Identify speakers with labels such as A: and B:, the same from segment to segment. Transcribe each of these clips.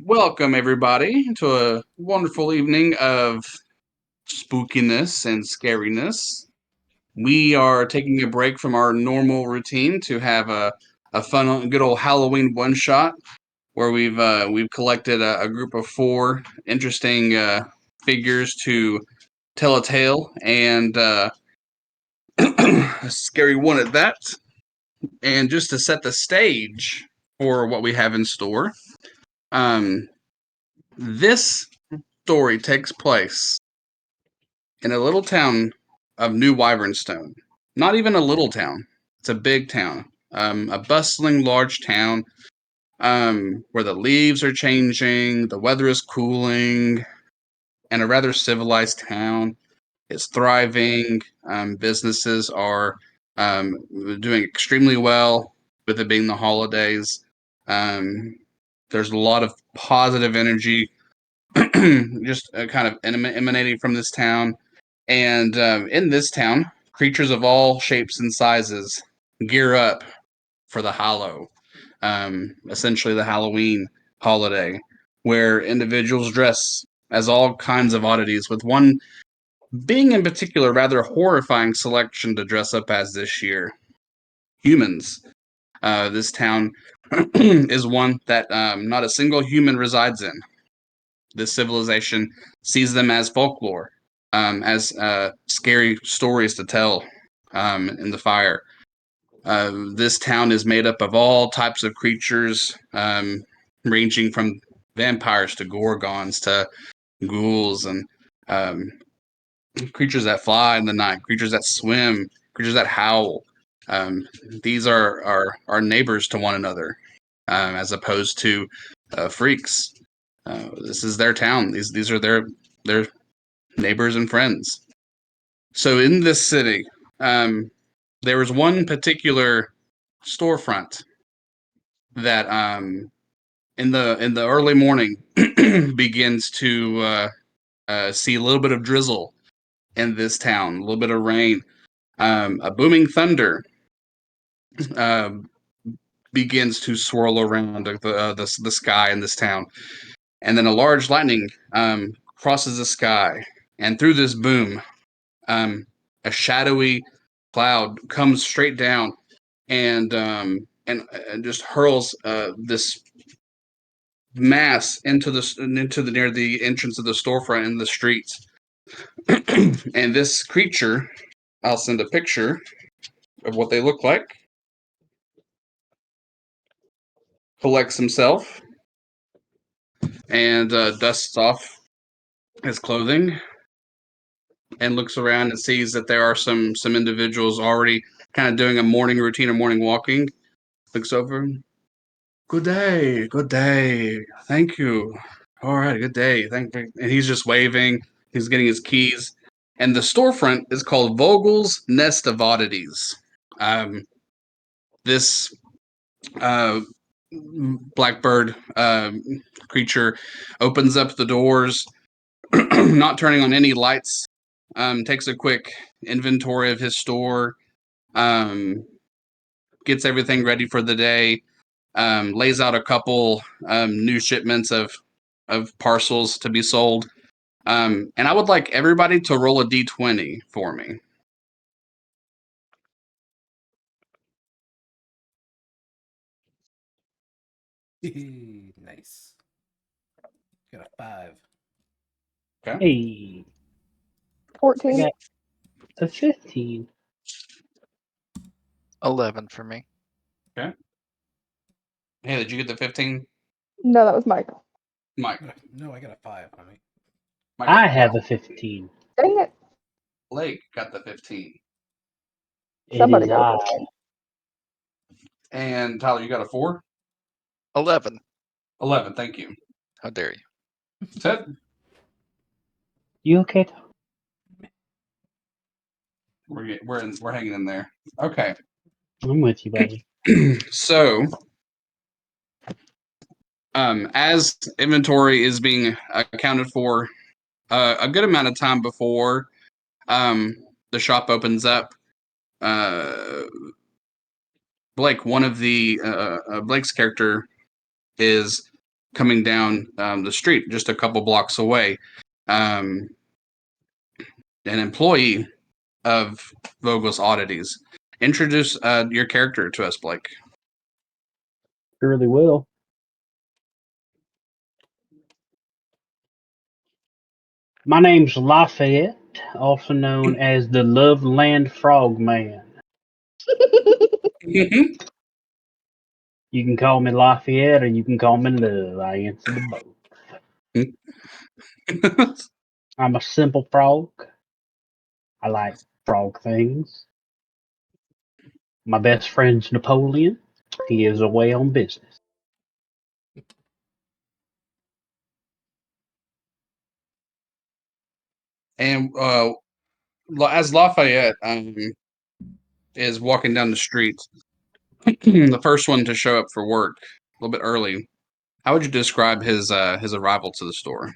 A: Welcome, everybody, to a wonderful evening of spookiness and scariness. We are taking a break from our normal routine to have a fun, good old Halloween one shot where we've collected a group of four interesting figures to tell a tale and a scary one at that. And just to set the stage for what we have in store, um, this story takes place in a little town of New Wyvernstone. Not even a little town; it's a big town, a bustling, large town where the leaves are changing, the weather is cooling, and a rather civilized town. It's thriving. Businesses are doing extremely well with it being the holidays. Um, there's a lot of positive energy just kind of emanating from this town. And in this town, creatures of all shapes and sizes gear up for the Hallow, essentially the Halloween holiday, where individuals dress as all kinds of oddities, with one being in particular rather horrifying selection to dress up as this year. Humans. This town is one that not a single human resides in. This civilization sees them as folklore, as scary stories to tell in the fire. This town is made up of all types of creatures, ranging from vampires to gorgons to ghouls and um, creatures that fly in the night, creatures that swim, creatures that howl. Um, these are our neighbors to one another, as opposed to freaks. This is their town. These are their neighbors and friends. So in this city, there was one particular storefront that in the early morning begins to see a little bit of drizzle in this town, a little bit of rain. A booming thunder uh, begins to swirl around the sky in this town, and then a large lightning crosses the sky, and through this boom, a shadowy cloud comes straight down and just hurls this mass into the near the entrance of the storefront in the streets. And this creature, I'll send a picture of what they look like. Collects himself and dusts off his clothing and looks around and sees that there are some individuals already kind of doing a morning routine or morning walking. Looks over. Good day, good day. Thank you. All right, good day. Thank you. And he's just waving. He's getting his keys. And the storefront is called Vogel's Nest of Oddities. This uh, blackbird creature opens up the doors, not turning on any lights, takes a quick inventory of his store, um, gets everything ready for the day, lays out a couple new shipments of parcels to be sold. And I would like everybody to roll a d20 for me.
B: Nice. Got a 5.
A: Okay.
C: Hey, I
D: 14.
C: got a 15.
E: 11 for me.
A: Okay. Hey, did you get the 15?
D: No, that was Mike.
A: Mike.
B: No, I got a 5 on me.
A: Mike
C: I have a 15.
D: Dang it.
A: Blake got the 15.
D: Somebody
C: It is
D: got
C: I.
D: a 15.
A: And Tyler, you got a 4?
E: 11.
A: 11, thank you.
E: How dare you?
A: Ted?
C: You okay, Tom?
A: We're hanging in there. Okay.
C: I'm with you, buddy.
A: So, as inventory is being accounted for a good amount of time before the shop opens up, Blake, one of the Blake's character is coming down the street, just a couple blocks away. An employee of Vogel's Oddities. Introduce your character to us, Blake.
C: Surely will. My name's Lafayette, also known as the Loveland Frogman. You can call me Lafayette or you can call me Love. I answer to both. I'm a simple frog. I like frog things. My best friend's Napoleon. He is away on business.
A: And as Lafayette is walking down the street, the first one to show up for work a little bit early, how would you describe his arrival to the store?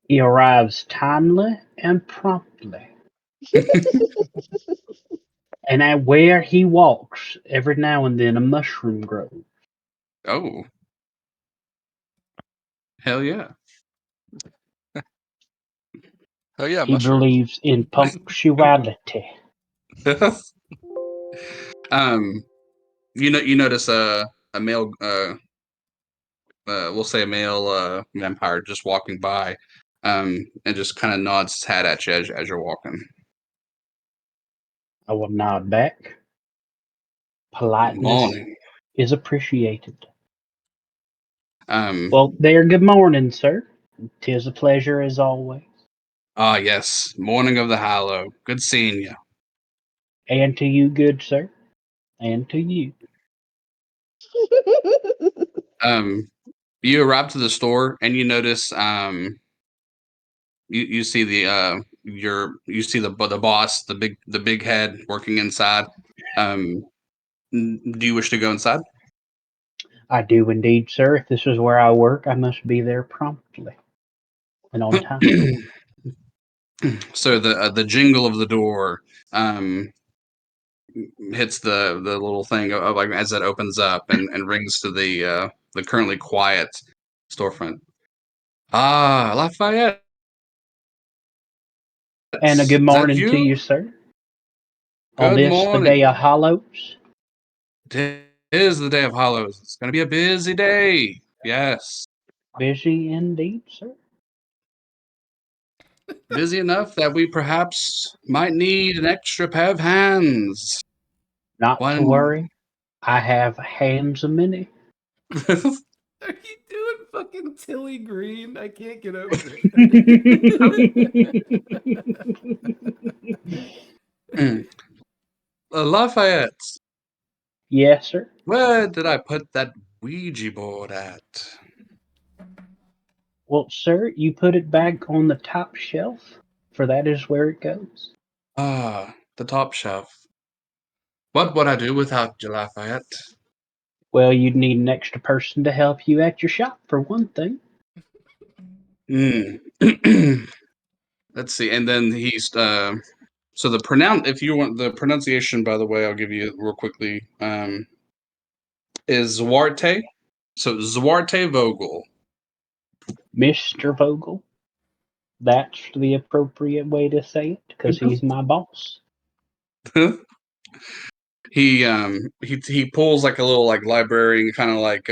C: He arrives timely and promptly. And at where he walks, every now and then a mushroom grows.
A: Oh, hell yeah!
E: Oh yeah,
C: He
E: mushroom.
C: believes in punctuality.
A: You notice a male we'll say a male vampire just walking by, and just kind of nods his hat at you as you're walking.
C: I will nod back. Politeness
A: Morning.
C: is appreciated.
A: Um,
C: Well, there, good morning, sir. 'Tis a pleasure as always.
A: yes, morning of the Hallow. Good seeing you.
C: And to you, good sir. And to you.
A: You arrive to the store and you notice you see you see the boss, the big head working inside. Do you wish to go inside?
C: I do indeed, sir. If this is where I work, I must be there promptly and on time.
A: So the jingle of the door hits the little thing of, like as it opens up and rings to the currently quiet storefront. Ah, Lafayette.
C: And a good
A: Is that
C: morning to
A: you?
C: you, sir. On
A: Good
C: this, the
A: morning.
C: day of Hallows.
A: It is the day of Hallows. It's going to be a busy day. Yes.
C: Busy indeed, sir.
A: Busy enough that we perhaps might need an extra pair of hands.
C: Not to
A: One.
C: worry. I have hands a many.
B: Are you doing fucking Tilly Green? I can't get over it.
A: Lafayette,
C: Yes, sir.
A: where did I put that Ouija board at?
C: Well, sir, you put it back on the top shelf, for that is where it goes.
A: Ah, the top shelf. What would I do without you, Lafayette?
C: Well, you'd need an extra person to help you at your shop, for one thing.
A: Hmm. Let's see. And then he's so if you want the pronunciation, by the way, I'll give you real quickly. Is Zwarte. So Zwarte Vogel.
C: Mr. Vogel. That's the appropriate way to say it, because he's my boss.
A: He pulls like a little like library kind of like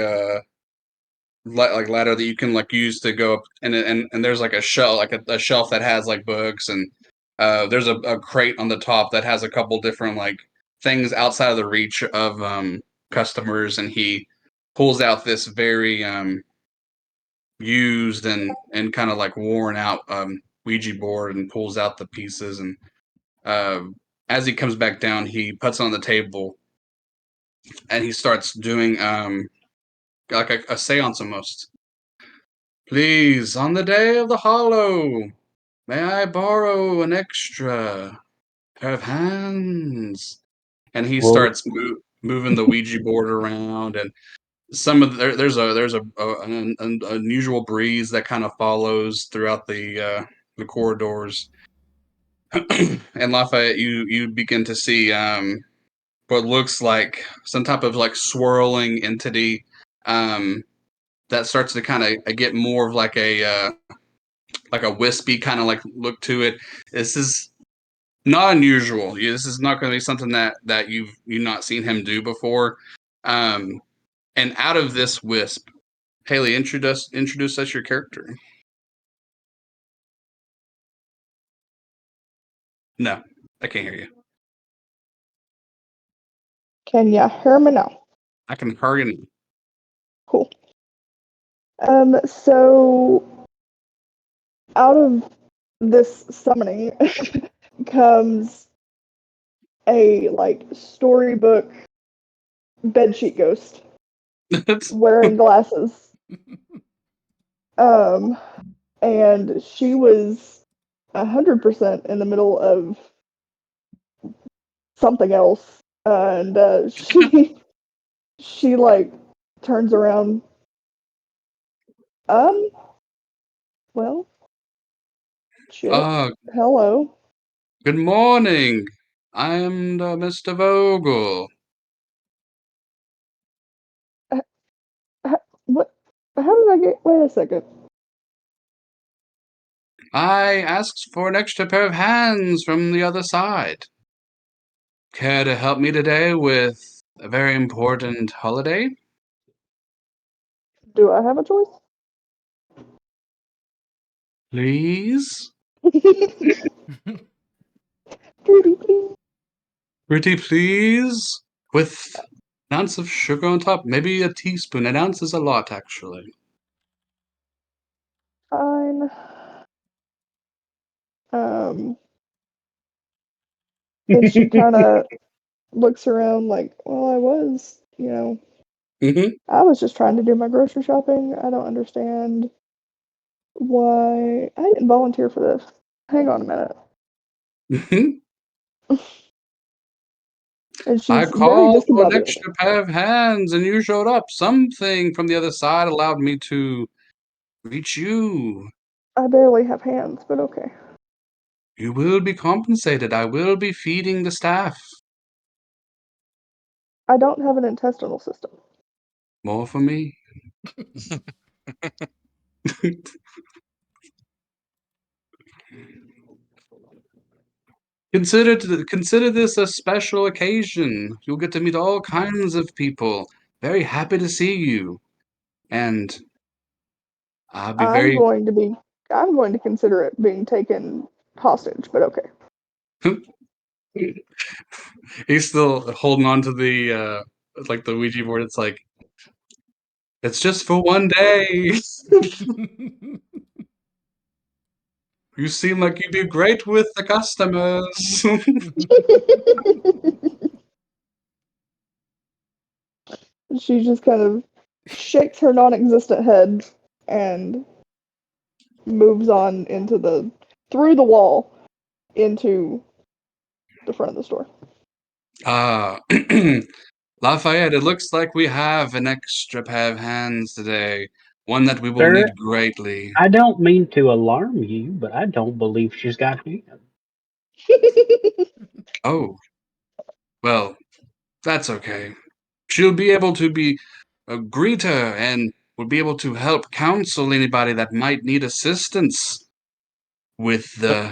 A: like ladder that you can like use to go up and there's like a shelf like a shelf that has like books and there's a crate on the top that has a couple different like things outside of the reach of customers, and he pulls out this very used and kind of like worn out Ouija board and pulls out the pieces, and uh, as he comes back down he puts it on the table and he starts doing like a seance almost. Please, on the day of the Hollow, may I borrow an extra pair of hands? And he
C: Well,
A: starts moving the Ouija board around, and some of there's an unusual breeze that kind of follows throughout the corridors. And Lafayette, you begin to see what looks like some type of like swirling entity. that starts to kind of get more of like a wispy kind of like look to it. This is not unusual. This is not going to be something that you've not seen him do before. And out of this wisp, Haley, introduce us your character. No, I can't hear you.
D: Can ya hear me now?
A: I can hear you.
D: Cool. So out of this summoning comes a like storybook bedsheet ghost wearing glasses. And she was 100% in the middle of something else, and she like turns around. Well, shit. Hello.
A: Good morning. I'm Mr. Vogel.
D: What? How did I get? Wait a second.
A: I asked for an extra pair of hands from the other side. Care to help me today with a very important holiday?
D: Do I have a choice?
A: Please?
D: Pretty please.
A: Pretty please? With an ounce of sugar on top? Maybe a teaspoon. An ounce is a lot, actually.
D: Fine. And she kind of looks around like, well, I was,
A: Mm-hmm.
D: I was just trying to do my grocery shopping. I don't understand why I didn't volunteer for this. Hang on a minute.
A: Mm-hmm.
D: And
A: I
D: she's very
A: called for an
D: discombobulated.
A: extra pair of hands and you showed up. Something from the other side allowed me to reach you.
D: I barely have hands, but okay.
A: You will be compensated. I will be feeding the staff.
D: I don't have an intestinal system.
A: More for me. Consider this a special occasion. You'll get to meet all kinds of people. Very happy to see you. And I'll be
D: I'm
A: very
D: going to consider it being taken hostage, but okay.
A: He's still holding on to the like the Ouija board. It's like it's just for one day. You seem like you'd be great with the customers.
D: She just kind of shakes her non-existent head and moves on through the wall into the front of the store.
A: Lafayette, it looks like we have an extra pair of hands today. One that we will
C: Sir,
A: need greatly.
C: I don't mean to alarm you, but I don't believe she's got hands.
A: Oh, well, that's okay. She'll be able to be a greeter and will be able to help counsel anybody that might need assistance with the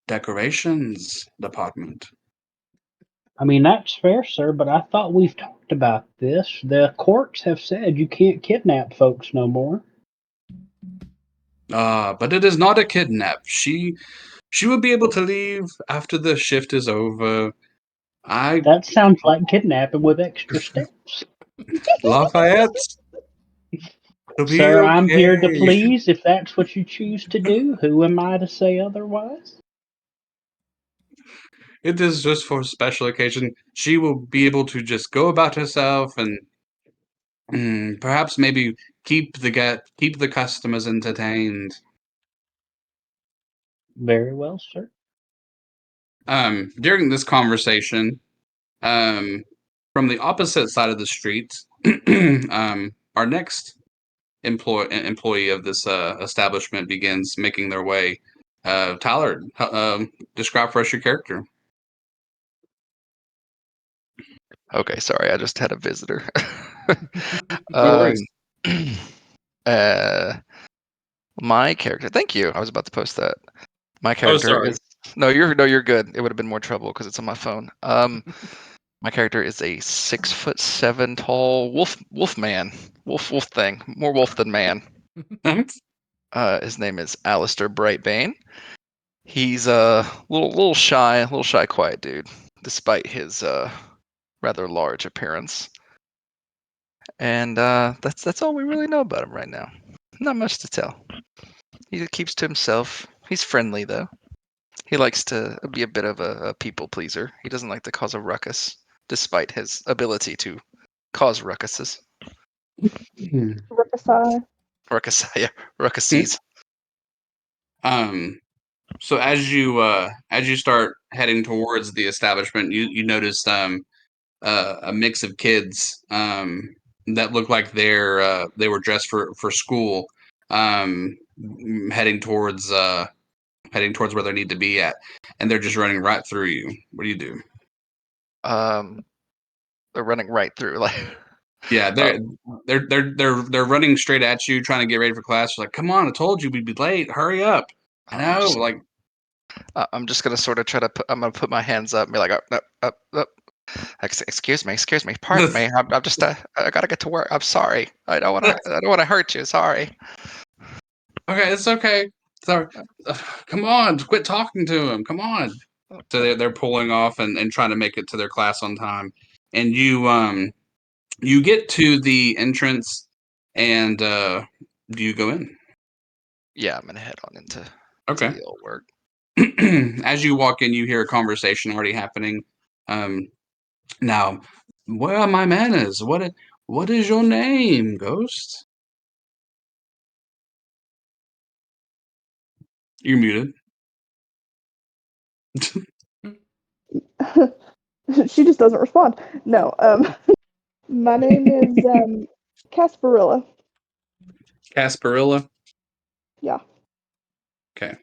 A: decorations department.
C: I mean, that's fair, sir, but I thought we've talked about this. The courts have said you can't kidnap folks no more.
A: But it is not a kidnap. She will be able to leave after the shift is over.
C: That sounds like kidnapping with extra steps.
A: Lafayette, it'll be
C: Sir, I'm here to
A: okay.
C: please if that's what you choose to do. Who am I to say otherwise?
A: It is just for a special occasion. She will be able to just go about herself and perhaps maybe keep the customers entertained.
C: Very well, sir.
A: During this conversation, from the opposite side of the street, our next employee of this establishment begins making their way. Tyler, describe for us your character.
E: Okay, sorry, I just had a visitor.
A: No worries.
E: My character. Thank you. I was about to post that. My
A: Oh,
E: character
A: sorry.
E: is. No, you're good. It would have been more trouble because it's on my phone. My character is a 6'7" tall wolf man. Wolf thing. More wolf than man. His name is Alistair Brightbane. He's a little shy, quiet dude, despite his rather large appearance. And that's all we really know about him right now. Not much to tell. He keeps to himself. He's friendly though. He likes to be a bit of a people pleaser. He doesn't like to cause a ruckus, despite his ability to cause ruckuses.
D: Ricochet.
E: Ruckuses.
A: So as you start heading towards the establishment, you notice a mix of kids that look like they were dressed for school, heading towards where they need to be at, and they're just running right through you. What do you do?
E: They're running right through. Like,
A: Yeah, they're running straight at you, trying to get ready for class. You're like, come on, I told you we'd be late. Hurry up! I know,
E: I'm just gonna sort of try to put. I'm gonna put my hands up and be like, up. Excuse me, pardon me. I'm just. I gotta get to work. I'm sorry. I don't wanna hurt you. Sorry.
A: Okay, it's okay. Sorry. Come on, quit talking to him. Come on. So they're pulling off and trying to make it to their class on time. And you get to the entrance and do you go in?
E: Yeah, I'm gonna head on into
A: Okay.
E: the old work.
A: As you walk in, you hear a conversation already happening. Now, where are my manners? What is your name, Ghost? You're muted.
D: She just doesn't respond. No, my name is Casparilla.
A: Casparilla?
D: Yeah.
A: Okay.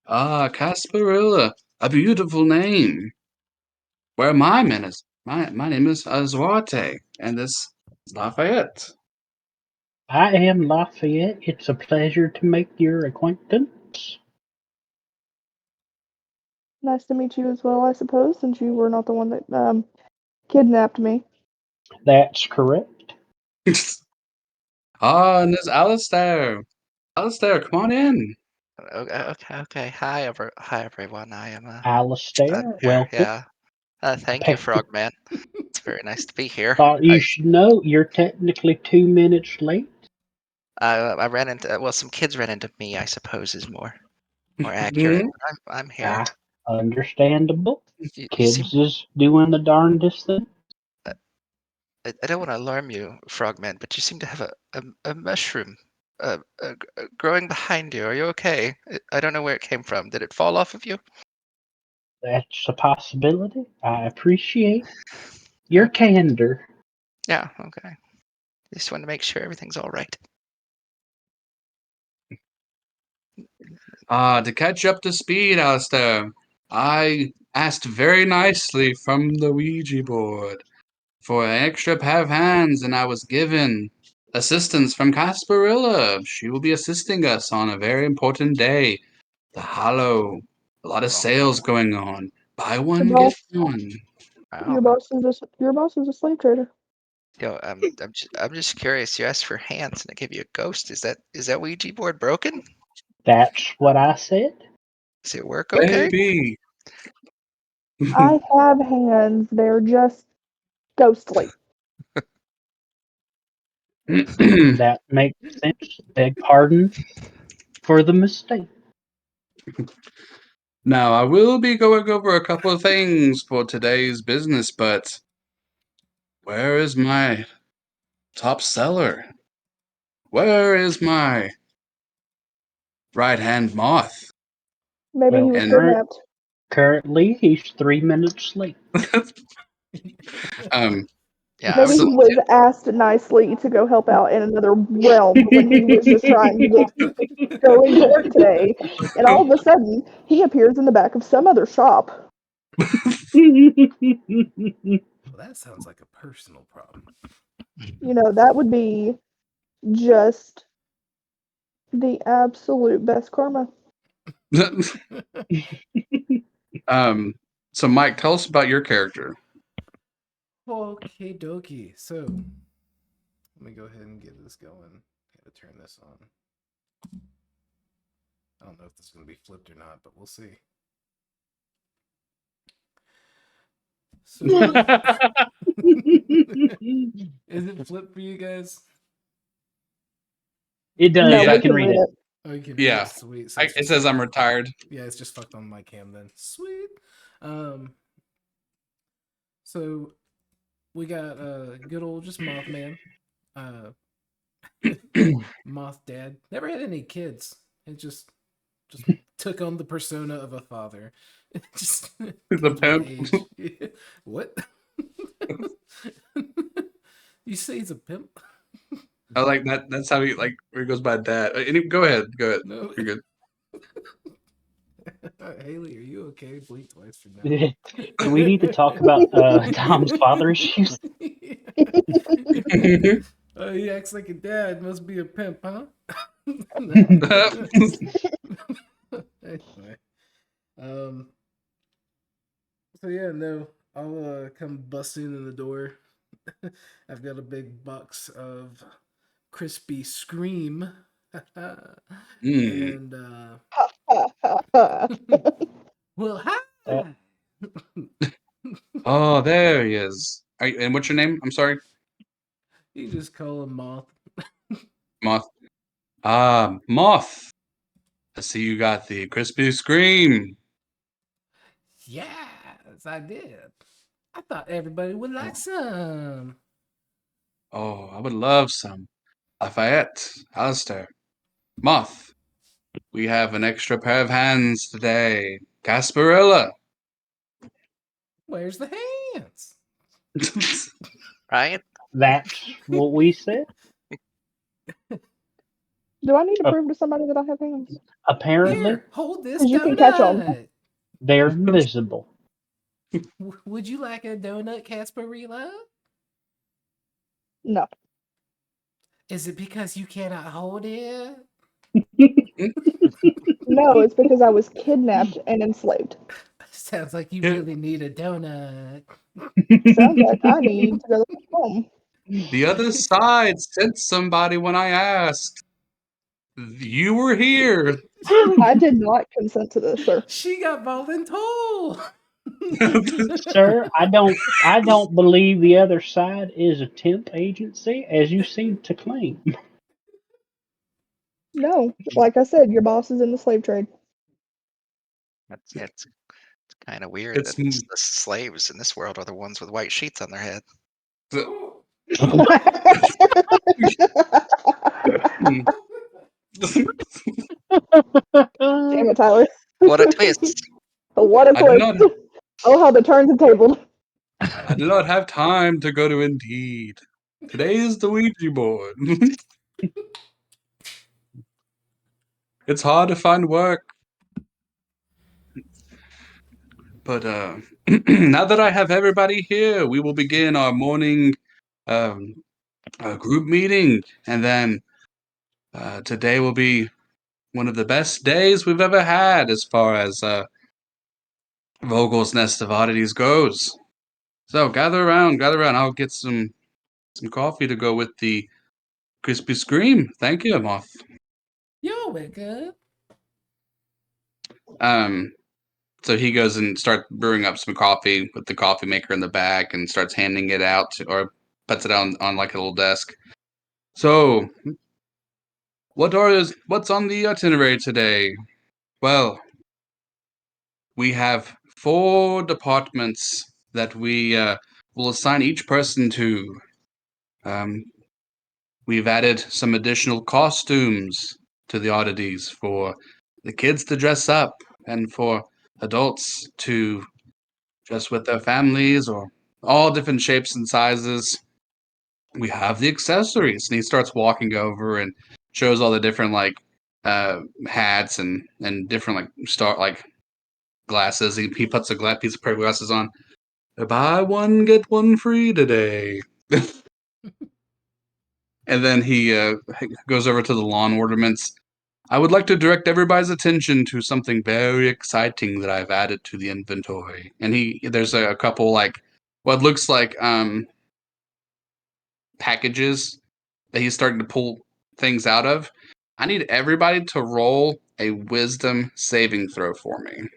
A: Ah, Casparilla. A beautiful name. Where are my manners? My name is Azuarte, and this is Lafayette.
C: I am Lafayette. It's a pleasure to make your acquaintance.
D: Nice to meet you as well, I suppose, since you were not the one that kidnapped me.
C: That's correct.
A: Ah, and there's Alistair. Alistair, come on in.
E: Okay. Hi, everyone. I am
C: Alistair,
E: here.
C: welcome.
E: Yeah. Thank you,
C: Pa-
E: Frogman. It's very nice to be here.
C: Thought you should know you're technically 2 minutes late.
E: I ran into some kids ran into me. I suppose is more accurate.
A: Mhm.
E: I'm here.
C: Understandable.
E: You seem.
C: Kids is doing the darndest thing.
E: I don't want to alarm you, Frogman, but you seem to have a mushroom growing behind you. Are you okay? I don't know where it came from. Did it fall off of you?
C: That's a possibility. I appreciate your
E: Okay.
C: candor.
E: Yeah. Okay. Just want to make sure everything's all right.
A: To catch up to speed, Alistair, I asked very nicely from the Ouija board for an extra pair of hands, and I was given assistance from Casparilla. She will be assisting us on a very important day, the Hollow. A lot of sales going on. Buy
D: Your
A: one, get
D: boss,
A: one.
E: Wow.
D: your boss is a slave trader.
E: Yo, I'm just curious. You asked for hands and I gave you a ghost. Is that Ouija board broken?
C: That's what I said.
E: Does it work okay?
A: Baby.
D: I have hands. They're just ghostly.
C: That makes sense. Beg pardon for the mistake.
A: Now, I will be going over a couple of things for today's business, but where is my top seller? Where is my right hand moth?
D: Maybe he
C: Well,
D: was
A: And
D: kidnapped.
C: currently he's 3 minutes late.
E: Yeah, I
D: Maybe
E: was.
A: so,
D: he was asked nicely to go help out in another realm when he was just trying to get going to work today. And all of a sudden, he appears in the back of some other shop.
B: Well, that sounds like a personal problem.
D: You know, that would be just the absolute best karma.
A: So Mike, tell us about your character.
B: Okay, dokie. So, let me go ahead and get this going. Gotta turn this on. I don't know if this is going to be flipped or not, but we'll see. So, is it flipped for you guys?
C: It does.
D: No,
A: Yeah.
C: I
D: we
C: can read it.
B: Oh, you can
A: Yeah.
B: read it? Sweet. So
A: It says I'm retired.
B: Yeah, it's just fucked on my cam then. Sweet. So we got good old just Mothman. Moth dad. Never had any kids. It just took on the persona of a father. Just
A: The
B: comes with
A: pimp.
B: age. What? You say he's a pimp?
A: I like that. That's how he like where he goes by dad. Go ahead.
B: No.
A: You're good.
B: Haley, are you okay? Blink twice for now.
C: Do we need to talk about Tom's father issues?
B: He acts like a dad. Must be a pimp, huh? Anyway, so yeah, no, I'll come busting in the door. I've got a big box of crispy scream, and well, hi.
A: Oh, there he is. And what's your name? I'm sorry,
B: You just call him Moth.
A: Moth. Moth. I see you got the crispy scream.
B: Yes, I did. I thought everybody would like some.
A: Oh, I would love some. Lafayette, Alistair, Moth. We have an extra pair of hands today. Gasparilla.
B: Where's the hands?
E: Right?
C: That's what we said.
D: Do I need to
C: Uh,
D: prove to somebody that I have hands?
C: Apparently,
B: Here, hold this
D: 'Cause you can catch 'em.
B: donut.
C: they're invisible.
B: Would you like a donut, Casparilla?
D: No.
B: Is it because you cannot hold it?
D: No, it's because I was kidnapped and enslaved.
B: Sounds like you
A: Yeah.
B: really need a donut.
D: Sounds like I need to go home.
A: The other side sent somebody when I asked. You were here.
D: I did not consent to this, sir.
B: She got voluntold.
C: Sir, I don't believe the other side is a temp agency, as you seem to claim.
D: No, like I said, your boss is in the slave trade.
E: It's kind of weird
A: It's
E: that the slaves in this world are the ones with white sheets on their head.
D: Damn it, Tyler.
E: What a twist!
D: What a
A: I did
D: twist.
A: not.
D: Oh, how the turns have tabled.
A: I did not have time to go to Indeed. Today is the Ouija board. It's hard to find work. But now that I have everybody here, we will begin our morning group meeting. And then today will be one of the best days we've ever had as far as Vogel's Nest of Oddities goes. So gather around. I'll get some coffee to go with the crispy scream. Thank you, Moth.
B: You're welcome.
A: So he goes and starts brewing up some coffee with the coffee maker in the back and starts handing it out or puts it on like a little desk. So, what's on the itinerary today? Well, we have 4 departments that we will assign each person to. We've added some additional costumes to the oddities for the kids to dress up and for adults to dress with their families or all different shapes and sizes. We have the accessories, and he starts walking over and shows all the different hats and different glasses. He puts a piece of pair of glasses on. Buy one get one free today. And then he goes over to the lawn ornaments. I would like to direct everybody's attention to something very exciting that I've added to the inventory. And there's a couple like what looks like packages that he's starting to pull things out of. I need everybody to roll a wisdom saving throw for me.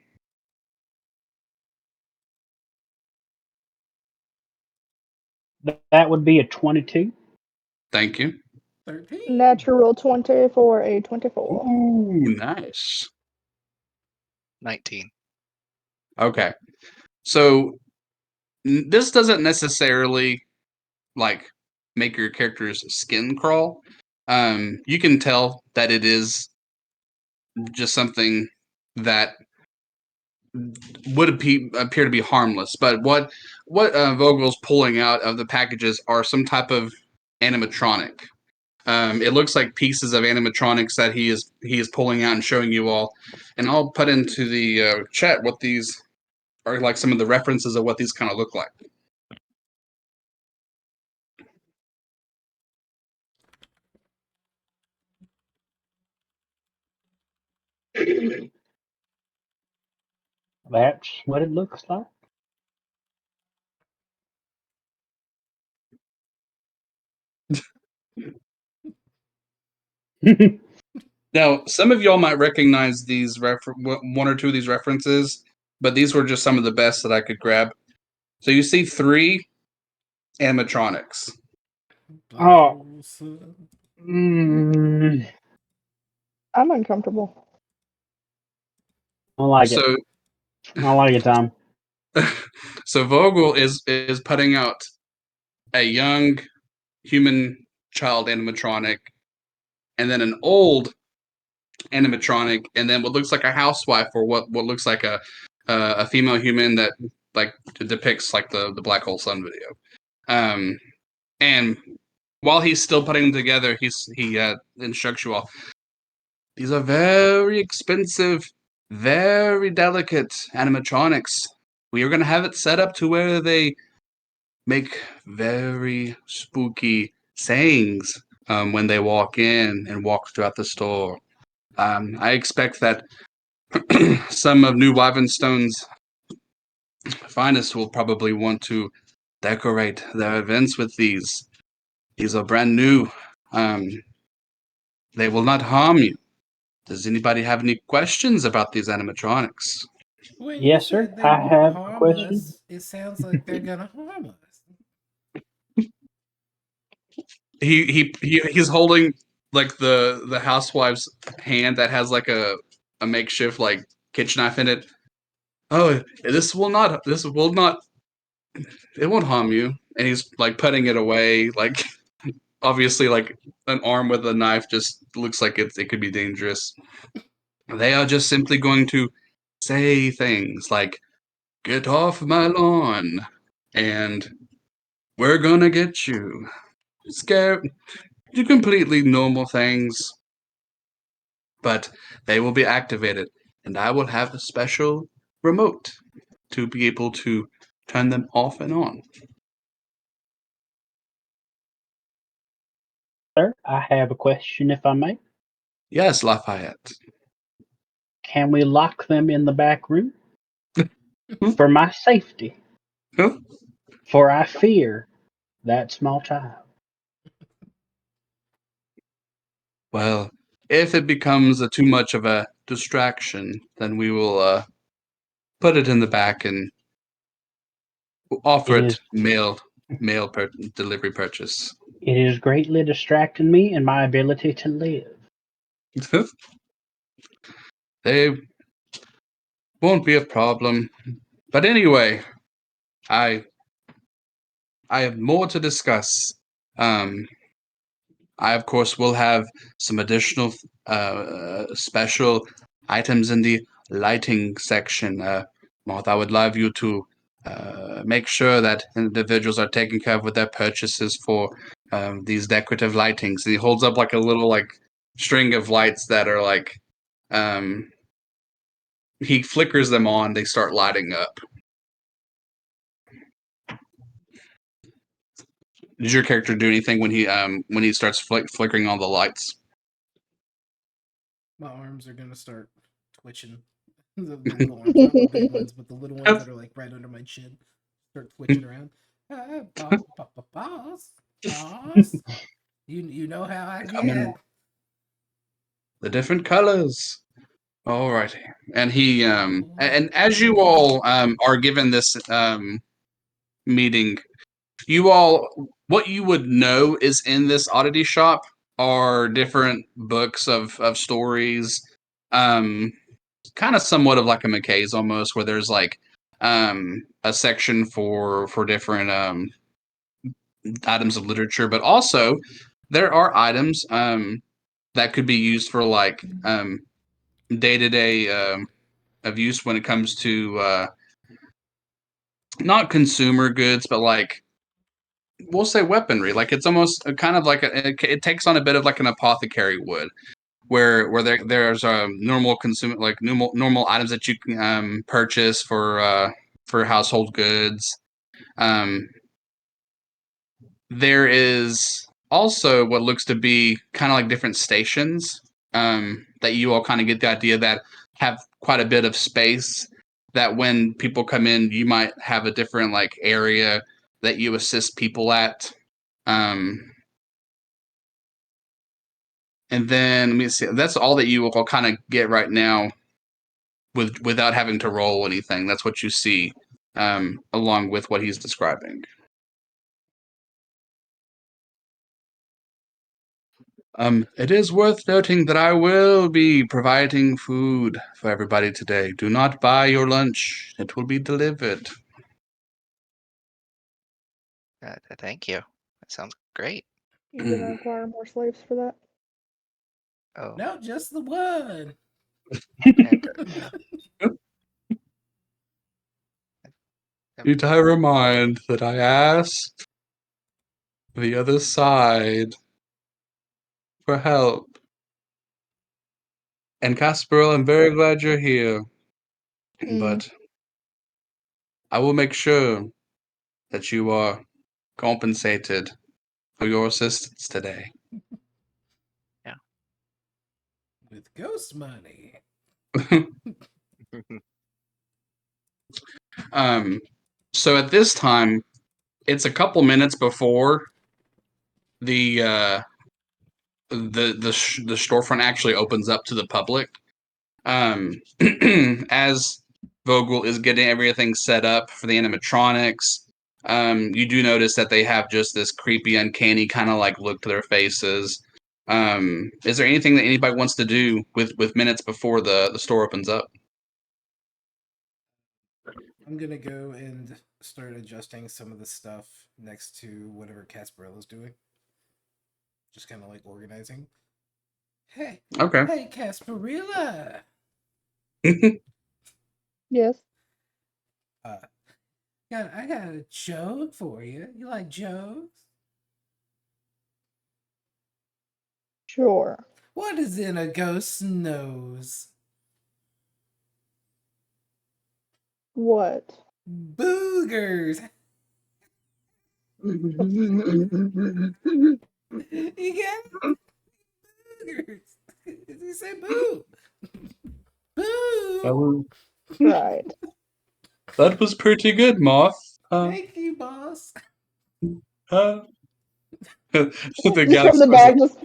C: That would be a 22.
A: Thank you.
B: 13.
D: Natural 20 for a 24.
A: Ooh, nice.
E: 19.
A: Okay. So this doesn't necessarily like make your character's skin crawl. You can tell that it is just something that would appear to be harmless. But what Vogel's pulling out of the packages are some type of animatronic. It looks like pieces of animatronics that he is pulling out and showing you all. And I'll put into the chat what these are, like some of the references of what these kind of look like.
C: That's what it looks like.
A: Now, some of y'all might recognize these one or two of these references, but these were just some of the best that I could grab. So you see 3 animatronics.
B: Black
C: Oh.
B: holes.
C: Mm,
D: I'm uncomfortable.
C: I like it.
A: So
C: I like it, Tom.
A: so Vogel is putting out a young human child animatronic, and then an old animatronic, and then what looks like a housewife, or what looks like a female human that like depicts like the Black Hole Sun video. And while he's still putting them together, he instructs you all. These are very expensive, very delicate animatronics. We are going to have it set up to where they make very spooky sayings when they walk in and walk throughout the store. I expect that some of New Wyvenstone's finest will probably want to decorate their events with these. These are brand new. They will not harm you. Does anybody have any questions about these animatronics?
B: When you
C: Yes, sir.
B: said they
C: I
B: won't
C: have a
B: harm
C: question.
B: us, it sounds like they're gonna harm us.
A: He's holding like the housewife's hand that has like a makeshift like kitchen knife in it. Oh, this will not, it won't harm you. And he's like putting it away, like obviously like an arm with a knife just looks like it could be dangerous. They are just simply going to say things like, "Get off my lawn," and "We're gonna get you." Scare you, completely normal things, but they will be activated, and I will have a special remote to be able to turn them off and on.
C: Sir, I have a question, if I may.
A: Yes, Lafayette.
C: Can we lock them in the back room?
A: Hmm?
C: For my safety.
A: Huh?
C: For I fear that small child.
A: Well, if it becomes too much of a distraction, then we will put it in the back and offer
C: It
A: it
C: is
A: delivery purchase.
C: it is greatly distracting me and my ability to live.
A: They won't be a problem. But anyway, I have more to discuss. Um, I of course will have some additional special items in the lighting section. Moth, I would love you to make sure that individuals are taken care of with their purchases for these decorative lightings. And he holds up like a little like string of lights that are like he flickers them on, they start lighting up. Does your character do anything when he starts flickering all the lights?
B: My arms are gonna start twitching. The little arms, not the big ones, but the little ones that are like right under my chin, start twitching around. Boss, boss, you know how I get.
A: The different colors. Alrighty. And he and as you all are given this meeting, you all, what you would know is in this oddity shop are different books of stories, kind of somewhat of like a McKay's almost, where there's like a section for different items of literature, but also there are items that could be used for like day to day of use when it comes to not consumer goods, but like we'll say weaponry. Like it's almost kind of like it takes on a bit of like an apothecary would, where there's normal consumer like normal items that you can purchase for household goods. There is also what looks to be kind of like different stations that you all kind of get the idea that have quite a bit of space. That when people come in, you might have a different like area that you assist people at. Um, and then let me see. That's all that you will kind of get right now, without having to roll anything. That's what you see, along with what he's describing. It is worth noting that I will be providing food for everybody today. Do not buy your lunch; it will be delivered.
E: Thank you. That sounds great.
D: You gonna require more slaves for that?
E: Oh,
B: No, just the one.
A: Need I remind that I asked the other side for help? And Casper, I'm very glad you're here, but I will make sure that you are compensated for your assistance today.
B: With ghost money.
A: So at this time, it's a couple minutes before the the storefront actually opens up to the public. As Vogel is getting everything set up for the animatronics, you do notice that they have just this creepy, uncanny kind of like look to their faces. Is there anything that anybody wants to do with minutes before the store opens up?
B: I'm gonna go and start adjusting some of the stuff next to whatever Casparella's doing. Just kind of like organizing. Hey,
A: Okay.
B: hey, Casparilla.
D: Yes.
B: I got a joke for you. You like jokes?
D: Sure.
B: What is in a ghost's nose?
D: What?
B: Boogers. You get boogers. You say boo. Boo.
D: Right.
A: That was pretty good, Moth.
B: Thank you, boss.
A: The
D: Just from the back, just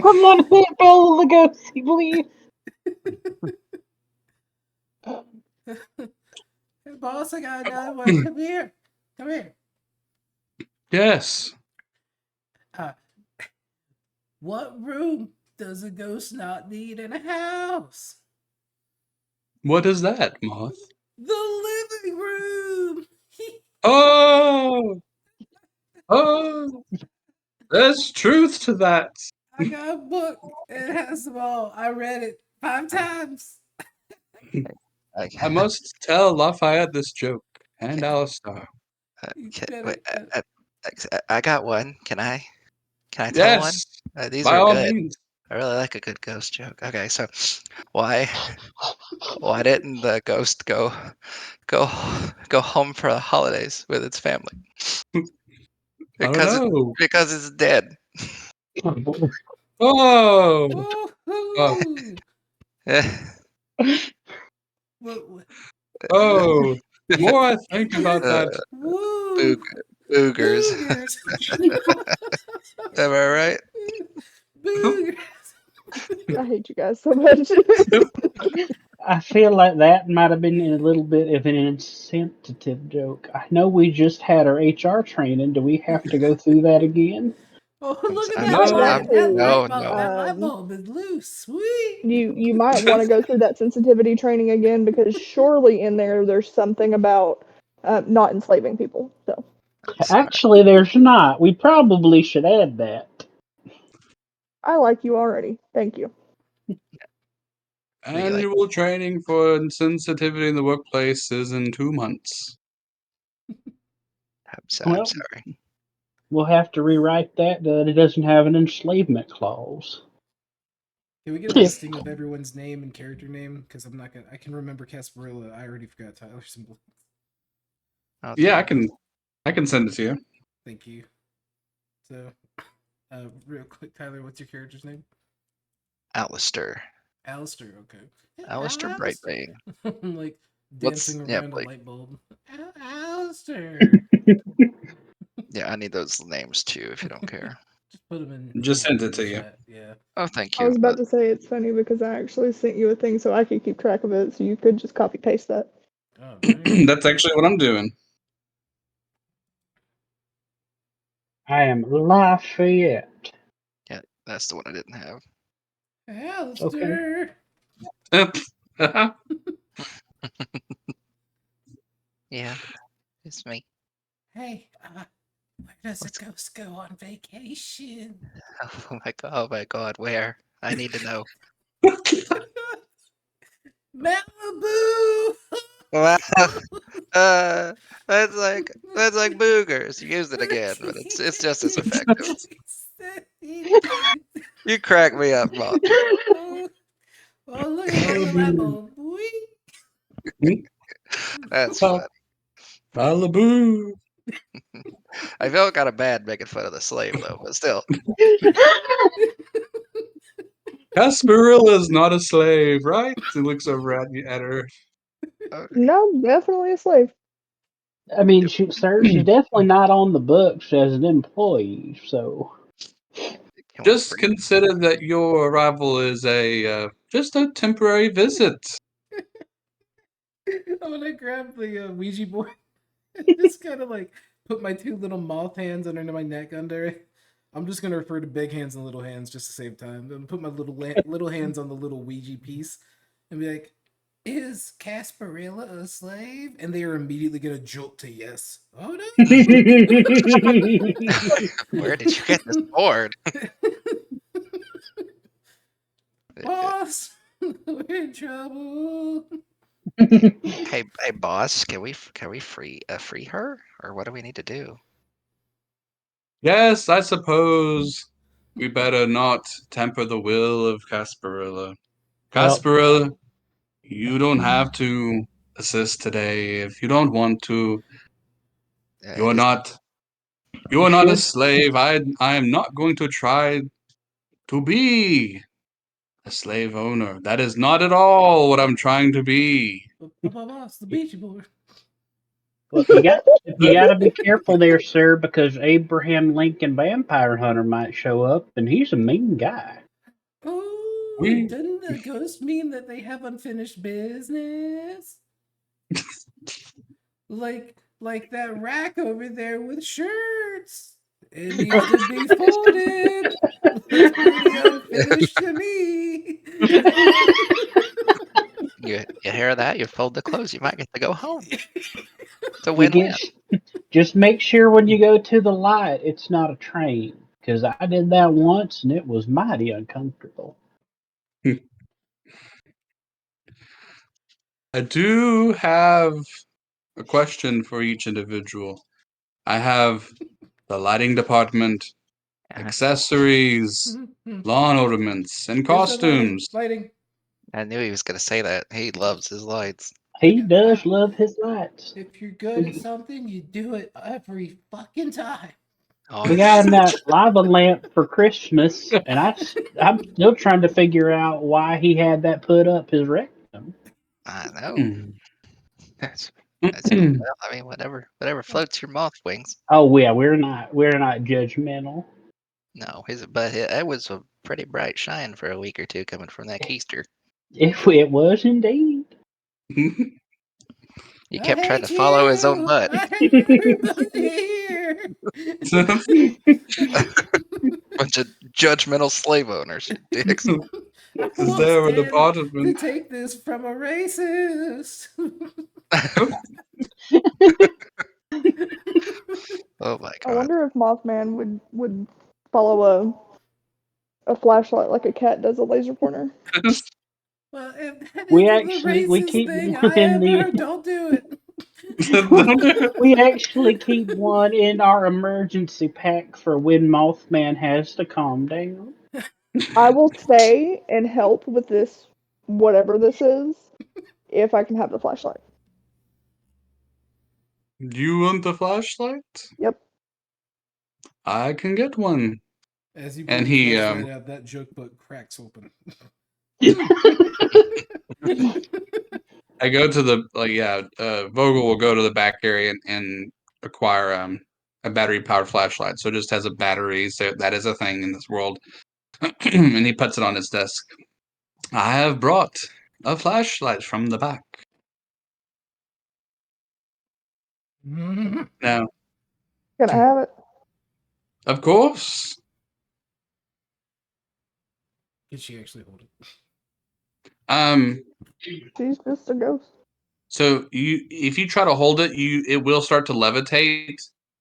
C: Come on, Bella Lugosi, please.
B: Hey, boss, I got another one. Come here. Come here.
A: Yes.
B: What room does a ghost not need in a house?
A: What is that, Moth?
B: The living room.
A: Oh, oh, there's truth to that.
B: I got a book. It has them all. I read it 5 times.
A: I must tell Lafayette this joke and Alistar.
E: I got one. Can I tell one?
A: Yes,
E: These
A: by
E: are
A: all
E: good.
A: means.
E: I really like a good ghost joke. Okay, so why didn't the ghost go home for the holidays with its family?
A: I don't know.
E: Because it's dead.
A: Oh,
B: Woohoo! Woo-
A: oh. The more I think about that,
B: Woo!
E: Boogers.
B: Boogers!
E: Am I right?
B: Boogers!
D: I hate you guys so much.
C: I feel like that might have been a little bit of an insensitive joke. I know we just had our HR training. Do we have to go through that again?
B: Oh, look at
E: I'm
B: that
A: just-
B: light!
A: I'm-
B: That
E: no,
B: light bulb!
E: no.
B: That light bulb is loose. Sweet.
D: You might want to go through that sensitivity training again because surely in there's something about not enslaving people. So
C: Actually, there's not. We probably should add that.
D: I like you already. Thank you.
A: annual training for sensitivity in the workplace is in 2 months.
E: I'm
C: Well,
E: sorry.
C: we'll have to rewrite that it doesn't have an enslavement clause.
B: Can we get a listing of everyone's name and character name? Because I'm not gonna. I can remember Casparilla. I already forgot Tyler's symbol.
A: Yeah, I can send it to you.
B: Thank you. So, real quick, Tyler, what's your character's name?
E: Alistair.
B: Alistair. Okay.
E: Alistair Brightbane.
B: I'm like
E: What's-
B: dancing
E: yeah,
B: around a
E: like-
B: light bulb. Alistair.
E: Yeah, I need those names too, if you don't care.
B: Just put them in.
A: Just sent it to you.
B: chat, yeah.
E: Oh, thank
D: I
E: you.
D: was about to say it's funny because I actually sent you a thing so I could keep track of it, so you could just copy paste that.
B: Oh, nice.
A: That's actually what I'm doing.
C: I am Lafayette.
E: Yeah, that's the one I didn't have.
B: Alistair.
E: Yeah, it's me.
B: Hey, where does
E: What's-
B: a ghost go on vacation?
E: Oh my god, where? I need to know.
B: Malibu.
E: Wow. That's like boogers. You used it again, but it's just as effective. You crack me up, Bob.
B: Oh, look at the light bulb. Whee!
E: That's
A: Oh.
E: fun.
A: Malibu.
E: I felt kind of bad making fun of the slave though, but still.
A: Casparilla is not a slave, right? He looks over at her.
D: No, definitely a slave.
C: I mean, she's definitely not on the books as an employee, so.
E: Can we
A: Just
E: free-
A: consider that your arrival is just a temporary visit.
B: I'm gonna grab the Ouija board and just kind of like put my two little moth hands under my neck under it. I'm just gonna refer to big hands and little hands just to save time. I'm gonna put my little hands on the little Ouija piece and be like, "Is Casparilla a slave?" And they are immediately gonna jolt to yes. Oh no!
E: Where did you get this board?
B: Boss, we're in trouble.
E: Hey, boss, can we free her, or what do we need to do?
A: Yes, I suppose we better not temper the will of Casparilla.
C: Well-
A: Casparilla, you don't have to assist today if you don't want to. You are
E: Is-
A: not. You
C: You
A: are not a
C: should.
A: slave. I am not going to try to be a slave owner. That is not at all what I'm trying to be.
B: Boss, the Ouija board.
C: Well, you got to be careful there, sir, because Abraham Lincoln Vampire Hunter might show up, and he's a mean guy.
B: Oh,
A: We-
B: doesn't the ghost mean that they have unfinished business? like that rack over there with shirts. It needs to be folded. Looks pretty unfinished to me.
E: you hear that? You fold the clothes, you might get to go home. It's a
C: You
E: win-win.
C: just make sure when you go to the light, it's not a train, because I did that once, and it was mighty uncomfortable.
A: I do have a question for each individual. I have the lighting department, accessories, lawn ornaments, and
B: Here's the
A: costumes.
B: lighting.
E: I knew he was gonna say that. He loves his lights.
C: He does love his lights.
B: If you're good at something, you do it every fucking time.
E: Oh,
C: We got him that lava lamp for Christmas, and I'm still trying to figure out why he had that put up his rectum.
E: I know.
A: Mm.
E: That's well, I mean, whatever floats your moth wings.
C: Oh yeah, we're not judgmental.
E: No, it was a pretty bright shine for a week or two coming from that keister.
C: If it was indeed.
E: He
B: I
E: kept trying to
B: hate
E: follow his own
B: you.
E: butt.
B: I hate everybody here.
E: Bunch of judgmental slave owners, you dicks.
B: I
A: Is
B: won't
A: there a
B: stand to
A: department?
B: take this from a racist.
E: Oh my
D: I
E: god.
D: wonder if Mothman would follow a flashlight like a cat does a laser pointer.
B: Well, if that
C: We
B: isn't the
C: actually we
B: racist
C: keep
B: thing
C: one
B: I
C: in
B: ever
C: the
B: heard, don't do it.
C: we actually keep one in our emergency pack for when Mothman has to calm down.
D: I will stay and help with this, whatever this is, if I can have the flashlight.
A: You want the flashlight?
D: Yep.
A: I can get one.
B: As you
A: And
B: pull the
A: he,
B: flashlight out, that joke book cracks open.
A: I go to the Vogel will go to the back area and acquire a battery powered flashlight. So it just has a battery. So that is a thing in this world. And he puts it on his desk. I have brought a flashlight from the back. Now,
D: Can I have it?
A: of course.
B: Did she actually hold it?
D: She's just a ghost.
A: So if you try to hold it, it will start to levitate,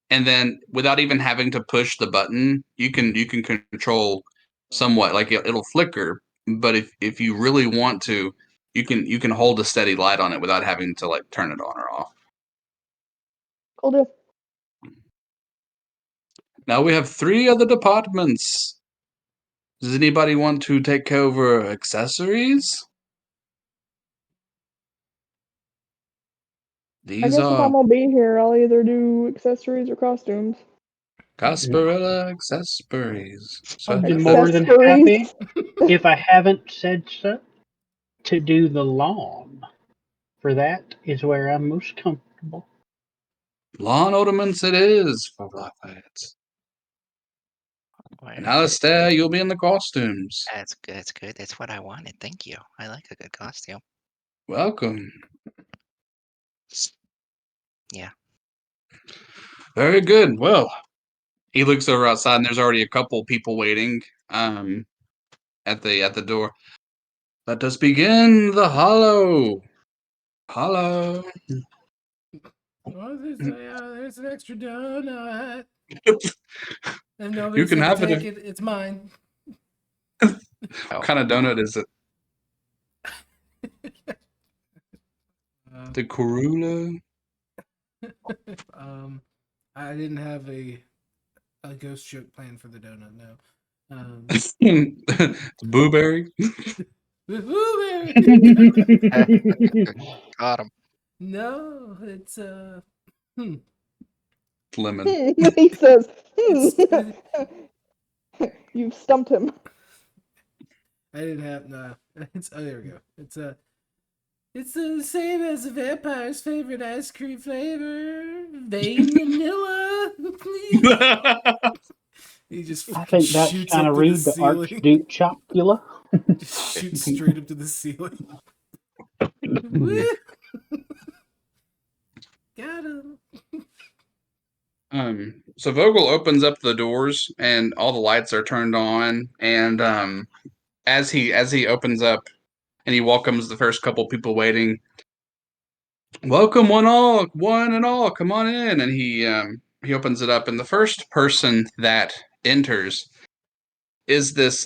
A: and then without even having to push the button, you can control somewhat. Like it'll flicker, but if you really want to, you can hold a steady light on it without having to like turn it on or off.
D: Cool deal.
A: Now we have 3 other departments. Does anybody want to take over accessories?
D: I
A: These
D: guess if
A: are
D: I'm gonna be here, I'll either do accessories or costumes.
A: Gasparilla accessories. So
C: I'd be more than happy, if I haven't said so, to do the lawn. For that is where I'm most comfortable.
A: lawn ornaments it is for Blacklight. And Alistair, you'll be in the costumes.
E: That's good. That's good. That's what I wanted. Thank you. I like a good costume.
A: Welcome.
E: Yeah.
A: Very good. Well, he looks over outside and there's already a couple people waiting at the door. Let us begin the hollow. Hollow.
B: Oh, there's an extra donut. If nobody
A: You can
B: said to
A: have
B: take
A: it.
B: it's mine.
A: What kind of donut is it? The Corula?
B: I didn't have a ghost joke planned for the donut. No.
A: It's Blueberry?
B: Blueberry.
E: Got him.
B: No, it's
A: Lemon.
D: He says,
B: it's.
D: You've stumped him.
B: I didn't have no. It's there we go. It's the same as a vampire's favorite ice cream flavor, vanilla. He just
C: I think that's
B: shoots
C: kind
B: up
C: of
B: to the
C: rude to
B: ceiling.
C: Archduke Chocula.
B: Just shoots straight up to the ceiling. Got him.
A: So Vogel opens up the doors and all the lights are turned on, and as he opens up and he welcomes the first couple people waiting, welcome one and all, come on in, and he opens it up, and the first person that enters is this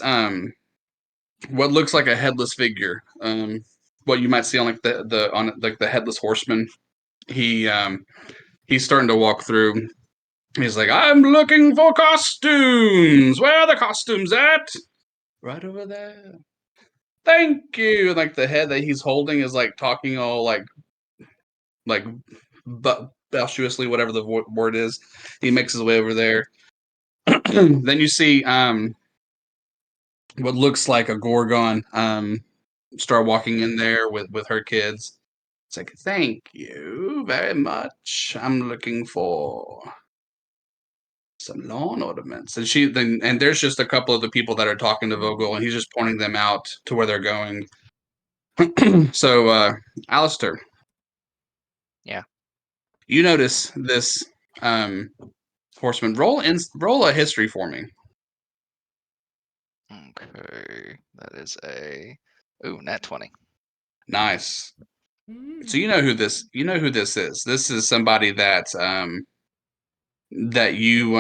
A: what looks like a headless figure, what you might see on like the headless horseman. He's starting to walk through. He's like, I'm looking for costumes. Where are the costumes at? Right over there. Thank you. Like the head that he's holding is like talking all like boisterously, whatever the word is. He makes his way over there. Then you see what looks like a Gorgon start walking in there with her kids. It's like, thank you very much. I'm looking for some lawn ornaments. And there's just a couple of the people that are talking to Vogel, and he's just pointing them out to where they're going. So, Alistair.
E: Yeah.
A: You notice this horseman. Roll a history for me.
E: Okay. That is a nat 20.
A: Nice. So you know who this is. This is somebody that you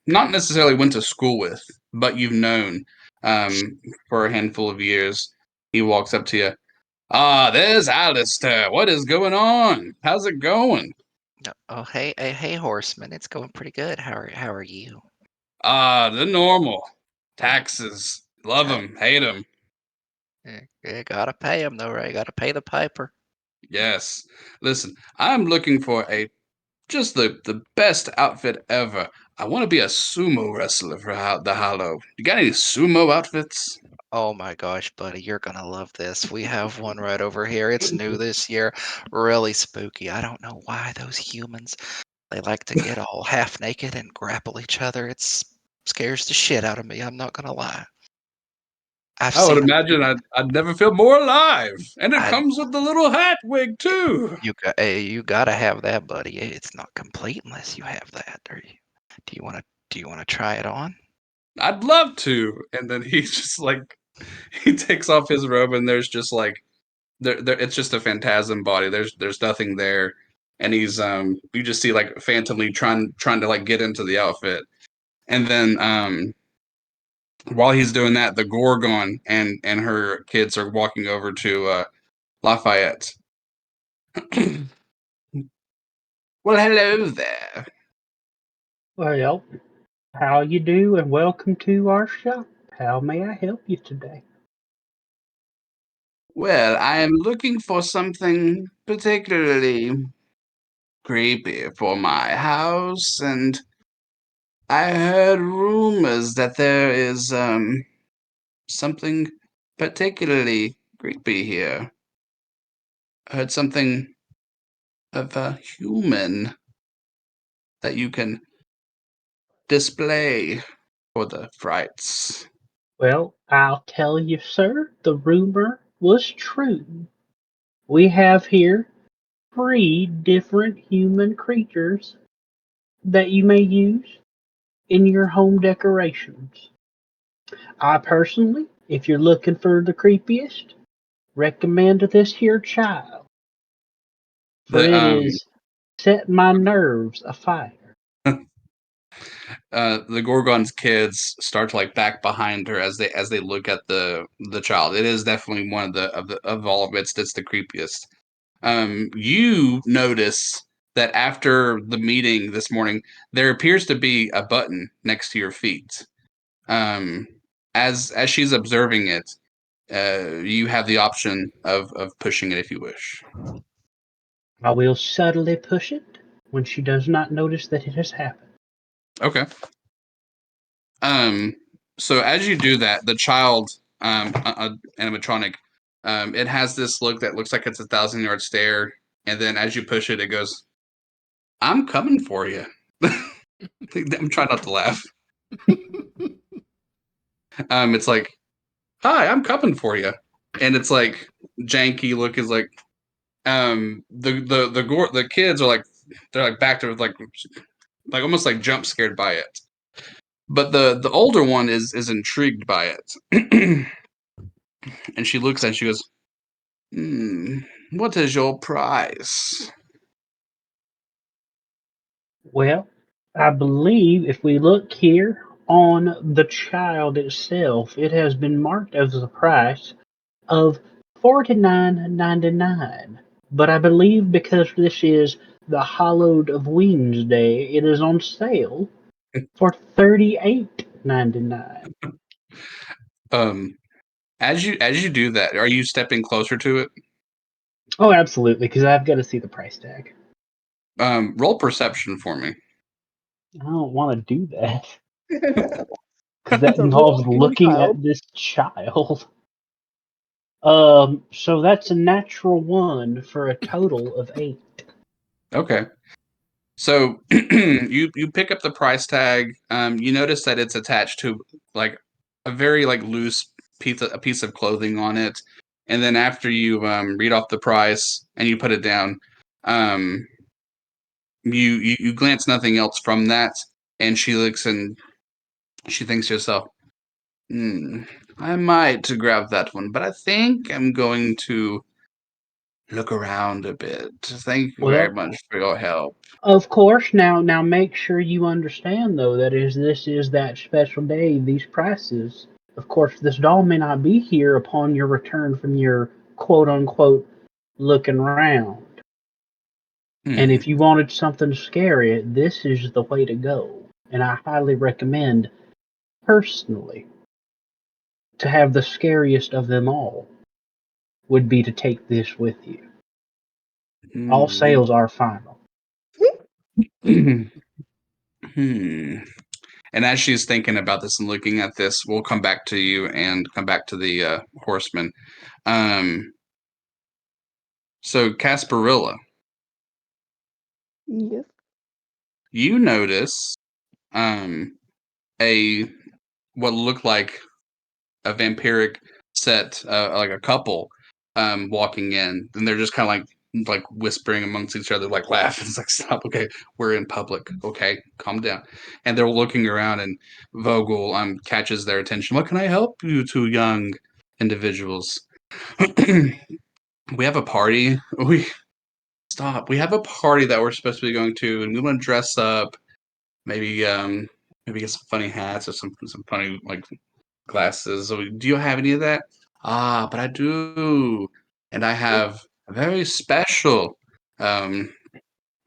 A: not necessarily went to school with, but you've known for a handful of years. He walks up to you. Ah, there's Alistair. What is going on? How's it going?
E: Oh, hey, horseman. It's going pretty good. How are you?
A: Ah, the normal. Taxes. Love
E: Uh,
A: them, hate them.
E: You gotta pay him though, right? Gotta pay the piper.
A: Yes. Listen, I'm looking for just the best outfit ever. I want to be a sumo wrestler for the Hollow. You got any sumo outfits?
E: Oh my gosh, buddy, you're gonna love this. We have one right over here. It's new this year. Really spooky. I don't know why those humans they like to get all half naked and grapple each other. It scares the shit out of me. I'm not gonna lie. I've
A: I would
E: seen
A: imagine I'd never feel more alive. And it
E: I
A: comes with the little hat wig too.
E: you gotta have that, buddy. It's not complete unless you have that. Do you wanna do you wanna try it on?
A: I'd love to. And then he's just like he takes off his robe and there's just like there it's just a phantasm body. There's nothing there. And he's you just see like phantomly trying to like get into the outfit. And then while he's doing that, the Gorgon and her kids are walking over to Lafayette. Well, hello there.
C: Well, how you do, and welcome to our shop. How may I help you today?
A: Well, I am looking for something particularly creepy for my house, and I heard rumors that there is something particularly creepy here. I heard something of a human that you can display for the frights.
C: Well, I'll tell you, sir, the rumor was true. We have here 3 different human creatures that you may use in your home decorations. I personally, if you're looking for the creepiest, recommend this here child, for
A: The
C: it is set my nerves afire.
A: the Gorgon's kids start to like back behind her as they look at the child. It is definitely one of all of it that's the creepiest. You notice that after the meeting this morning, there appears to be a button next to your feet. Um, as she's observing it, you have the option of pushing it if you wish.
C: I will subtly push it when she does not notice that it has happened.
A: Okay. Um, so as you do that, the child, animatronic, it has this look that looks like it's 1,000-yard stare, and then as you push it, it goes, "I'm coming for you." I'm trying not to laugh. It's like, "Hi, I'm coming for you," and it's like janky look is like, the kids are like, they're like back to like almost like jump scared by it, but the older one is intrigued by it, and she looks and she goes, what is your price?
C: Well, I believe if we look here on the child itself, it has been marked as the price of $49.99. But I believe because this is the Hallowed of Wednesday, it is on sale for $38.99.
A: As you do that, are you stepping closer to it?
C: Oh, absolutely, because I've got to see the price tag.
A: Roll perception for me.
C: I don't want to do that because that
D: It's a
C: involves
D: real human
C: looking
D: child.
C: at this child. So that's a natural 1 for a total of 8.
A: Okay. So you pick up the price tag. You notice that it's attached to like a very like loose piece of clothing on it, and then after you read off the price and you put it down, um, you glance nothing else from that, and she looks and she thinks to herself, I might grab that one, but I think I'm going to look around a bit. Thank you very
C: Well,
A: much for your help.
C: of course, now make sure you understand though that this is that special day. These prices, of course, this doll may not be here upon your return from your quote unquote looking around. And
A: Hmm.
C: if you wanted something scary, this is the way to go. And I highly recommend, personally, to have the scariest of them all would be to take this with you. All
A: Hmm.
C: sales are final.
A: Hmm. And as she's thinking about this and looking at this, we'll come back to you and come back to the horseman. Um, so Casparilla,
D: Yes.
A: you notice um, a what looked like a vampiric set, like a couple, walking in, and they're just kind of like whispering amongst each other, like laughing. It's like, stop, okay, we're in public, okay, calm down. And they're looking around, and Vogel catches their attention. What can I help you two young individuals? We have a party. We have a party that we're supposed to be going to, and we want to dress up. Maybe maybe get some funny hats or some funny like glasses. So do you have any of that? Ah, but I do. And I have a very special um,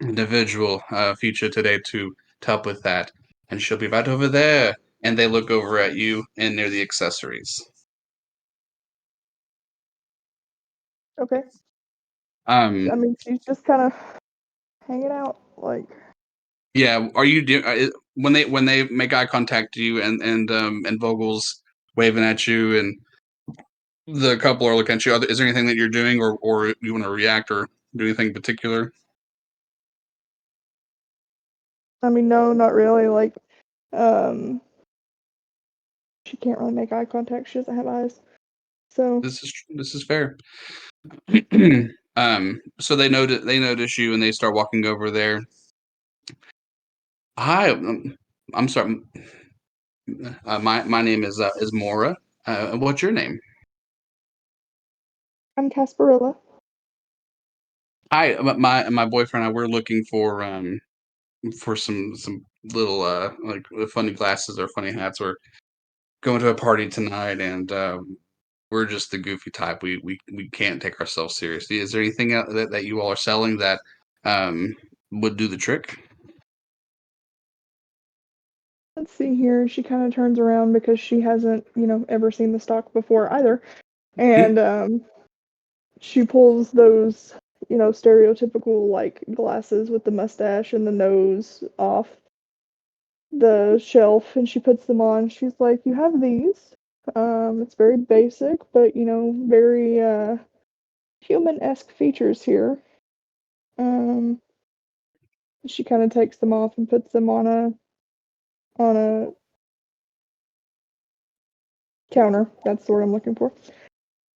A: individual feature today to help with that. And she'll be right over there. And they look over at you and near the accessories.
D: Okay.
A: Um,
D: I mean, she's just kind of hanging out, like.
A: yeah, are you when they make eye contact to you and Vogel's waving at you and the couple are looking at you, is there anything that you're doing or you want to react or do anything in particular?
D: I mean, no, not really. Like, um, she can't really make eye contact. She doesn't have eyes. So,
A: This is fair. So they notice you and they start walking over there. Hi, I'm sorry. My name is Mora. What's your name?
D: I'm Casparilla.
A: Hi, my boyfriend and I we're looking for some little like funny glasses or funny hats. We're going to a party tonight and we're just the goofy type. We can't take ourselves seriously. Is there anything that you all are selling that um would do the trick?
D: Let's see here. She kind of turns around because she hasn't, ever seen the stock before either. And she pulls those, stereotypical like glasses with the mustache and the nose off the shelf and she puts them on. She's like, "You have these. It's very basic, but very human-esque features here." Um, she kind of takes them off and puts them on a counter. That's the word I'm looking for.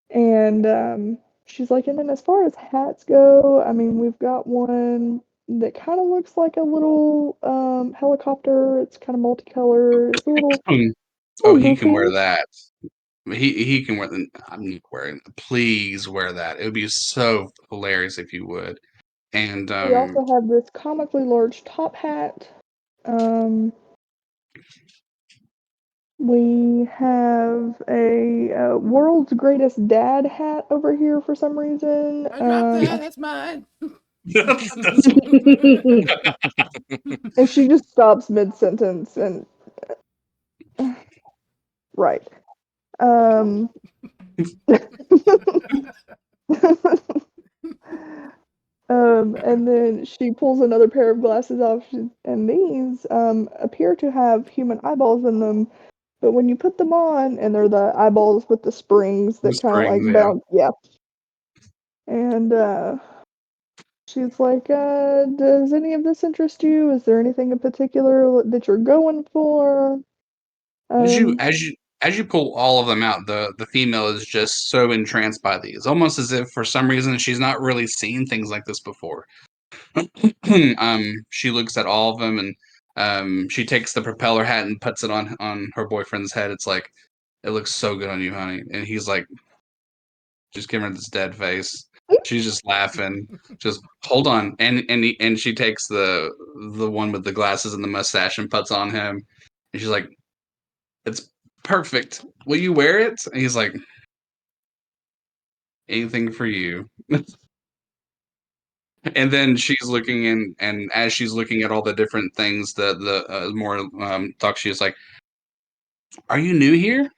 D: And she's like, and then as far as hats go, I mean, we've got one that kind of looks like a little helicopter. It's kind of multicolored. It's a little,
A: Oh,
D: little
A: he can wear
D: goofy.
A: that. He can wear. I'm not wearing. Please wear that. It would be so hilarious if you would. And
D: We also have this comically large top hat. Um, we have a world's greatest dad hat over here for some reason.
B: I dropped that. That's mine.
D: And she just stops mid-sentence and right. Um and then she pulls another pair of glasses off, and these appear to have human eyeballs in them. But when you put them on, and they're the eyeballs with the springs
A: The
D: that kind of like
A: springs, yeah.
D: bounce, yeah. And she's like, "Does any of this interest you? Is there anything in particular that you're going for?"
A: As you
D: Um,
A: as you as you pull all of them out, the female is just so entranced by these, almost as if for some reason she's not really seen things like this before. She looks at all of them and she takes the propeller hat and puts it on her boyfriend's head. It's like, it looks so good on you, honey. And he's like, just giving her this dead face. She's just laughing. Just hold on, and she takes the one with the glasses and the mustache and puts on him. And she's like, it's perfect. Will you wear it? And he's like, anything for you. And then she's looking in, and as she's looking at all the different things, the more talk, she's like, "Are you new here?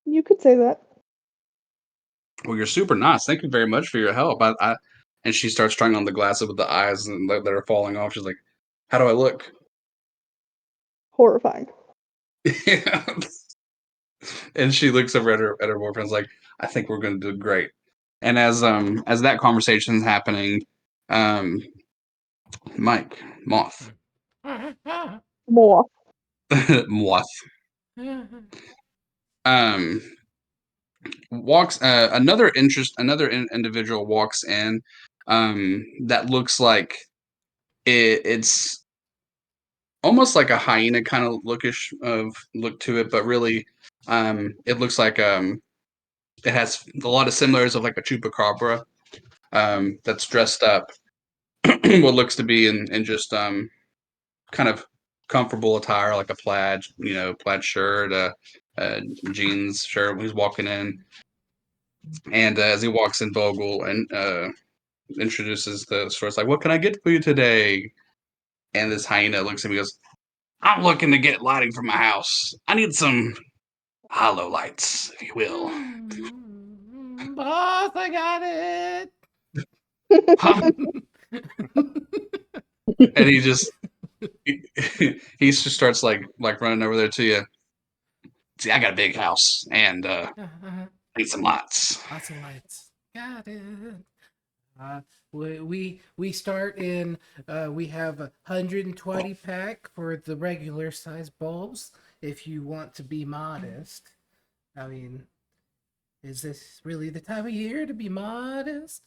D: you could say that.
A: Well, you're super nice. Thank you very much for your help." And she starts trying on the glasses with the eyes and that are falling off. She's like, "How do I look?"
D: Horrifying.
A: And she looks over at her boyfriend's like, "I think we're going to do great." And as that conversation's happening, um, Mike Moth,
D: More.
A: Moth, um, walks individual walks in, that looks like it's almost like a hyena kind of look to it, but really it looks like it has a lot of similarities of like a chupacabra, that's dressed up what looks to be in just kind of comfortable attire, like a plaid shirt, jeans shirt. He's walking in, and as he walks in, Vogel and introduces the store. It's like, "What can I get for you today?" And this hyena looks at me and goes, "I'm looking to get lighting for my house. I need some hollow lights, if you will."
B: Boss, I got it.
A: Huh? And he just starts like running over there to you. "See, I got a big house, and I need some lights."
B: Lots of lights. Got it. Uh, we start in. We have 120 pack for the regular size bulbs. If you want to be modest, I mean, is this really the time of year to be modest?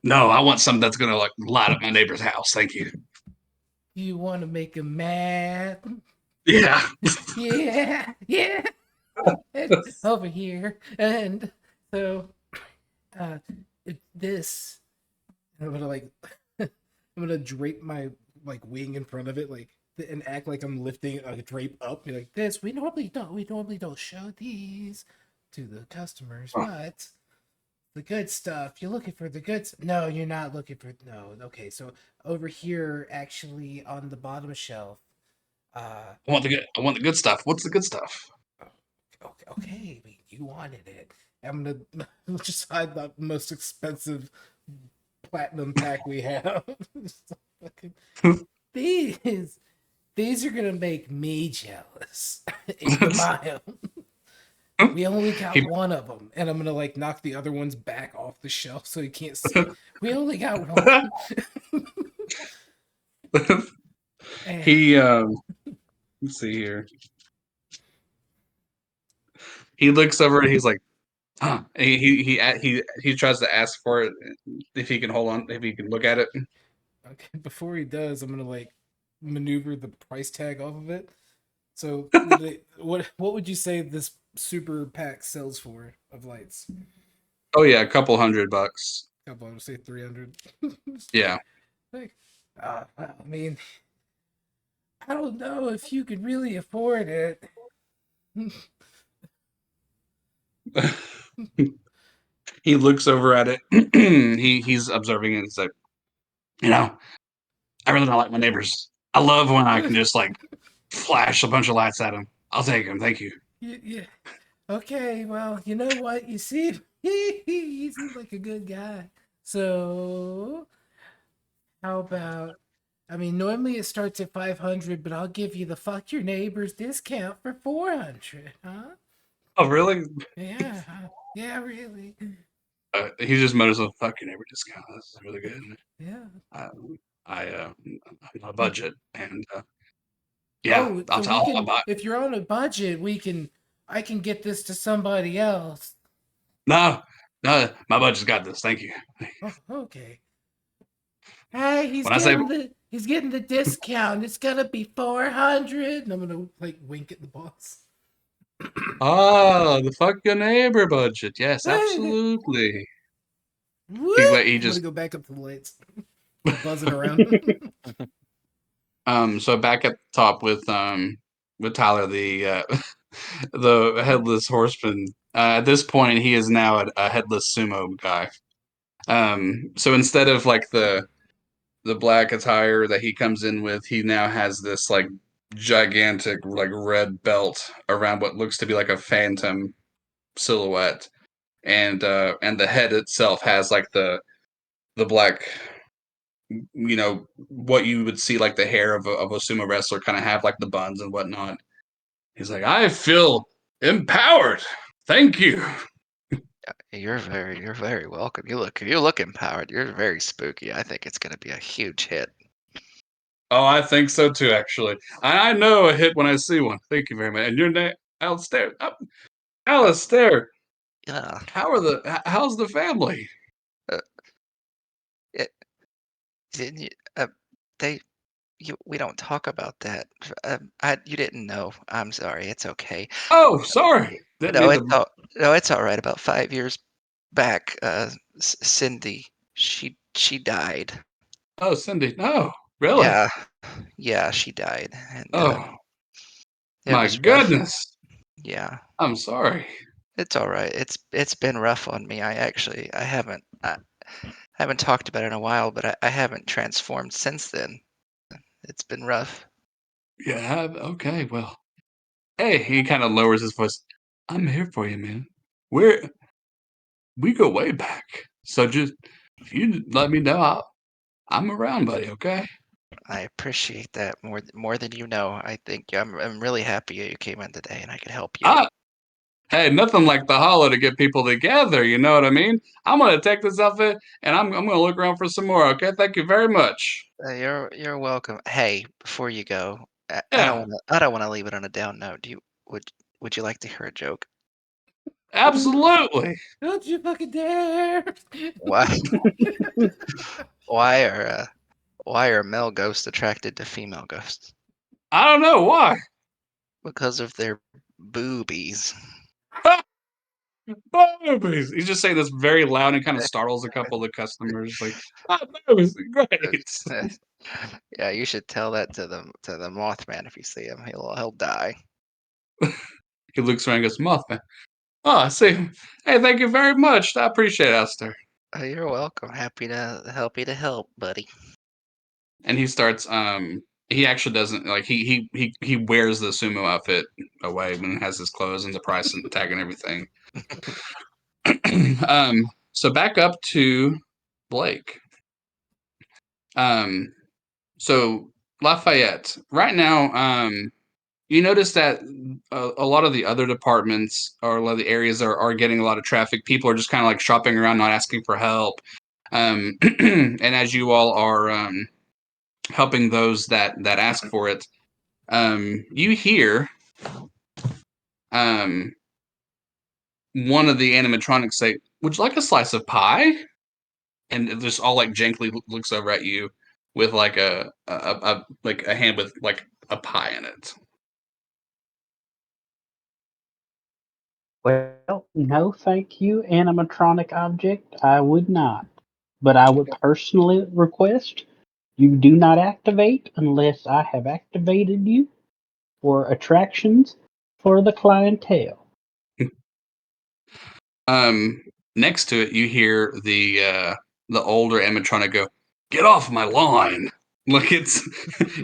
A: "No, I want something that's gonna like light up my neighbor's house. Thank you."
B: You want to make him mad?
A: Yeah.
B: Yeah, yeah. Over here, and so uh, this I'm gonna like I'm gonna drape my like wing in front of it, like and act like I'm lifting a drape up. Be like this. We normally don't show these to the customers, but the good stuff. You're looking for the good. No, you're not looking for. No, okay. So over here, actually, on the bottom shelf.
A: I want the good stuff. What's the good stuff?
B: Okay. You wanted it. I'm gonna just hide the most expensive platinum pack we have. these these are gonna make me jealous. 8 mile. We only got
A: He
B: one of them, and I'm gonna like knock the other ones back off the shelf so you can't see. We only got one. And
A: he let's see here. He looks over and he's like, "Huh." He tries to ask for it, if he can hold on, if he can look at it.
B: okay, before he does, I'm gonna like maneuver the price tag off of it. So, what would you say this super pack sells for of lights?
A: Oh yeah, a couple $100.
B: How about I say 300?
A: Yeah.
B: Like, I mean, I don't know if you could really afford it.
A: He looks over at it. He's observing it. And he's like, I really don't like my neighbors. I love when I can just like flash a bunch of lights at them. I'll take them. Thank you.
B: Yeah. Okay, well, you know what? You see, he seems like a good guy. So, how about? I mean, normally it starts at 500, but I'll give you the fuck your neighbors discount for 400, huh?
A: Oh, really?
B: Yeah, yeah, really.
A: He just mutters a fuck your neighbor discount. That's really good.
B: Yeah.
A: I'm on a budget, and yeah,
B: Oh,
A: I'll
B: so we
A: tell. I'll
B: can,
A: buy.
B: if you're on a budget, I can get this to somebody else.
A: No, no, my budget's got this. Thank you.
B: Oh, okay. Hey,
A: When I say,
B: he's getting the discount. It's gonna be 400. And I'm gonna like wink at the boss.
A: the fuck your neighbor budget. Yes, absolutely.
B: Whoop!
A: He
B: I'm gonna
A: just
B: go back up to the lights. Keep buzzing around.
A: so back at the top with Tyler the the headless horseman. At this point, he is now a headless sumo guy. So instead of like the black attire that he comes in with, he now has this like gigantic like red belt around what looks to be like a phantom silhouette, and the head itself has like the black, what you would see like the hair of a sumo wrestler kind of have like the buns and whatnot. He's like, I feel empowered. Thank you.
E: You're very welcome. You look empowered. You're very spooky. I think it's gonna be a huge hit.
A: Oh, I think so too, actually. I know a hit when I see one. Thank you very much. And your name, Alistair. Alistair.
E: Yeah.
A: How's the family?
E: Uh, it, didn't you? They. We don't talk about that. You didn't know. I'm sorry. It's okay.
A: Oh, sorry. Didn't
E: No,
A: mean
E: it's
A: to.
E: all. No, it's all right. About 5 years back, Cindy, she died.
A: Oh, Cindy. No, really?
E: Yeah, yeah, she died, and
A: Oh,
E: it
A: my
E: was rough.
A: goodness.
E: Yeah,
A: I'm sorry.
E: it's all right. It's been rough on me. I haven't talked about it in a while, but I haven't transformed since then. It's been rough.
A: Yeah, okay, well. Hey, he kind of lowers his voice. I'm here for you, man. We're we go way back. So just if you let me know, I'm around, buddy, okay?
E: I appreciate that more than you know. I think I'm really happy you came in today and I could help you.
A: I Hey, nothing like the hollow to get people together, you know what I mean? I'm gonna take this outfit and I'm gonna look around for some more, okay? Thank you very much.
E: You're welcome. Hey, before you go,
A: Yeah,
E: I don't want to leave it on a down note. Would would you like to hear a joke?
A: absolutely.
B: Don't you fucking dare!
E: Why why are why are male ghosts attracted to female ghosts?
A: I don't know why.
E: Because of their boobies.
A: Boobies. He's just saying this very loud and kind of startles a couple of the customers. Like, boobies, great.
E: Yeah, you should tell that to the Mothman if you see him. He'll die.
A: He looks around and goes, Mothman. Oh, I see. Hey, thank you very much. I appreciate it, Esther.
E: You're welcome. Happy to help, buddy.
A: And he starts he actually doesn't like he wears the sumo outfit away and has his clothes and the price and tag and everything. So back up to Blake. Um so Lafayette. Right now, you notice that a lot of the other departments or a lot of the areas are getting a lot of traffic. People are just kind of like shopping around, not asking for help. And as you all are helping those that ask for it, you hear um, one of the animatronics say, "Would you like a slice of pie?" And it just all like gently looks over at you with like a like a hand with like a pie in it.
C: Well, no, thank you, animatronic object. I would not. But I would personally request you do not activate unless I have activated you for attractions for the clientele.
A: Um, next to it, you hear the older animatronic go, "Get off my lawn!" Like it's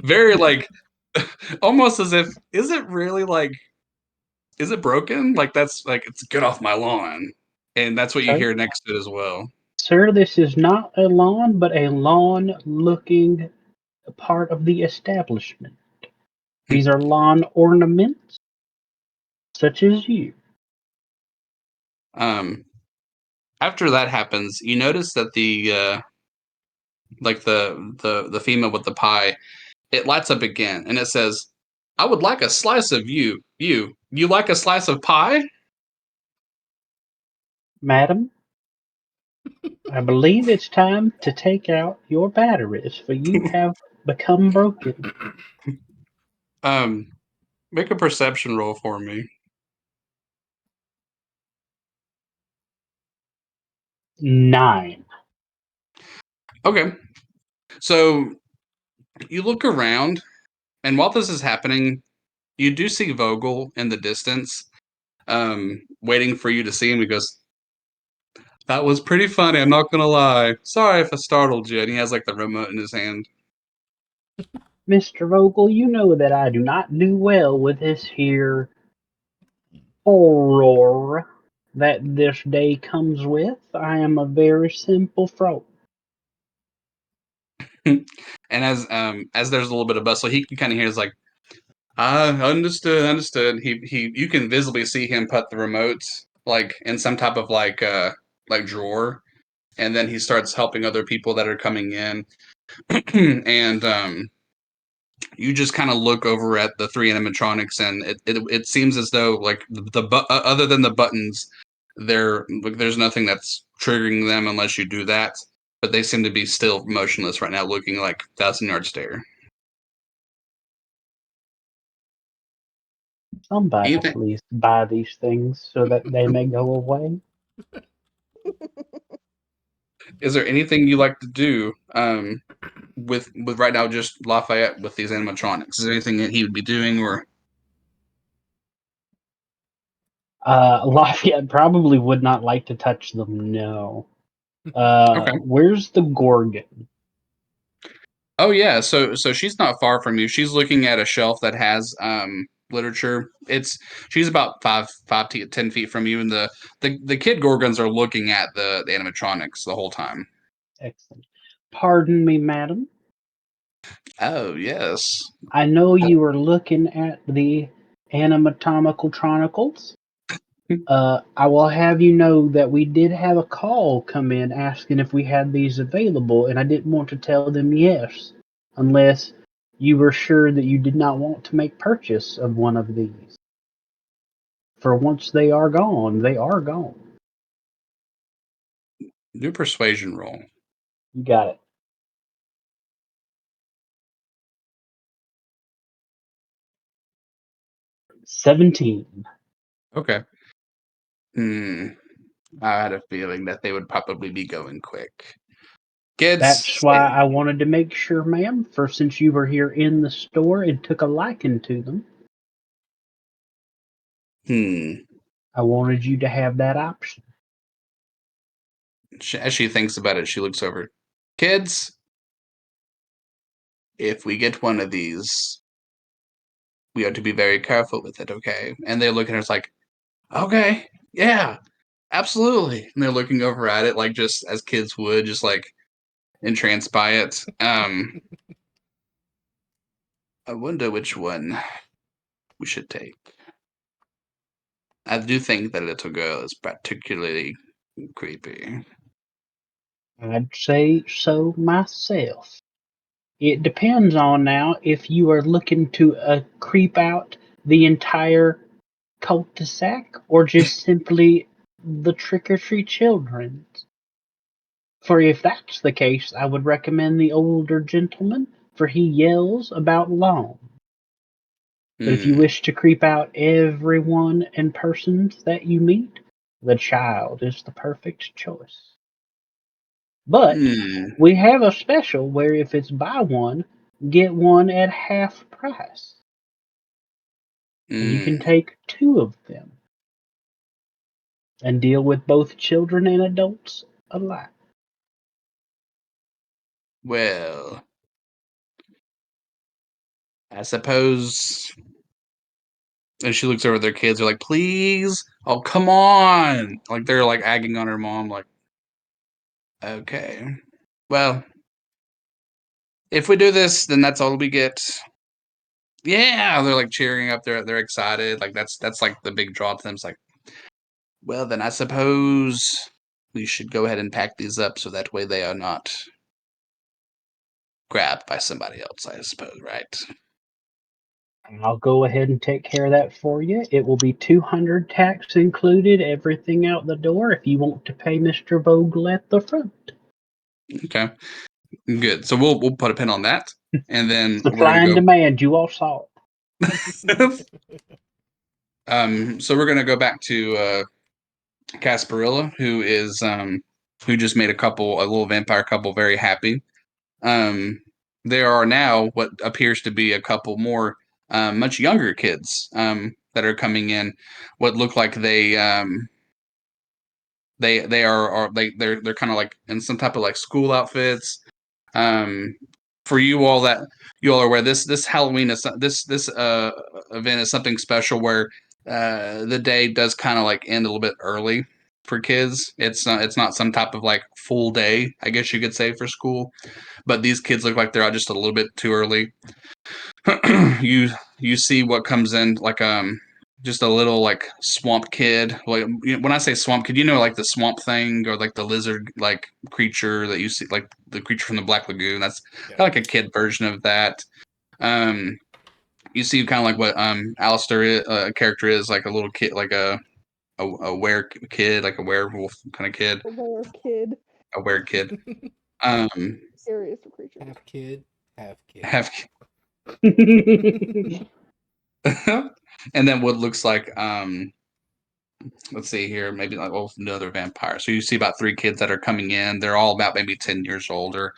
A: very like almost as if is it really like is it broken? Like that's like it's get off my lawn, and that's what you
C: Sir,
A: hear next to it as well.
C: sir, this is not a lawn, but a lawn-looking part of the establishment. These are lawn ornaments, such as you.
A: Um, after that happens, you notice that the like the female with the pie, it lights up again, and it says, "I would like a slice of you. You like a slice of pie?"
C: Madam, I believe it's time to take out your batteries, for you have become broken.
A: Um, make a perception roll for me.
C: 9.
A: Okay, so you look around, and while this is happening, you do see Vogel in the distance, waiting for you to see him. He goes, "That was pretty funny. I'm not gonna lie. Sorry if I startled you." And he has like the remote in his hand.
C: Mr. Vogel, you know that I do not do well with this here horror that this day comes with. I am a very simple folk.
A: And as there's a little bit of bustle, he can kind of hear is like, "Ah, understood." He you can visibly see him put the remote like in some type of like drawer, and then he starts helping other people that are coming in, and you just kind of look over at the three animatronics, and it seems as though like other than the buttons, there's nothing that's triggering them unless you do that. But they seem to be still motionless right now, looking like 1,000-yard stare.
C: Somebody
A: Anything?
C: please buy these things so that they may go away.
A: Is there anything you like to do with right now just Lafayette with these animatronics? Is there anything that he would be doing or
C: Lafayette probably would not like to touch them, no.
A: okay?
C: Where's the Gorgon?
A: Oh yeah, so she's not far from you. She's looking at a shelf that has literature. She's about 10 feet from you, and the kid gorgons are looking at the animatronics the whole time.
C: Excellent. Pardon me, madam.
A: Oh yes.
C: I know you are looking at the anatomical chronicles. I will have you know that we did have a call come in asking if we had these available, and I didn't want to tell them yes, unless you were sure that you did not want to make purchase of one of these. For once they are gone, they are gone.
A: Do a persuasion roll.
C: You got it. 17.
A: Okay. Hmm. I had a feeling that they would probably be going quick.
C: That's
A: Kids,
C: why I wanted to make sure, ma'am, for since you were here in the store and took a liking to them,
A: hmm.
C: I wanted you to have that option.
A: As she thinks about it, she looks over. Kids, if we get one of these, we are to be very careful with it, okay? And they look at her, it's like, okay, yeah, absolutely. And they're looking over at it like just as kids would, just like entranced by it. I wonder which one we should take. I do think the little girl is particularly creepy.
C: I'd say so myself. It depends on now if you are looking to creep out the entire cul-de-sac or just simply the trick-or-treat children. For if that's the case, I would recommend the older gentleman, for he yells about long. But if you
A: Hmm.
C: wish to creep out everyone and persons that you meet, the child is the perfect choice. But
A: Hmm.
C: we have a special where if it's buy one, get one at half price. And you can
A: Hmm.
C: take two of them. and deal with both children and adults alike.
A: Well, I suppose. And she looks over at their kids. They're like, "Please, oh come on!" Like they're like agging on her mom. Like, okay, well, if we do this, then that's all we get. Yeah, they're like cheering up. They're excited. Like that's like the big draw to them. It's like, well, then I suppose we should go ahead and pack these up so that way they are not grabbed by somebody else. I suppose, right?
C: I'll go ahead and take care of that for you. It will be 200 tax included, everything out the door if you want to pay Mr. Vogel at the front.
A: Okay, good. So we'll put a pin on that, and then we're
C: Supply
A: gonna
C: and
A: go.
C: demand, you all saw it.
A: So we're gonna go back to Casparilla, who just made a little vampire couple very happy. There are now what appears to be a couple more much younger kids that are coming in. What look like they're kind of like in some type of like school outfits. Um, for you all are aware, this Halloween is this event is something special where the day does kind of like end a little bit early for kids. It's not some type of like full day, I guess you could say, for school. But these kids look like they're out just a little bit too early. you see what comes in like just a little like swamp kid. Like when I say swamp kid, like the swamp thing or like the lizard like creature that you see, like the creature from the Black Lagoon. That's
B: Yeah.
A: kind of like a kid version of that. You see kind of like what Alistair character is, like a little kid, like a were kid, like a werewolf kind of kid,
D: Aware kid.
A: a were kid. Um,
D: Scariest of creatures.
B: Half kid, half kid.
A: have and then what looks like let's see here, maybe like another vampire. So you see about 3 kids that are coming in. They're all about maybe 10 years older,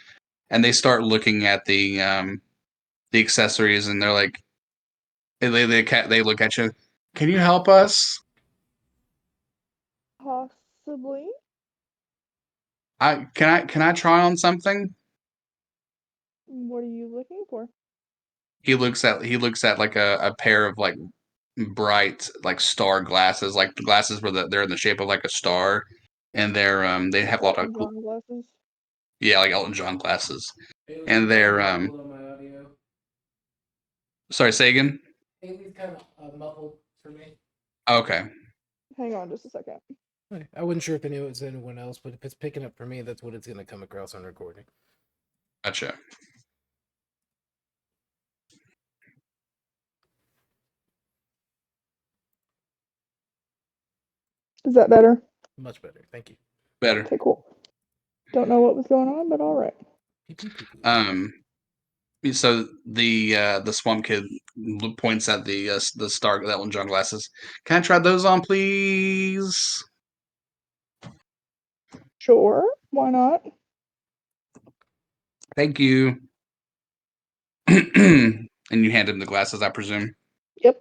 A: and they start looking at the accessories, and they're like, they look at you. Can you help us?
D: Possibly.
A: Can I try on something?
D: What are you looking for?
A: He looks at like a pair of like bright like star glasses, like the glasses where they're in the shape of like a star, and they have a lot of
D: Elton John glasses.
A: yeah, like Elton John glasses,
B: Haley's
A: and they're
B: muffled on my audio.
A: sorry, say again.
B: Haley's kind of muffled for me.
A: Okay,
D: Hang on just a second.
B: I wasn't sure if it was anyone else, but if it's picking up for me, that's what it's going to come across on recording.
A: gotcha.
D: Is that better?
B: Much better. Thank you.
A: Better.
D: Okay, cool. Don't know what was going on, but all right.
A: Um, so the swamp kid points at the star that one John glasses. Can I try those on, please?
D: Sure, why not?
A: Thank you. And you hand him the glasses, I presume.
D: Yep.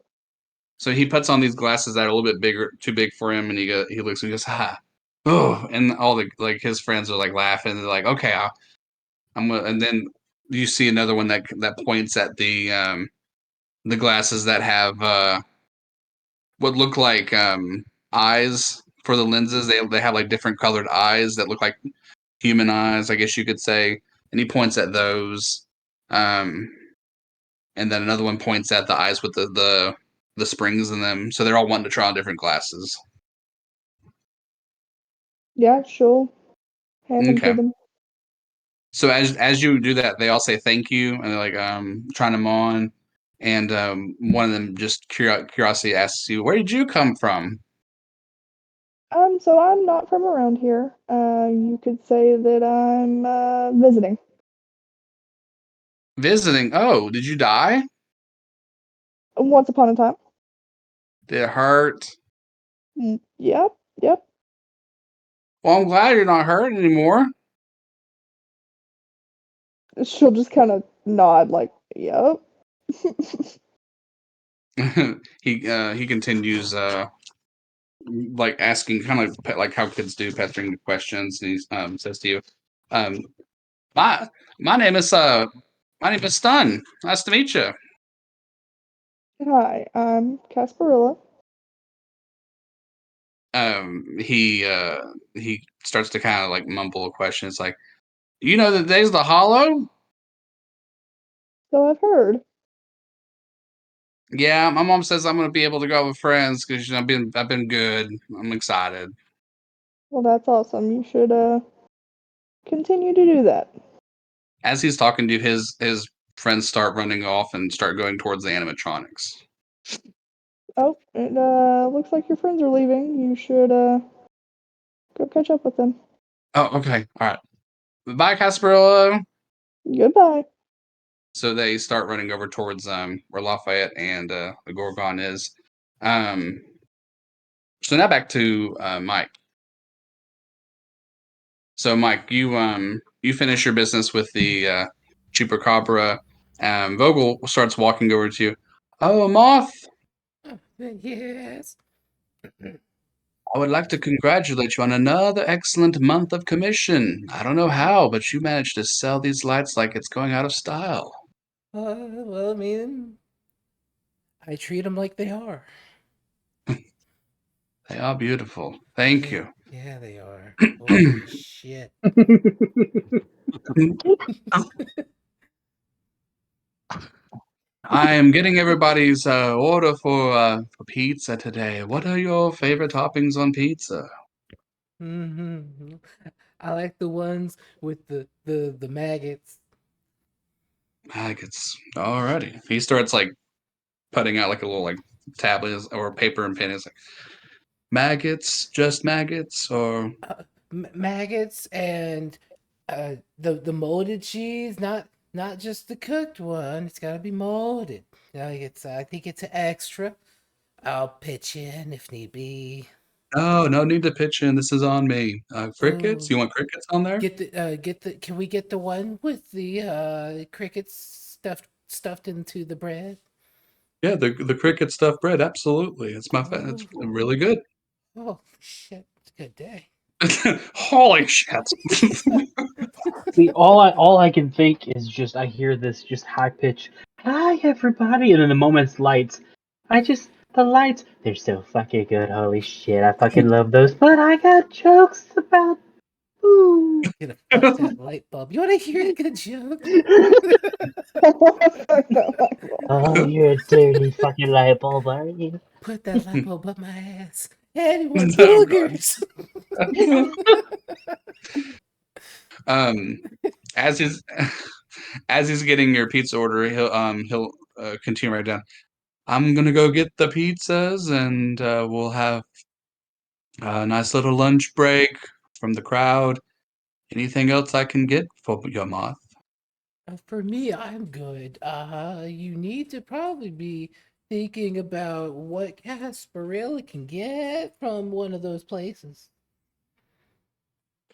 A: So he puts on these glasses that are a little bit too big for him, and he looks and he goes, "Ha, oh!" And all the like his friends are like laughing. They're like, "Okay, I'm gonna." And then you see another one that points at the glasses that have what look like eyes for the lenses. They have like different colored eyes that look like human eyes, I guess you could say. And he points at those. Um, and then another one points at the eyes with the springs in them. So they're all wanting to try on different glasses.
D: Yeah, sure. Hand them
A: Okay.
D: to them.
A: So as you do that, they all say thank you, and they're like trying them on. And one of them just curiosity asks you, "Where did you come from?"
D: So I'm not from around here. You could say that I'm visiting.
A: Visiting. Oh, did you die?
D: Once upon a time.
A: Did it hurt?
D: Yep, yep.
A: Well, I'm glad you're not hurt anymore.
D: She'll just kind of nod, like, yep.
A: He continues. like asking, kind of like how kids do, pestering questions, and he says to you, um, "My my name is Stun. Nice to meet you."
D: Hi, I'm Casparilla.
A: He starts to kind of like mumble a question. It's like, "You know the days of the Hollow?"
D: So I've heard.
A: Yeah, my mom says I'm gonna be able to go out with friends because I've been good. I'm excited.
D: Well, that's awesome. You should continue to do that.
A: As he's talking to you, his friends start running off and start going towards the animatronics.
D: Oh, it looks like your friends are leaving. You should go catch up with them.
A: Oh, okay, all right. Bye, Casperillo.
D: Goodbye.
A: So they start running over towards where Lafayette and the Gorgon is. Um, so now back to Mike. So Mike, you finish your business with the chupacabra. Vogel starts walking over to you. Oh, Moth,
B: Yes.
A: I would like to congratulate you on another excellent month of commission. I don't know how, but you managed to sell these lights like it's going out of style.
B: Well, I mean, I treat them like they are.
A: They are beautiful. Thank you.
B: Yeah, they are. Holy shit.
A: I am getting everybody's order for pizza today. What are your favorite toppings on pizza?
B: Mm-hmm. I like the ones with the maggots.
A: Maggots. Alrighty. He starts like putting out like a little like tablet or paper and pen. It's like maggots, just maggots, or
B: Maggots and the molded cheese, not just the cooked one. It's got to be molded. Like I think it's an extra. I'll pitch in if need be.
A: no need to pitch in. This is on me. Crickets.
B: Oh,
A: You want crickets on there?
B: get the. Can we get the one with the crickets stuffed into the bread?
A: Yeah, the cricket stuffed bread. Absolutely. It's it's
B: Oh,
A: really good.
B: oh shit! It's a good day.
A: Holy shit.
C: See, all I can think is just I hear this just high pitch, "Hi everybody," and then the moment's lights. The lights, they're so fucking good. Holy shit, I fucking love those. But I got jokes about food.
B: Gonna fuck that light bulb. You want to hear a good joke?
C: Oh, you're a dirty fucking light bulb, aren't you?
B: Put that light bulb up my ass. Anyone
A: Oh, God.
B: boogers?
A: Um, as he's as he's getting your pizza order, he'll continue right down. I'm gonna go get the pizzas, and we'll have a nice little lunch break from the crowd. Anything else I can get for your moth?
B: For me, I'm good. You need to probably be thinking about what Gasparilla can get from one of those places.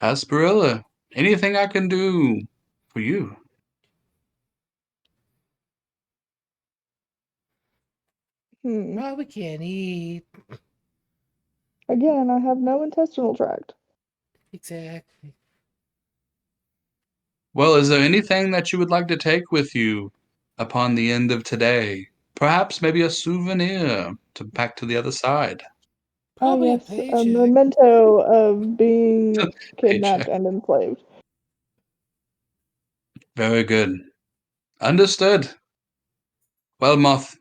A: Asperilla, anything I can do for you?
B: Probably can't eat.
D: Again, I have no intestinal tract.
B: Exactly.
A: Well, is there anything that you would like to take with you upon the end of today? Perhaps maybe a souvenir to pack to the other side.
D: Ah,
B: Probably a
D: yes, a
B: paycheck.
D: memento of being kidnapped
A: Paycheck.
D: and enslaved.
A: Very good. Understood. Well, Moth,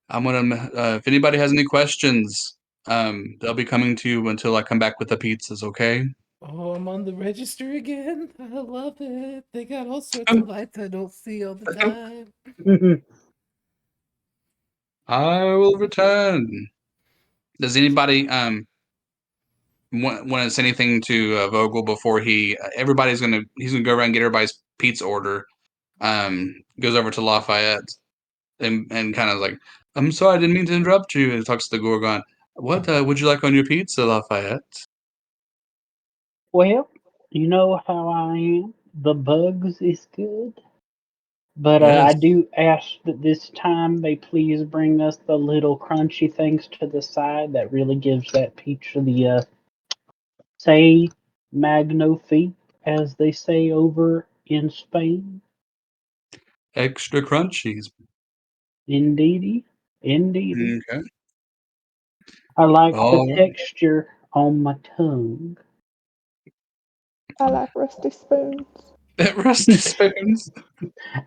A: I'm gonna. If anybody has any questions, they'll be coming to you until I come back with the pizzas. Okay?
B: Oh, I'm on the register again. I love it. They got all sorts of lights I don't see all the time.
A: I will return. Does anybody want to say anything to Vogel before he? He's gonna go around and get everybody's pizza order. Goes over to Lafayette and kind of like, I'm sorry, I didn't mean to interrupt you. And talks to the Gorgon. What would you like on your pizza, Lafayette?
C: Well, you know how I am. The bugs is good. But I
A: Yes.
C: do ask that this time they please bring us the little crunchy things to the side that really gives that pizza the say magnifique, as they say over in Spain.
A: Extra crunchies.
C: Indeedy, indeedy.
A: Okay.
C: I like the
A: Oh,
C: texture on my tongue.
D: I like rusty spoons.
A: rusty spoons.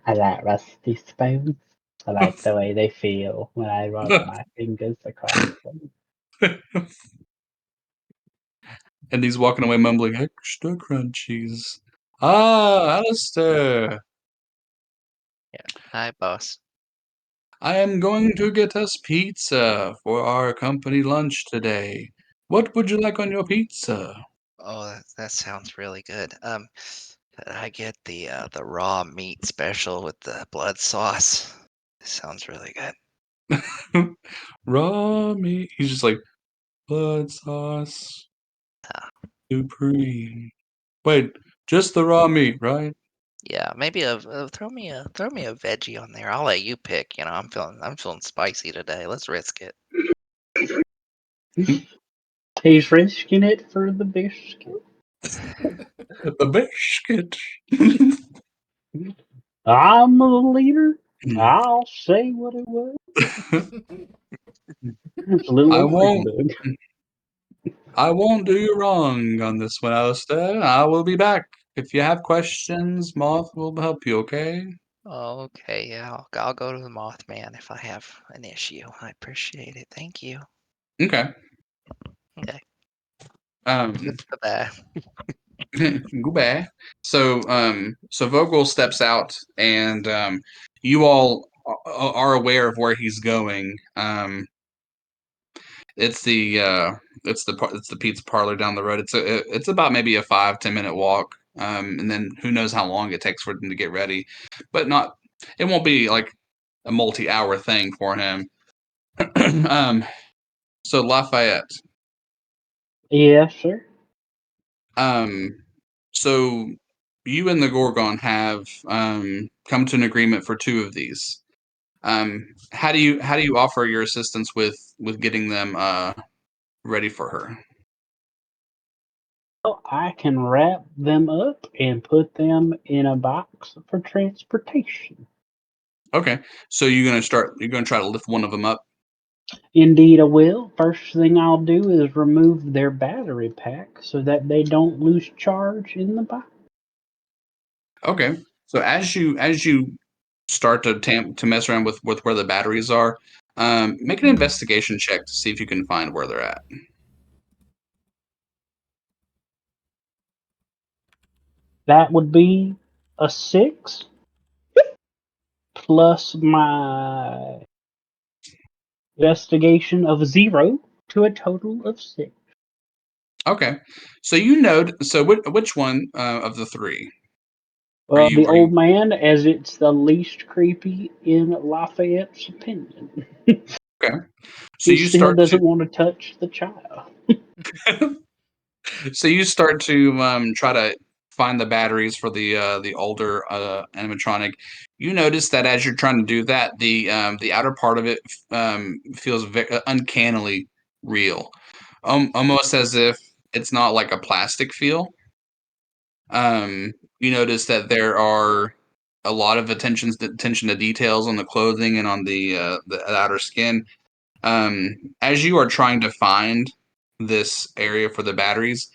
C: I like rusty spoons. I like the way they feel when I rub my fingers across them.
A: And he's walking away mumbling, extra crunchies. Ah, Alistair.
E: Hi, boss.
A: I am going to get us pizza for our company lunch today. What would you like on your pizza?
E: Oh, that sounds really good. Could I get the raw meat special with the blood sauce? Sounds really good.
A: Raw meat. He's just like, blood sauce,
E: Ah,
A: supreme. Wait, just the raw meat, right?
E: yeah, maybe throw me a veggie on there. I'll let you pick. You know, I'm feeling spicy today. Let's risk it.
C: He's risking it for the biscuit.
A: The biscuit.
C: I'm the leader. I'll say what it was. It's a little
A: I
C: old freaky
A: won't.
C: bug.
A: I won't do you wrong on this one, Alistair. I will be back. If you have questions, Moth will help you, okay?
E: Okay, yeah, I'll go to the Mothman if I have an issue. I appreciate it. Thank you.
A: Okay.
E: Okay,
A: Um,
E: bye.
A: goodbye. So Vogel steps out, and you all are aware of where he's going. It's the it's the pizza parlor down the road. It's about maybe a 5-10 minute walk. And then who knows how long it takes for them to get ready, but not. It won't be like a multi-hour thing for him. um, so Lafayette.
C: Yes, sir.
A: Um, so you and the Gorgon have come to an agreement for two of these. How do you offer your assistance with getting them ready for her?
C: Well, I can wrap them up and put them in a box for transportation.
A: Okay, so you're gonna try to lift one of them up.
C: Indeed, I will. First thing I'll do is remove their battery pack so that they don't lose charge in the box.
A: Okay, so as you start to mess around with where the batteries are, make an investigation check to see if you can find where they're at.
C: That would be a 6 plus my investigation of 0 to a total of 6.
A: Okay, so you know, so which one of the three are
C: Well,
A: you
C: the
A: are you
C: old man, as it's the least creepy in Lafayette's opinion.
A: okay? So
C: He
A: you
C: still
A: start
C: doesn't want to touch the child.
A: to so you start to try to find the batteries for the older animatronic. You notice that as you're trying to do that, the outer part of it feels uncannily real, almost as if it's not like a plastic feel. You notice that there are a lot of attention to details on the clothing and on the outer skin. As you are trying to find this area for the batteries,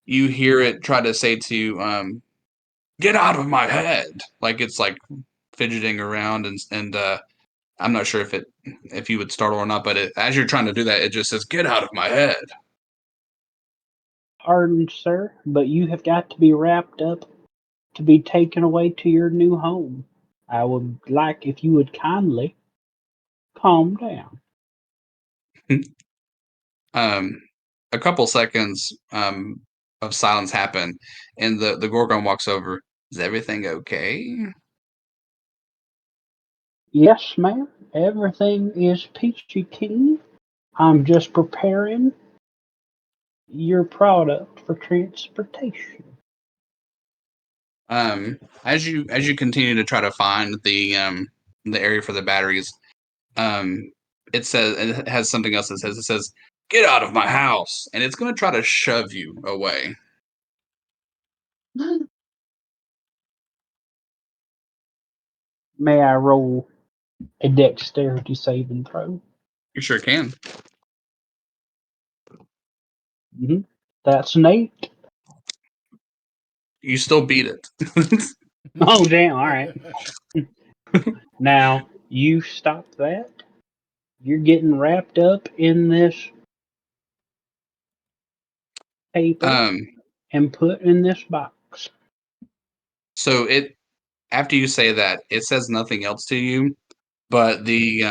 A: you hear it try to say to you, "Get out of my head!" Like it's like fidgeting around, and I'm not sure if you would startle or not, but as you're trying to do that, it just says, "Get out of my head."
C: Pardon, sir, but you have got to be wrapped up to be taken away to your new home. I would like if you would kindly calm down.
A: um, a couple seconds of silence happen, and the Gorgon walks over. Is everything okay?
C: Yes, ma'am, everything is peachy keen. I'm just preparing your product for transportation.
A: As you continue to try to find the area for the batteries, it says it has something else that says "Get out of my house," and it's going to try to shove you away.
C: May I roll a dexterity saving throw?
A: You sure can.
C: That's an 8.
A: You still beat it.
C: Oh, damn. All right. Now, you stop that. You're getting wrapped up in this paper
A: um,
C: and put in this box.
A: so it after you say that, it says nothing else to you, but the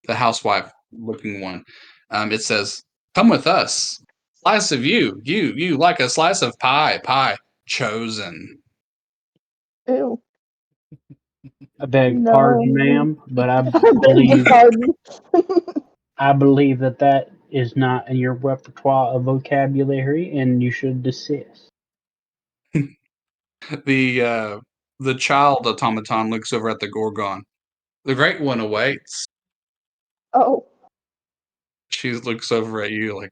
A: housewife looking one, it says, "Come with us. Slice of you like a slice of pie chosen."
D: Ew.
C: I beg pardon,
D: No.
C: ma'am, but I
D: I beg your
C: believe
D: pardon.
C: that is not in your repertoire of vocabulary, and you should desist.
A: The child automaton looks over at the Gorgon. The Great One awaits.
D: Oh.
A: She looks over at you like,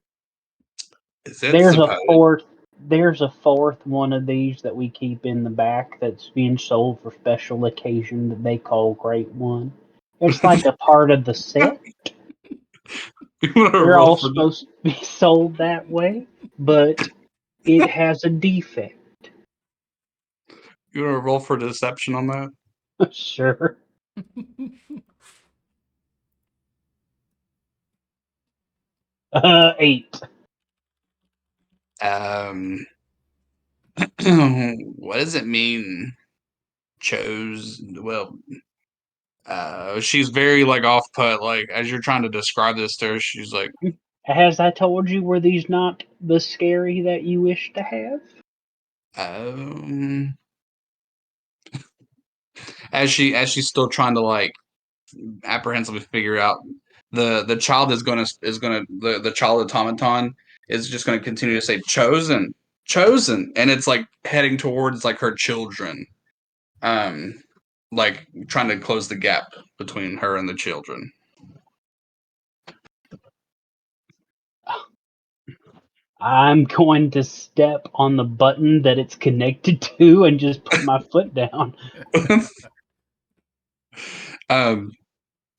A: is it
C: There's a
A: supposed?
C: fourth. There's a fourth one of these that we keep in the back that's being sold for special occasion that they call Great One. It's like a part of the set.
A: You want to
C: They're
A: roll
C: all
A: for?
C: supposed to be sold that way, but it has a defect.
A: You want to roll for deception on that?
C: Sure. 8.
A: Um, what does it mean? Chose well. She's very like off put. Like as you're trying to describe this to her, she's like,
C: As I told you, were these not the scary that you wish to have?
A: um, as she's still trying to like apprehensively figure out the child the child automaton is just gonna continue to say chosen, and it's like heading towards like her children, um, like trying to close the gap between her and the children.
C: I'm going to step on the button that it's connected to and just put my foot down.
A: um,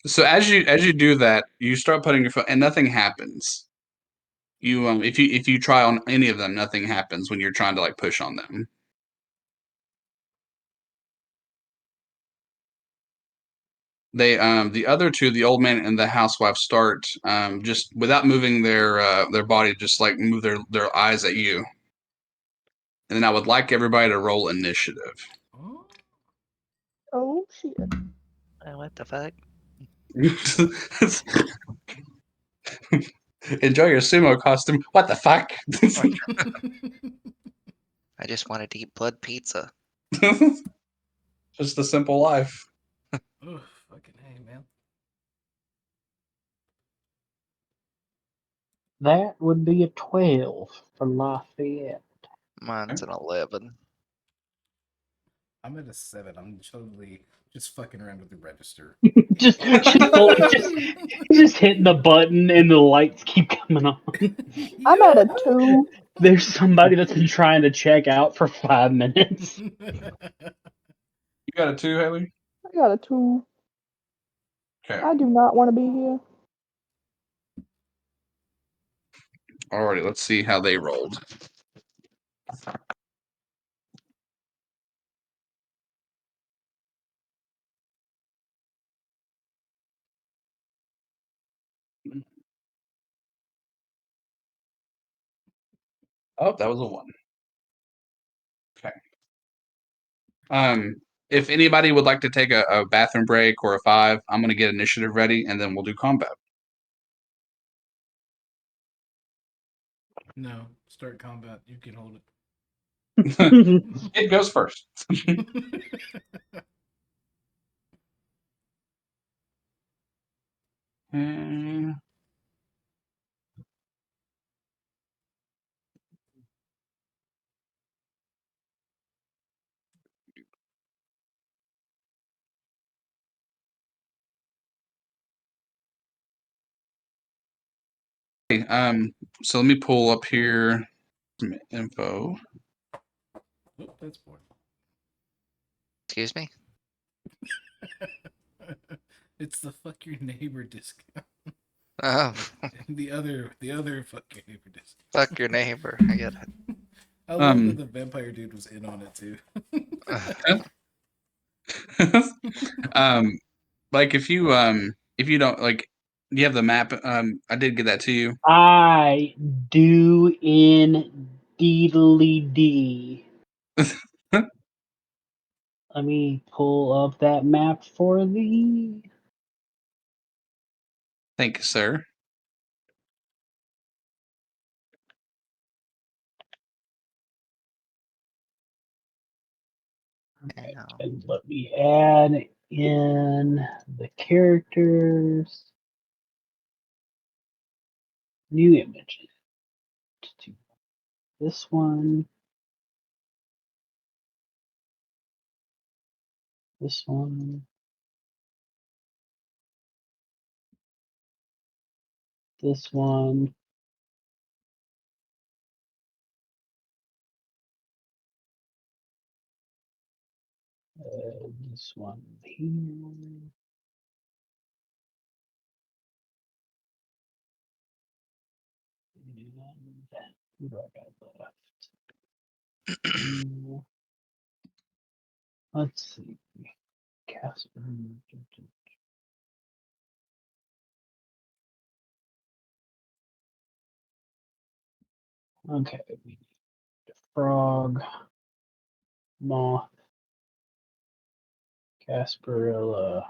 A: so as you do that, you start putting your foot, and nothing happens. You if you try on any of them, nothing happens when you're trying to like push on them. They the other two, the old man and the housewife, start just without moving their body, just like move their eyes at you. And then I would like everybody to roll initiative.
B: Oh,
D: Oh shit.
E: What the fuck?
A: Enjoy your sumo costume. What the fuck?
E: I just wanted to eat blood pizza.
A: Just a simple life.
B: oh, fucking hey, man.
C: That would be a 12 for Lafayette.
E: Mine's an 11.
B: I'm at a 7. I'm totally just fucking around with the register.
C: just hitting the button and the lights keep coming on.
D: I'm at a 2.
C: There's somebody that's been trying to check out for 5 minutes.
A: You got a 2, Haley?
D: I got a 2.
A: Okay.
D: I do not want to be here.
A: Alrighty, let's see how they rolled. Oh, that was a 1. Okay. If anybody would like to take a bathroom break or a 5, I'm gonna get initiative ready, and then we'll do combat.
B: No, start combat. You can hold
A: It goes first.
B: it.
A: Mm, So let me pull up here some info.
B: Oh, that's boring.
E: Excuse me?
B: It's the fuck your neighbor discount.
E: Oh,
B: The other fuck your neighbor discount.
E: fuck your neighbor. I get it.
B: I love that the vampire dude was in on it too.
A: Like if you don't like, do you have the map? I did get that to you.
C: I do indeedly D. Let me pull up that map for thee.
A: Thank you, sir.
C: Okay,
E: Yeah.
C: and let me add in the characters. New image. This one. This one. This one. This one here. And who do I got left? Let's see. Casper. Okay. We need a frog. Moth. Casperilla.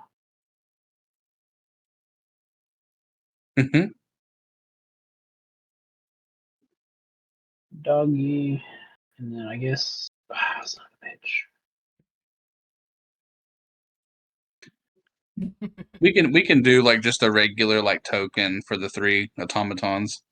A: Mhm.
C: Doggy. And then I guess. Son of a bitch.
A: We can do like just a regular like token for the 3 automatons.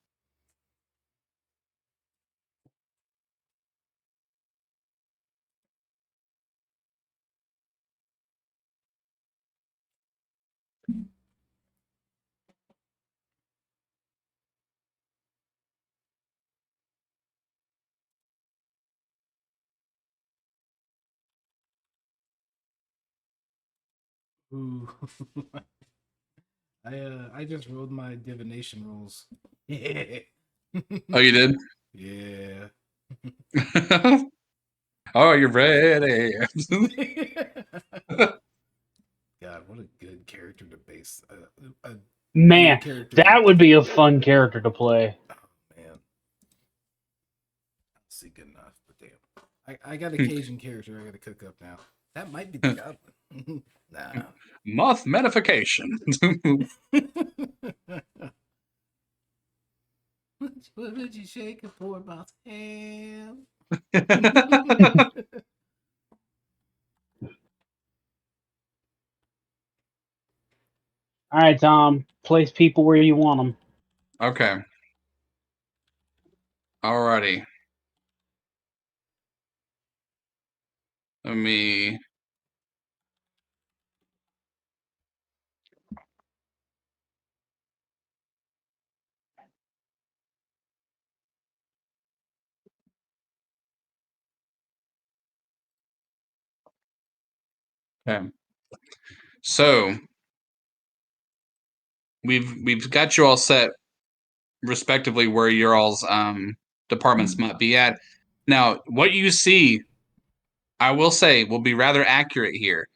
B: Ooh. I just rolled my divination rolls. Yeah.
A: Oh, you did?
B: Yeah.
A: Oh, you're ready.
B: God, what a good character to base a
C: Man,
B: character.
C: that would be a fun character to play.
B: Oh man, I'll see good enough. But damn, I got a Cajun character I got to cook up now. That might be the goblin. Nah.
A: Moth metification.
B: What would you shake a poor mouse ham?
C: All right, Tom. Place people where you want them.
A: Okay. Alrighty. Let me. Okay. So we've got you all set respectively where your all's departments might be at. Now, what you see, I will say, will be rather accurate here.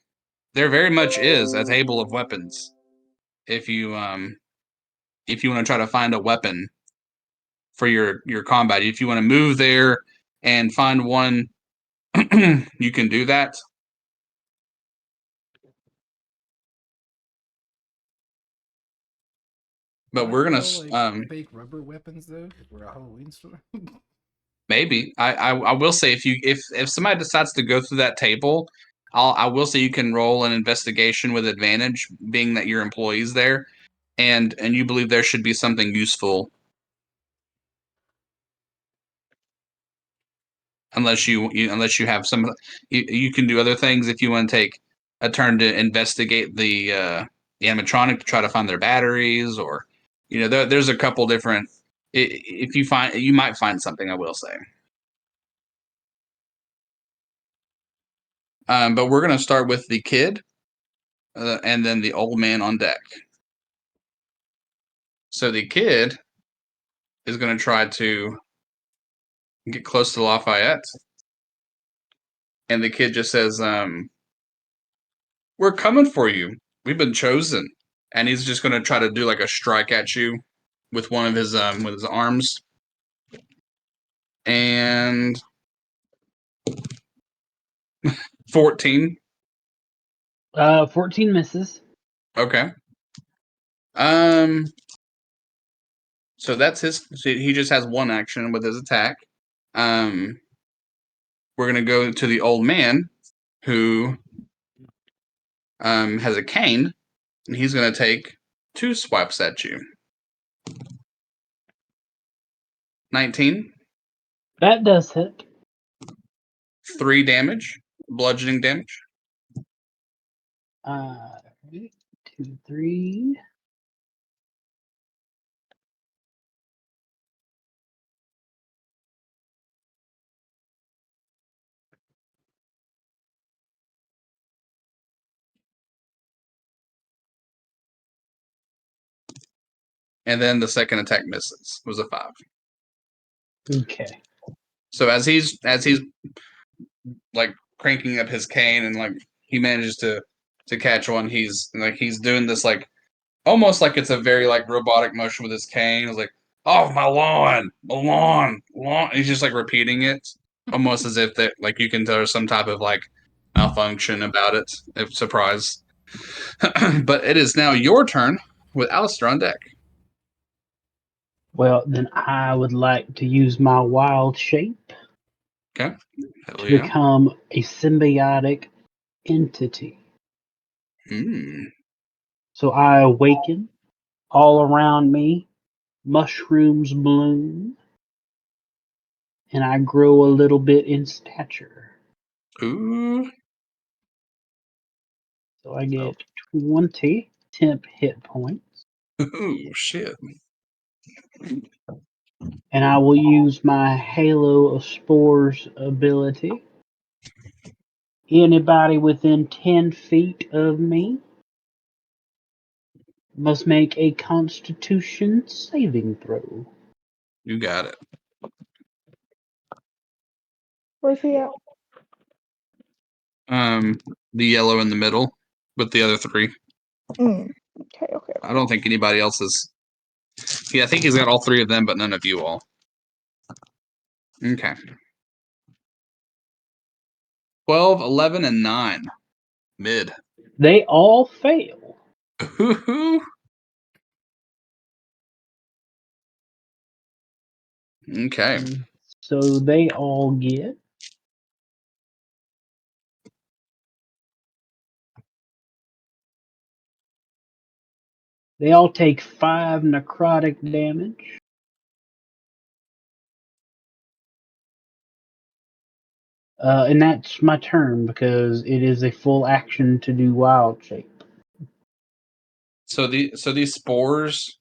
A: There very much is a table of weapons. If you want to try to find a weapon for your combat, if you want to move there and find one, you can do that. But we're gonna
B: fake rubber weapons though. We're a Halloween store.
A: maybe I will say if somebody decides to go through that table, I will say you can roll an investigation with advantage, being that your employee's there, and you believe there should be something useful. Unless unless you have some, you can do other things if you want to take a turn to investigate the animatronic to try to find their batteries, or there's a couple different If you might find something. I will say. But we're gonna start with the kid, and then the old man on deck. So the kid is gonna try to get close to Lafayette, and the kid just says, "We're coming for you. We've been chosen." And he's just gonna try to do like a strike at you with one of his with his arms. And 14.
C: 14 misses.
A: Okay. So that's his. So he just has one action with his attack. We're gonna go to the old man, who has a cane, and he's gonna take 2 swipes at you. 19,
C: That does hit.
A: 3 damage, bludgeoning damage.
C: 2, 3.
A: And then the second attack misses. It was a 5.
C: Okay.
A: So as he's like cranking up his cane and like he manages to catch one, he's doing this like almost like it's a very like robotic motion with his cane. It's like, "Oh, my lawn, my lawn, lawn." He's just like repeating it, almost as if that like you can tell there's some type of like malfunction about it. If surprise. But it is now your turn with Alistair on deck.
C: Well, then I would like to use my wild shape
A: Okay. Hell
C: to
A: yeah.
C: become a symbiotic entity.
A: Mm.
C: So I awaken. All around me, mushrooms bloom, and I grow a little bit in stature.
A: Ooh.
C: So I get 20 temp hit points,
A: Ooh, shit.
C: and I will use my Halo of Spores ability. Anybody within 10 feet of me must make a Constitution saving throw.
A: You got it.
D: Where's he at?
A: The yellow in the middle with the other 3.
D: Okay.
A: I don't think anybody else is. Yeah, I think he's got all 3 of them, but none of you all. Okay. 12, 11, and 9. Mid.
C: They all fail.
A: Okay.
C: So they all get They all take 5 necrotic damage. And that's my turn because it is a full action to do wild shape.
A: So these spores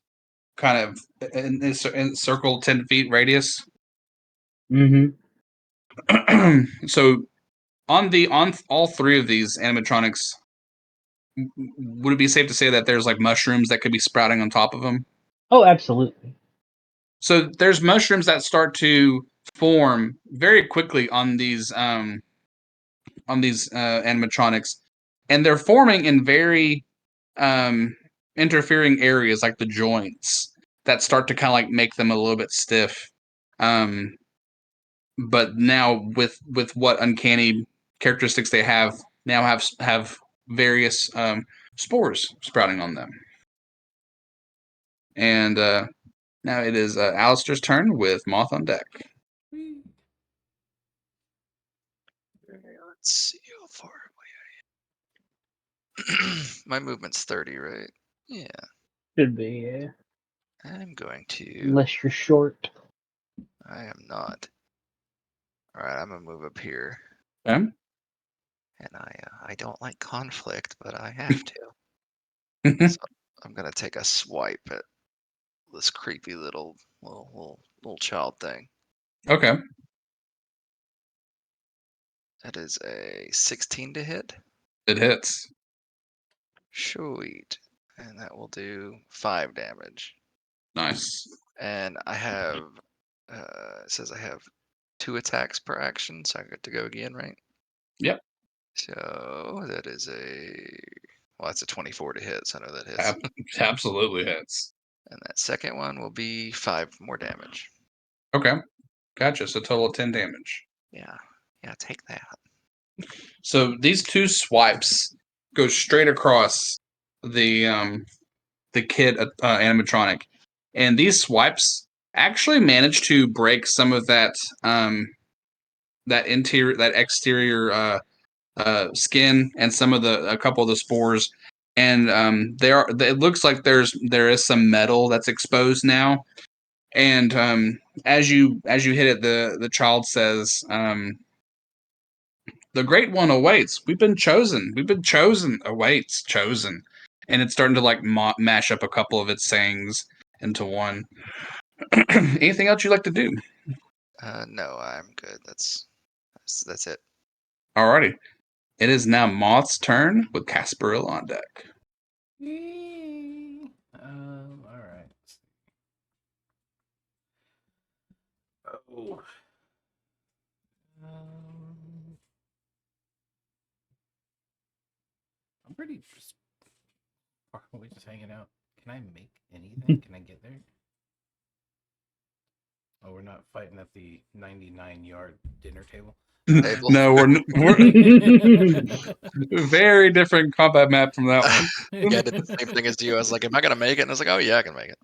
A: kind of in circle 10 feet radius.
C: Mm-hmm.
A: So on all 3 of these animatronics, would it be safe to say that there's like mushrooms that could be sprouting on top of them?
C: Oh, absolutely.
A: So there's mushrooms that start to form very quickly on these animatronics, and they're forming in very interfering areas like the joints that start to kind of like make them a little bit stiff. But now with what uncanny characteristics they have, now have various spores sprouting on them. And now it is Alistair's turn with Moth on deck.
E: Let's see how far away I am. My movement's 30, right? Yeah.
C: Should be, yeah.
E: I'm going to.
C: Unless you're short.
E: I am not. All right, I'm gonna move up here.
A: Okay.
E: And I don't like conflict, but I have to. So I'm gonna take a swipe at this creepy little child thing.
A: Okay.
E: That is a 16 to hit.
A: It hits.
E: Sweet. And that will do 5 damage.
A: Nice.
E: And I have, it says I have 2 attacks per action, so I get to go again, right?
A: Yep.
E: So that is that's a 24 to hit, so I know that hits.
A: Absolutely hits.
E: And that second one will be 5 more damage.
A: Okay. Gotcha. So total of 10 damage.
E: Yeah, take that.
A: So these 2 swipes go straight across the kid animatronic, and these swipes actually manage to break some of that exterior skin and some of a couple of the spores, and it looks like there is some metal that's exposed now, and as you hit it, the child says, "The great one awaits. We've been chosen. We've been chosen. Awaits chosen," and it's starting to like mash up a couple of its sayings into one. Anything else you'd like to do?
E: No, I'm good. That's it.
A: Alrighty. It is now Moth's turn with Casparilla on deck.
B: All right. Oh. I'm pretty. Are we just hanging out? Can I make anything? Can I get there? Oh, we're not fighting at the 99-yard dinner table.
E: Table.
A: No, we're very different combat map from that one.
E: Yeah, I did the same thing as you. I was like, am I gonna make it? And I was like, oh yeah, I can make it.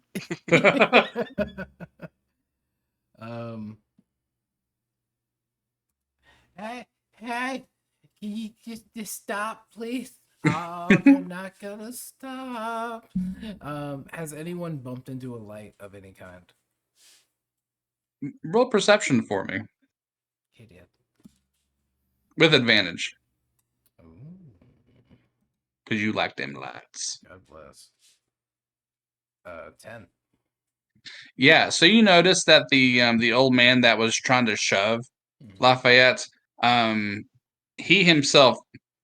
B: Hey, can you just stop, please? Oh, they're not gonna stop. Has anyone bumped into a light of any kind?
A: Roll perception for me
B: Idiot.
A: with advantage
B: Ooh,
A: because you like them lights.
B: God bless. 10.
A: Yeah, so you notice that the old man that was trying to shove Lafayette, he himself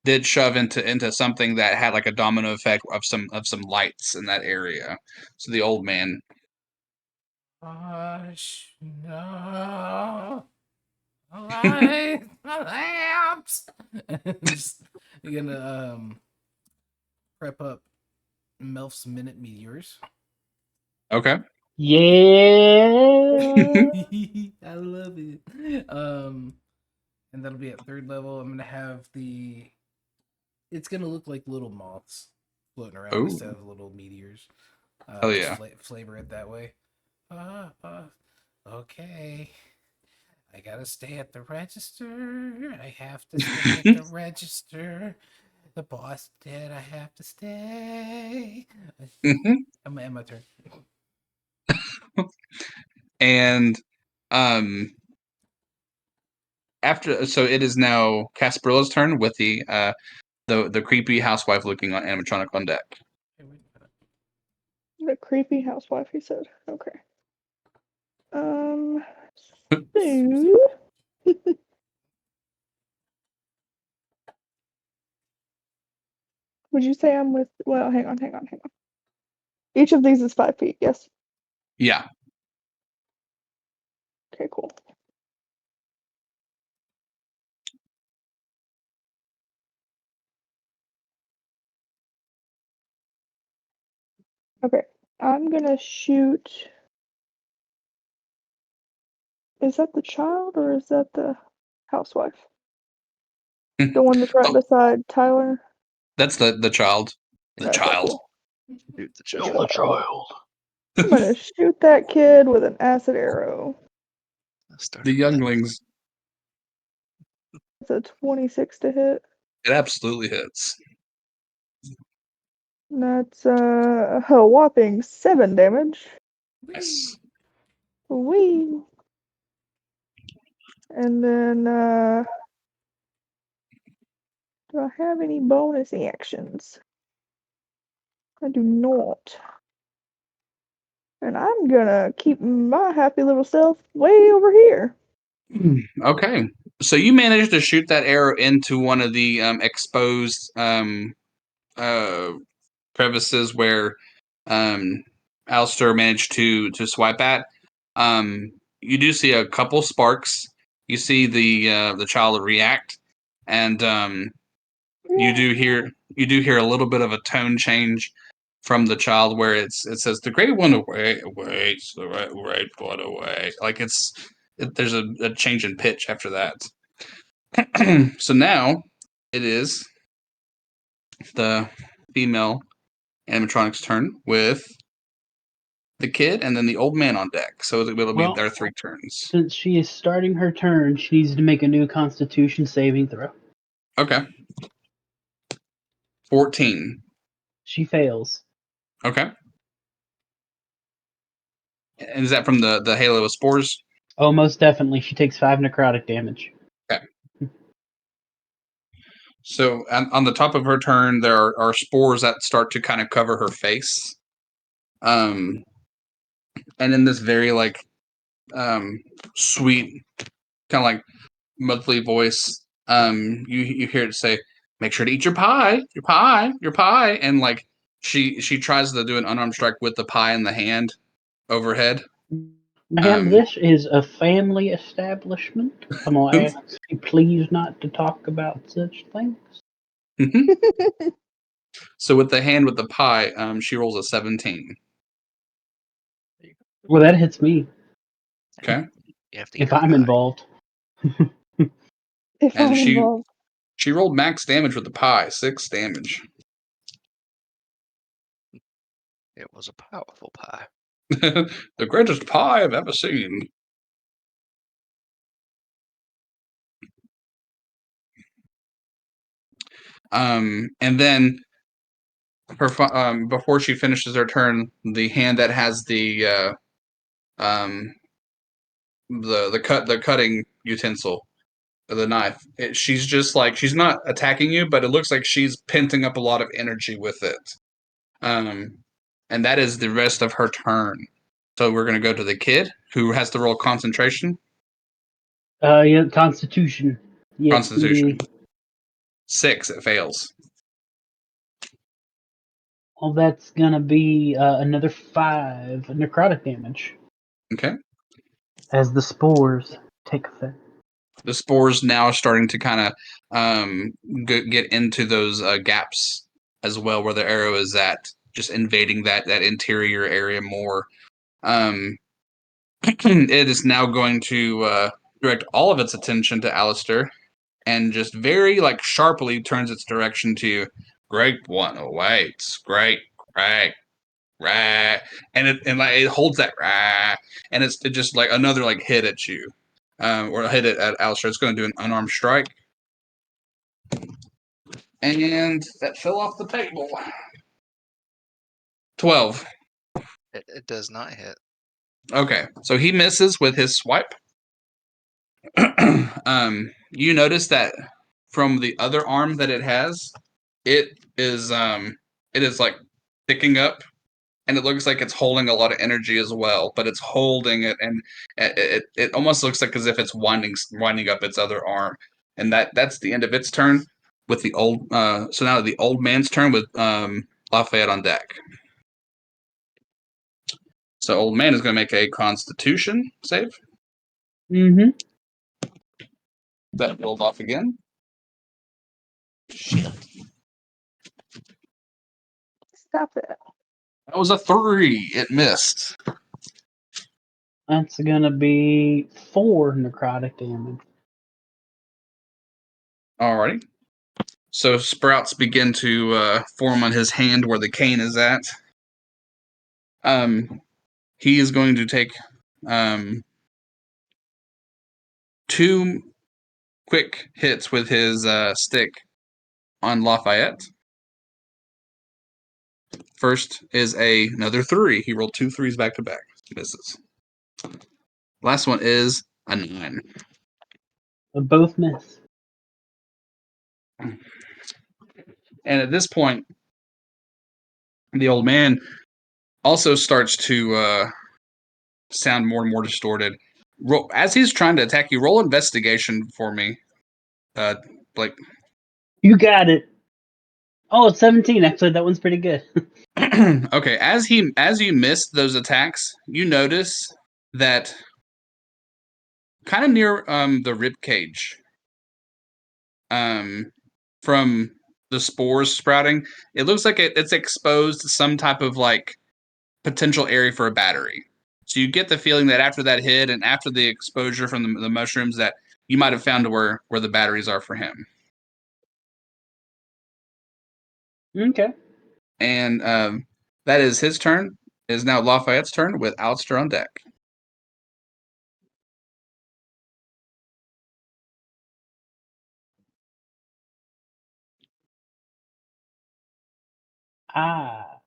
A: did shove into something that had like a domino effect of some lights in that area. So the old man.
B: Gosh, no. Light, lamps. Just gonna prep up Melf's minute meteors.
A: Okay.
C: Yeah.
B: I love it. And that'll be at 3rd level. I'm gonna have it's gonna look like little moths floating around
A: Ooh.
B: instead of little meteors.
A: Hell
B: Just
A: yeah.
B: flavor it that way. Okay. I gotta stay at the register. I have to stay at the register. The boss dead. I have to stay.
A: Mm-hmm.
B: I'm my turn.
A: And so it is now Casparilla's turn with the creepy housewife looking on animatronic on deck.
D: The creepy housewife, he said. Okay. So would you say I'm with? Well, hang on. Each of these is 5 feet. Yes.
A: Yeah.
D: Okay. Cool. Okay. I'm gonna shoot. Is that the child or is that the housewife? The one that's right
A: Oh,
D: beside Tyler?
A: that's the child. The
D: Okay,
A: child.
D: cool.
E: Shoot the
C: Kill
E: child.
C: the child.
D: I'm gonna shoot that kid with an acid arrow.
A: The younglings.
D: It's a 26 to hit.
A: It absolutely hits.
D: That's a whopping 7 damage.
A: Nice.
D: Wee. And then do I have any bonus actions? I do not. And I'm gonna keep my happy little self way over here.
A: Okay. So you managed to shoot that arrow into one of the exposed crevices where Alistair managed to swipe at. You do see a couple sparks. You see the child react, and you do hear a little bit of a tone change from the child where it says the great one awaits the right one away. Like there's a change in pitch after that. So now it is the female animatronic's turn with the kid and then the old man on deck. So it'll be their 3 turns.
C: Since she is starting her turn, she needs to make a new Constitution saving throw.
A: Okay. 14.
C: She fails.
A: Okay. And is that from the halo of spores?
C: Oh, most definitely. She takes 5 necrotic damage.
A: Okay. So on the top of her turn, there are spores that start to kind of cover her face. And in this very sweet, kind of like monthly voice, you hear it say, "Make sure to eat your pie, your pie, your pie," and like she tries to do an unarmed strike with the pie in the hand overhead.
C: Ma'am, this is a family establishment. I'm going to ask you please not to talk about such things.
A: So with the hand with the pie, she rolls a 17.
C: Well, that hits me.
A: Okay.
E: You have to eat
C: If
E: her
C: I'm
E: pie.
C: involved.
D: If
A: And
D: I'm involved.
A: she rolled max damage with the pie, 6 damage.
E: It was a powerful pie.
A: The greatest pie I've ever seen. And then her before she finishes her turn, the hand that has the cutting utensil, the knife, she's just like she's not attacking you, but it looks like she's penting up a lot of energy with it. And that is the rest of her turn. So we're gonna go to the kid who has to roll concentration.
C: Yeah, Constitution. Yes,
A: Constitution.
C: indeed.
A: 6, it fails.
C: Well, that's going to be another 5 necrotic damage
A: Okay.
C: as the spores take effect.
A: The spores now starting to kind of get into those gaps as well where the arrow is at, just invading that interior area more. It is now going to direct all of its attention to Alistair and just very sharply turns its direction to great one awaits. Great, great, rah, and it holds that rah, and it just like another hit at you, or hit it at Alistair. It's going to do an unarmed strike, and that fell off the table. 12.
E: It does not hit.
A: Okay, so he misses with his swipe. You notice that from the other arm that it has, it is like picking up, and it looks like it's holding a lot of energy as well, but it's holding it, and it almost looks like as if it's winding up its other arm, and that's the end of its turn. With the old, so now the old man's turn with Lafayette on deck. So old man is going to make a Constitution save.
C: Mm-hmm.
A: That rolled off again. Shit.
D: Stop it.
A: That was a 3. It missed.
C: That's going to be 4 necrotic damage.
A: Alrighty. So sprouts begin to form on his hand where the cane is at. He is going to take 2 quick hits with his stick on Lafayette. First is another 3. He rolled 2 3s back to back. Misses. Last one is a 9.
C: Both miss.
A: And at this point, the old man also starts to sound more and more distorted. As he's trying to attack you, roll investigation for me, Blake.
C: You got it. Oh, it's 17. Actually, that one's pretty good.
A: Okay, as you miss those attacks, you notice that kind of near the rib cage, from the spores sprouting, it looks like it's exposed to some type of like potential area for a battery. So you get the feeling that after that hit and after the exposure from the mushrooms, that you might have found where the batteries are for him.
C: Okay.
A: And that is his turn. It is now Lafayette's turn with Alistair on deck.
C: Ah.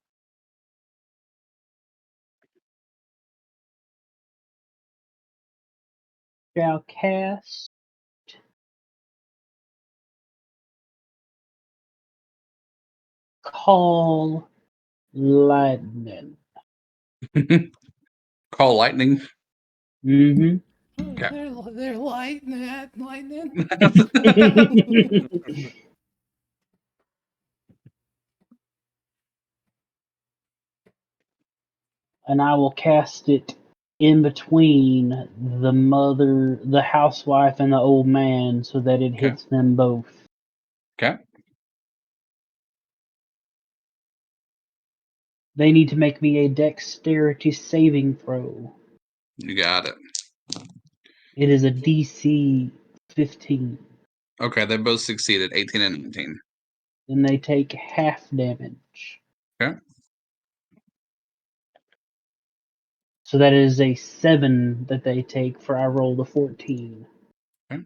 C: Shall cast Call Lightning.
A: Call lightning.
C: Mm-hmm.
A: Okay.
B: They're lightning.
C: And I will cast it in between the housewife, and the old man so that it
A: Okay.
C: hits them both.
A: Okay.
C: They need to make me a dexterity saving throw.
A: You got it.
C: It is a DC 15.
A: Okay, they both succeeded, 18 and 19.
C: Then they take half damage.
A: Okay.
C: So that is a 7 that they take for I rolled a 14.
A: Okay.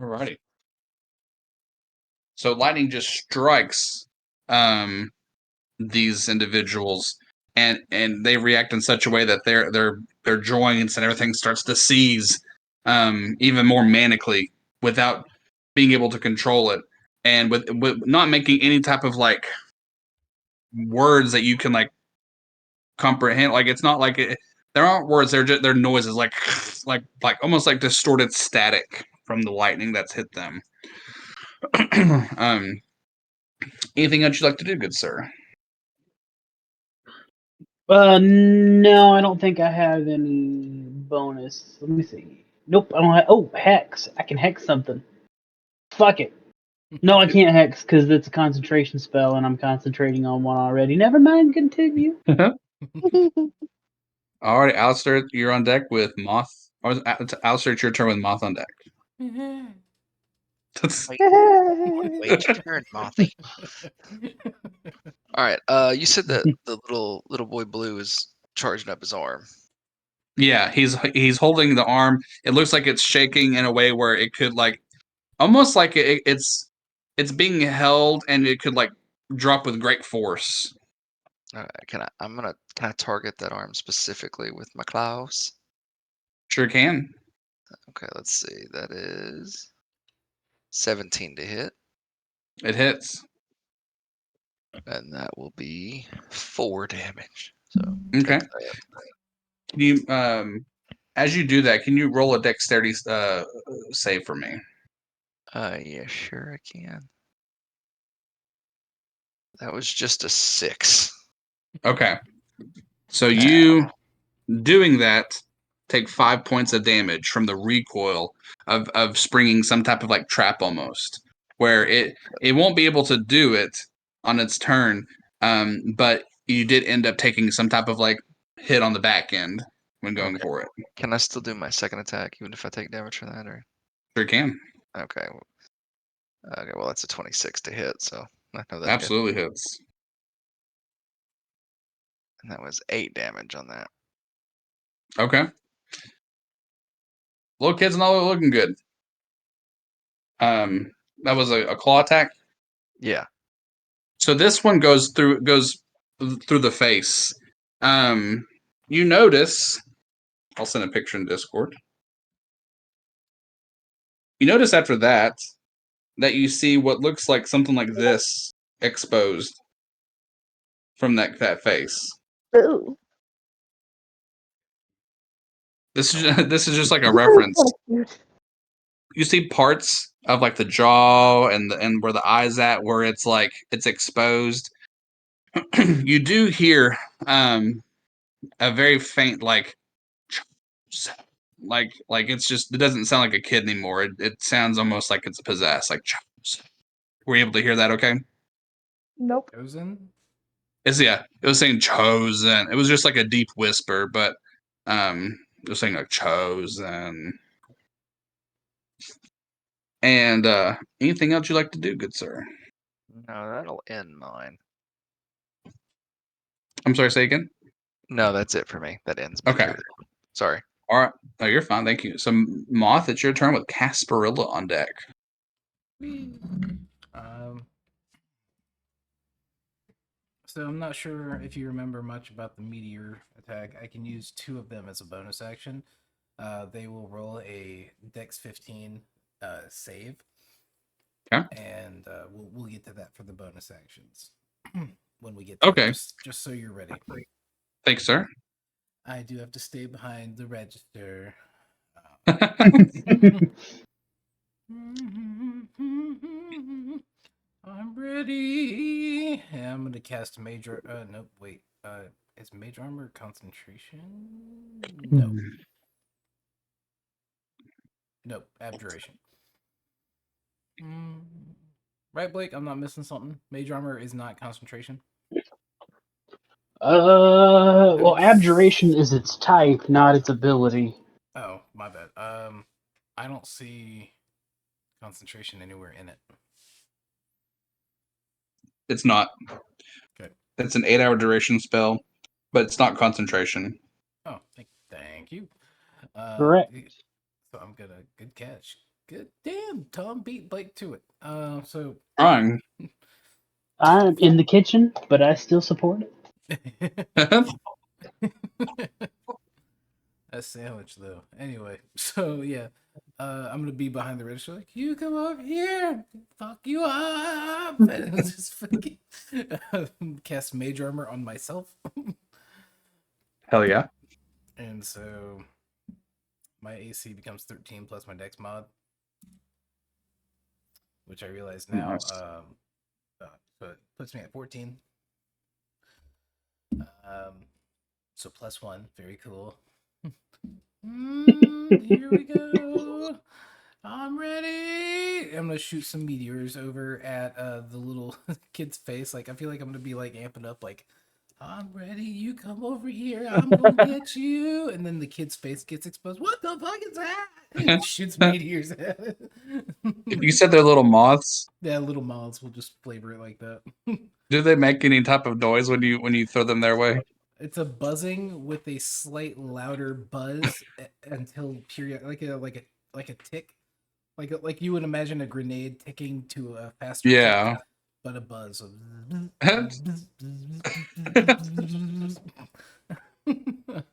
A: Alrighty. So lightning just strikes these individuals, and they react in such a way that their joints and everything starts to seize even more manically without being able to control it, and with not making any type of like words that you can like comprehend. Like it's not like there aren't words. They're noises like like almost like distorted static from the lightning that's hit them. um, Anything else you'd like to do, good sir?
C: No, I don't think I have any bonus. Let me see. Nope, I don't have. Oh, hex. I can hex something. Fuck it. No, I can't hex because it's a concentration spell and I'm concentrating on one already. Never mind, continue.
A: All right, Alistair, you're on deck with Moth. Alistair, it's your turn with Moth on deck.
E: Wait your turn, Mothy. All right. You said that the little boy Blue is charging up his arm.
A: Yeah, he's holding the arm. It looks like it's shaking in a way where it could like almost like it's being held and it could like drop with great force.
E: All right. Can I target that arm specifically with my claws?
A: Sure can.
E: Okay. Let's see. That is 17 to hit,
A: It hits.
E: and that will be 4 damage. So
A: Okay.
E: take that.
A: Can you as you do that, can you roll a dexterity save for me?
E: Yeah, sure I can. That was just a 6.
A: Okay. So you doing that take 5 points of damage from the recoil of springing some type of like trap almost, where it won't be able to do it on its turn, but you did end up taking some type of like hit on the back end when going
E: Okay.
A: for it.
E: Can I still do my second attack even if I take damage from that? Or
A: Sure can.
E: okay. Okay. Well, that's a 26 to hit, so I know that hit.
A: Absolutely hits.
E: And that was 8 damage on that.
A: Okay. Little kids and all looking good. That was a claw attack.
E: Yeah.
A: So this one goes through the face. You notice. I'll send a picture in Discord. You notice after that you see what looks like something like this exposed from that face.
D: Ooh.
A: This is just like a
D: This is
A: reference.
D: kinda cute.
A: You see parts of like the jaw and where the eyes at where it's like it's exposed. You do hear a very faint like it's just it doesn't sound like a kid anymore. It sounds almost like it's possessed. Like were you able to hear that? Okay.
D: Nope.
B: Chosen?
A: It was saying chosen. It was just like a deep whisper, but it was saying like chosen. And anything else you'd like to do, good sir?
E: No, that'll end mine.
A: I'm sorry, say again?
E: No, that's it for me. That ends me.
A: Okay.
E: Sorry.
A: All right. No, you're fine. Thank you. So, Moth, it's your turn with Casparilla on deck.
B: So I'm not sure if you remember much about the meteor attack. I can use 2 of them as a bonus action. They will roll a Dex 15 save.
A: Okay.
B: And we'll get to that for the bonus actions when we get to
A: Okay.
B: it, just so you're ready.
A: Thanks, sir.
B: I do have to stay behind the register. I'm ready. Yeah, I'm gonna cast major. Nope. Wait. Is major armor concentration? No. Nope. Abjuration. Right, Blake. I'm not missing something. Major armor is not concentration.
C: Well, abjuration is its type, not its ability.
B: Oh, my bad. I don't see concentration anywhere in it.
A: It's not.
B: Okay.
A: It's an 8-hour duration spell, but it's not concentration.
B: Oh, thank you.
C: Correct.
B: So I'm gonna good catch. Good damn, Tom beat Blake to it. So
A: Trying.
C: I'm in the kitchen, but I still support it.
B: a sandwich though. Anyway, so yeah, I'm gonna be behind the register. Like, you come over here, fuck you up, and just fucking cast mage armor on myself.
A: Hell yeah.
B: And so my AC becomes 13 plus my dex mod, which I realize now
A: Nice.
B: so it puts me at 14. So +1, very cool. Here we go. I'm ready. I'm gonna shoot some meteors over at the little kid's face. Like I feel like I'm gonna be like amping up, like I'm ready. You come over here. I'm gonna get you. And then the kid's face gets exposed. What the fuck is that? And shoots meteors at it.
A: You said they're little moths.
B: Yeah, little mouths will just flavor it like that.
A: Do they make any type of noise when you throw them their way?
B: It's a buzzing with a slight louder buzz until period, like a tick, like you would imagine a grenade ticking to a faster
A: Yeah.
B: tick, but a buzz of.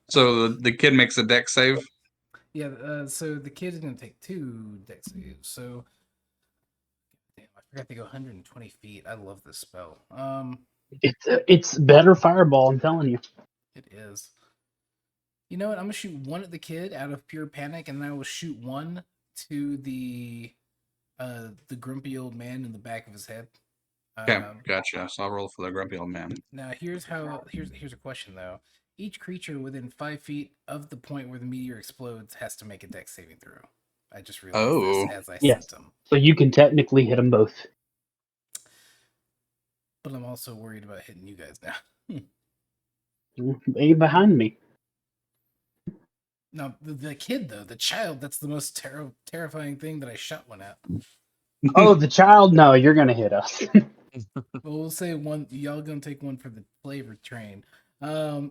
A: So the kid makes a deck save.
B: Yeah. So the kid is gonna take 2 dex saves. So, damn, I forgot to go 120 feet. I love this spell.
C: It's better fireball. I'm telling you.
B: It is. You know what? I'm gonna shoot 1 at the kid out of pure panic, and then I will shoot 1 to the grumpy old man in the back of his head.
A: Okay, gotcha. So I'll roll for the grumpy old man.
B: Now here's a question though. Each creature within 5 feet of the point where the meteor explodes has to make a dex saving throw. I just realized this as I sent them.
C: So you can technically hit them both.
B: But I'm also worried about hitting you guys now.
C: Way behind me.
B: Now the kid though, the child, that's the most terrifying thing that I shot 1 at.
C: Oh, the child? No, you're gonna hit us.
B: Well, we'll say 1. Y'all gonna take 1 for the flavor train.
D: The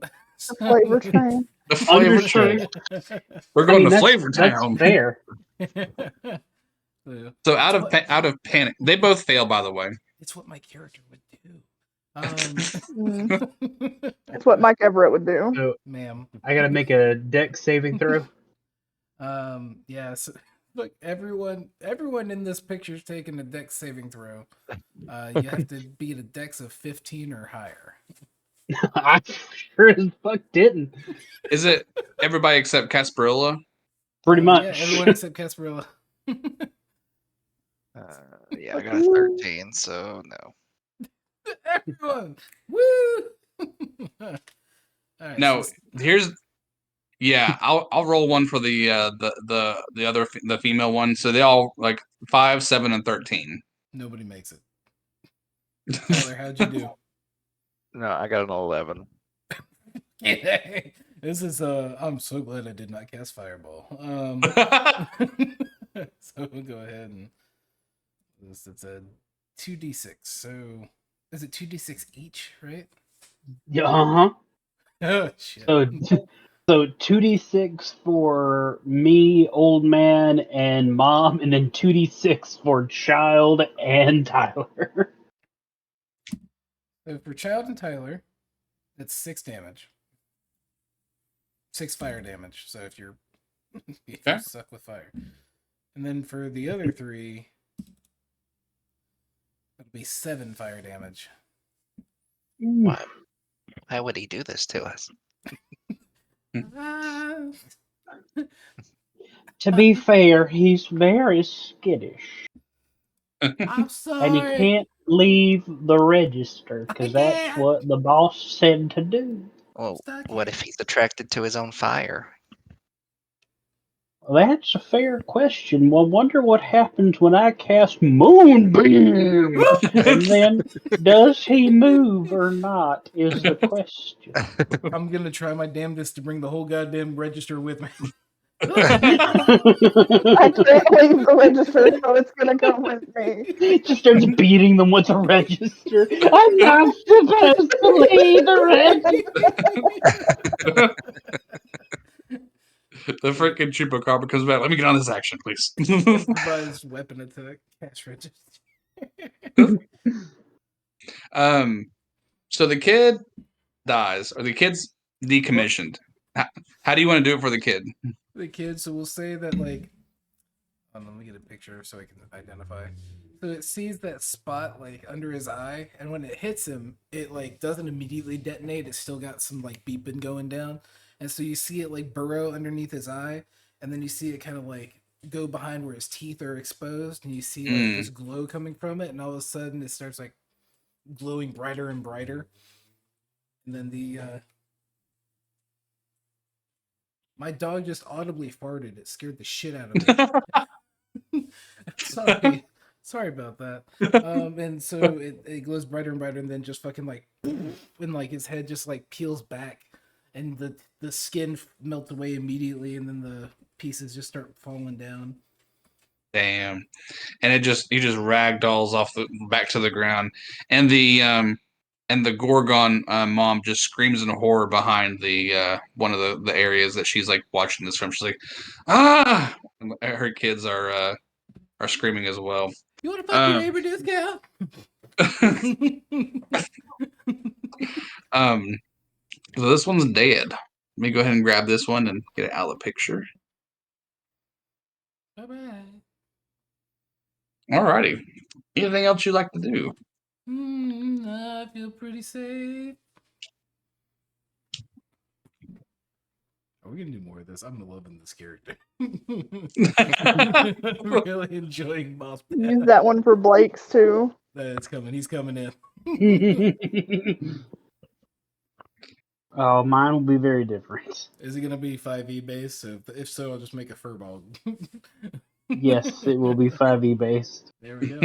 D: flavor train.
A: The flavor train. We're going to Flavor Town.
C: That's fair.
A: So out of panic, they both fail. By the way,
B: it's what my character would do.
D: It's what Mike Everett would do.
C: So,
B: ma'am,
C: I gotta make a dex saving throw.
B: Yeah. So Look, everyone in this picture is taking a dex saving throw. You have to beat a dex of 15 or higher.
C: I sure as fuck didn't.
A: Is it everybody except Casparilla?
C: Pretty much.
B: Yeah, everyone except Casparilla.
E: Yeah, I got a 13, so no.
B: Everyone, woo! All right,
A: No,
B: so
A: here's yeah. I'll roll one for the other the female one. So they all like 5, 7, and 13.
B: nobody makes it. Tyler, how'd you do?
E: No, I got an 11.
B: This is I'm so glad I did not cast Fireball. So we'll go ahead and it's a 2d6. So is it 2d6 each, right?
C: Yeah, uh-huh.
B: Oh shit.
C: So 2d6 for me, old man, and mom, and then 2d6 for child and Tyler.
B: So for Child and Tyler, it's 6 damage. 6 fire damage. So if you
A: Okay.
B: suck with fire. And then for the other 3, it'll be 7 fire damage.
E: Why would he do this to us?
B: Ah,
C: To be fair, he's very skittish.
B: I'm
C: And he
B: sorry.
C: can't leave the register, because that's
B: can't.
C: what the boss said to do.
E: Well,
B: stuck
E: what
B: here.
E: if he's attracted to his own fire?
C: That's a fair question. Well, wonder what happens when I cast Moonbeam. And then, does he move or not, is the question.
B: I'm gonna try my damnedest to bring the whole goddamn register with me.
D: I can't leave the register, so it's gonna come with me.
C: Just starts beating them with a register. I'm not supposed to leave the register.
A: The freaking chupacabra comes back. Let me get on this action, please.
B: Improvised weapon attack, cash register.
A: So the kid dies, or the kid's decommissioned. How do you want to do it for the kid?
B: The kid, so we'll say that like let me get a picture so I can identify. So it sees that spot like under his eye, and when it hits him, it like doesn't immediately detonate. It's still got some like beeping going down, and so you see it like burrow underneath his eye, and then you see it kind of like go behind where his teeth are exposed, and you see like this glow coming from it, and all of a sudden it starts like glowing brighter and brighter, and then the my dog just audibly farted. It scared the shit out of me. Sorry about that. And so it glows brighter and brighter, and then just fucking like, when like his head just like peels back, and the skin melts away immediately, and then the pieces just start falling down.
A: Damn. And he just ragdolls off back to the ground, and the Gorgon mom just screams in horror behind the one of the areas that she's like watching this from. She's like, ah! And her kids are screaming as well.
B: You want to fuck your neighbor, dude, cow?
A: So this one's dead. Let me go ahead and grab this one and get it out of the picture.
B: Bye bye.
A: Alrighty. Anything else you'd like to do?
B: I feel pretty safe. Are we gonna do more of this? I'm loving this character. I'm really enjoying Boss.
D: Use that one for Blake's too.
B: It's coming. He's coming in.
C: Oh, mine will be very different.
B: Is it gonna be 5e based? So if so, I'll just make a furball.
C: Yes, it will be 5e based.
B: There we go.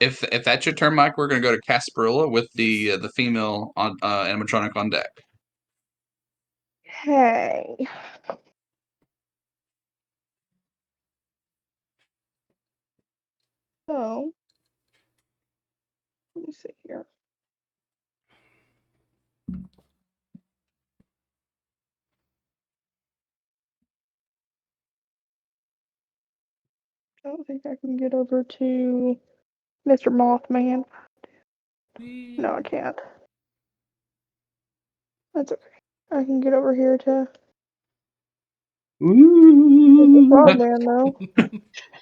A: If that's your turn, Mike, we're gonna go to Casparilla with the female on animatronic on deck.
D: Hey. So, let me see here. I don't think I can get over to Mr. Mothman. No, I can't. That's okay. I can get over here to
C: Ooh.
D: Frogman, though.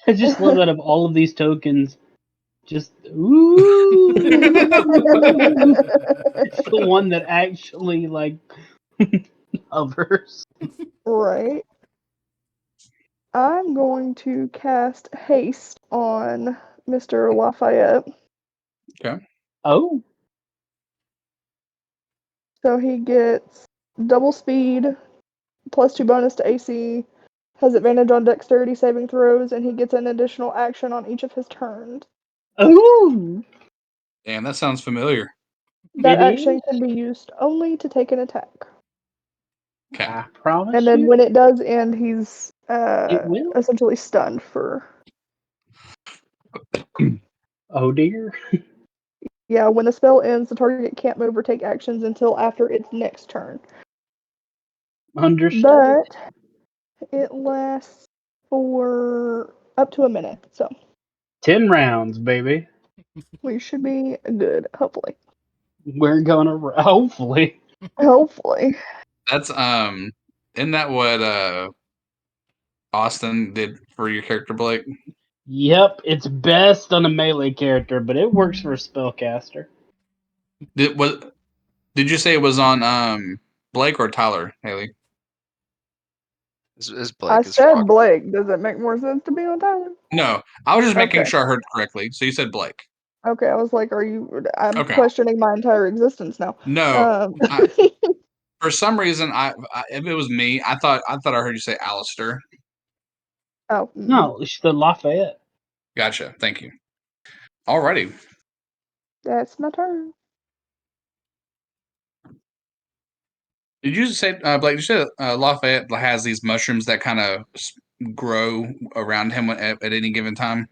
C: I just love that of all of these tokens, just ooh. It's the one that actually like hovers.
D: Right. I'm going to cast haste on Mr. Lafayette.
C: Oh,
D: So he gets double speed, +2 bonus to AC, has advantage on dexterity saving throws, and he gets an additional action on each of his turns.
C: ooh.
A: Damn, that sounds familiar.
D: That
C: It
D: action
C: is.
D: can be used only to take an attack.
A: Okay.
C: I promise
D: And then
C: you,
D: when it does end, he's
C: it will.
D: essentially stunned for...
C: Oh dear.
D: Yeah, when the spell ends, the target can't move or take actions until after its next turn.
C: Understood.
D: But it lasts for up to a minute, so
C: 10 rounds, baby.
D: we should be good, hopefully.
C: We're gonna hopefully.
D: Hopefully.
A: That's isn't that what Austin did for your character, Blake?
C: Yep, it's best on a melee character, but it works for a spellcaster.
A: Did you say it was on Blake or Tyler, Haley?
E: Is
D: I
E: Blake is
D: said
E: frog.
D: Blake. Does it make more sense to be on Tyler?
A: No, I was just making
D: Okay.
A: sure I heard correctly. So you said Blake.
D: Okay, I was like, I'm
A: Okay.
D: questioning my entire existence now.
A: No, for some reason, if it was me, I thought I heard you say Alistair.
D: Oh.
C: No, it's the Lafayette.
A: Gotcha. Thank you. Alrighty.
D: That's my turn.
A: Did you say Blake? Did you say Lafayette has these mushrooms that kind of grow around him at any given time?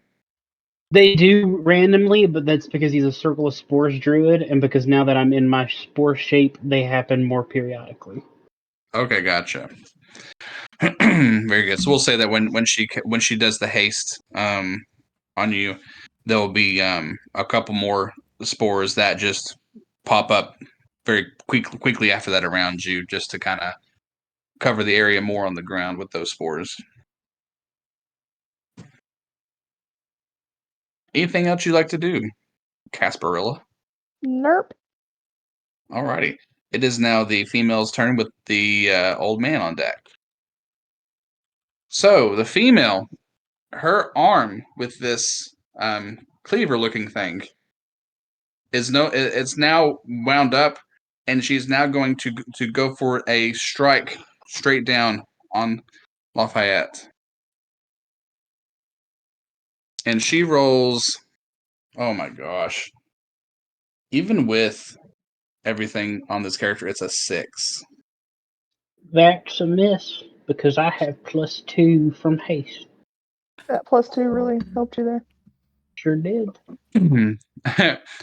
C: They do randomly, but that's because he's a Circle of Spores druid, and because now that I'm in my spore shape, they happen more periodically.
A: Okay, gotcha. Very good. So we'll say that when she does the haste on you, there'll be a couple more spores that just pop up very quickly after that around you, just to kind of cover the area more on the ground with those spores. Anything else you'd like to do, Casparilla?
D: Nerp.
A: Alrighty. It is now the female's turn with the old man on deck. So the female, her arm with this cleaver-looking thing it's now wound up, and she's now going to go for a strike straight down on Lafayette. And she rolls, oh my gosh. Even with everything on this character, it's a 6.
C: That's a miss, because I have +2 from haste.
D: That +2 really helped you there.
C: Sure did.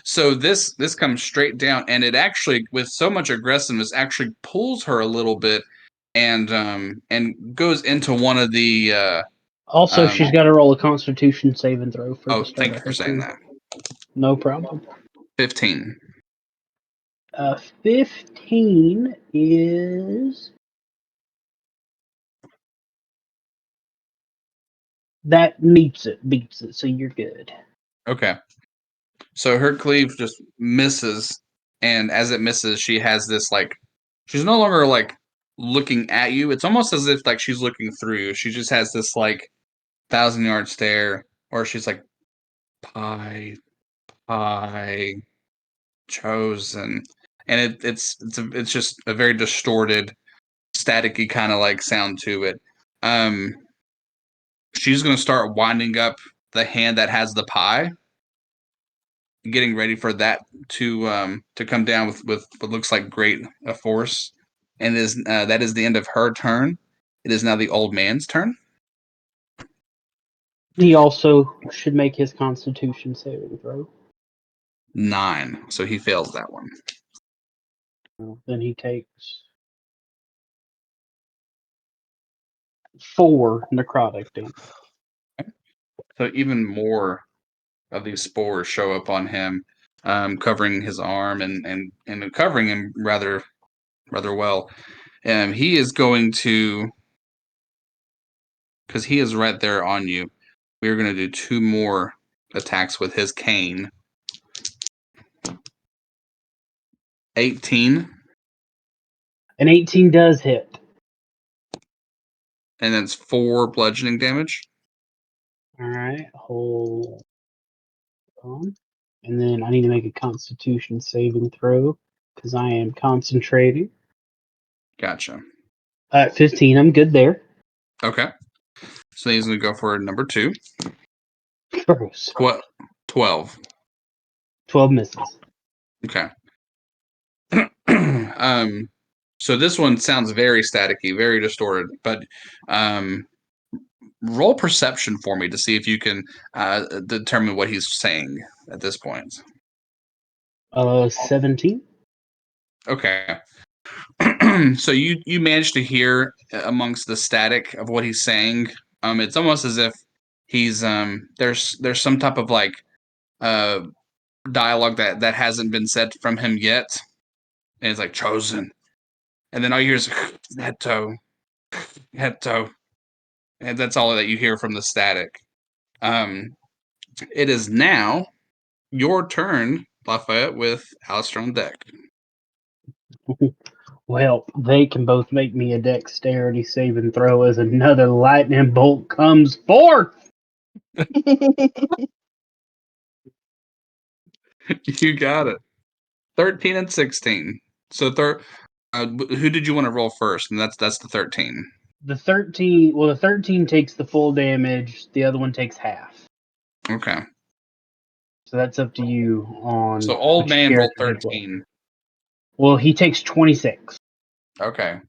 A: So this comes straight down, and it actually, with so much aggressiveness, actually pulls her a little bit, and goes into one of the
C: Also, she's got to roll a Constitution saving throw for the start
A: thank you
C: of
A: for
C: her
A: saying
C: turn.
A: that.
C: No problem.
A: 15.
C: 15 is that beats it, so you're good.
A: Okay. So her cleave just misses, and as it misses, she has this like, she's no longer like looking at you. It's almost as if like she's looking through you. She just has this like 1,000-yard stare, or she's like, pie, pie, chosen, and it's just a very distorted, staticky kind of like sound to it. Um, she's gonna start winding up the hand that has the pie, getting ready for that to come down with what looks like great force, and that is the end of her turn. It is now the old man's turn.
C: He also should make his Constitution saving throw.
A: 9, so he fails that one.
C: Then he takes 4 necrotic damage.
A: So even more of these spores show up on him, covering his arm and covering him rather well. He is going to because he is right there on you. We're going to do 2 more attacks with his cane. 18,
C: An 18 does hit.
A: and that's 4 bludgeoning damage.
C: All right, hold on. And then I need to make a Constitution saving throw because I am concentrating.
A: Gotcha.
C: 15, I'm good there.
A: Okay. So he's going to go for number 2.
C: Gross.
A: 12.
C: 12 misses.
A: Okay. So this one sounds very staticky, very distorted, but roll perception for me to see if you can determine what he's saying at this point.
C: 17.
A: Okay. So you managed to hear amongst the static of what he's saying. It's almost as if he's there's some type of like dialogue that hasn't been said from him yet, and it's like chosen, and then all you hear is Heto, Heto, and that's all that you hear from the static. It is now your turn, Lafayette, with Alistair on deck.
C: Well, they can both make me a dexterity saving throw as another lightning bolt comes forth.
A: You got it. 13 and 16. So who did you want to roll first? And that's the 13.
C: The 13 takes the full damage. The other one takes half.
A: Okay.
C: So that's up to you on
A: So old
C: which
A: man rolled
C: character you roll.
A: 13.
C: Well, he takes 26.
A: Okay.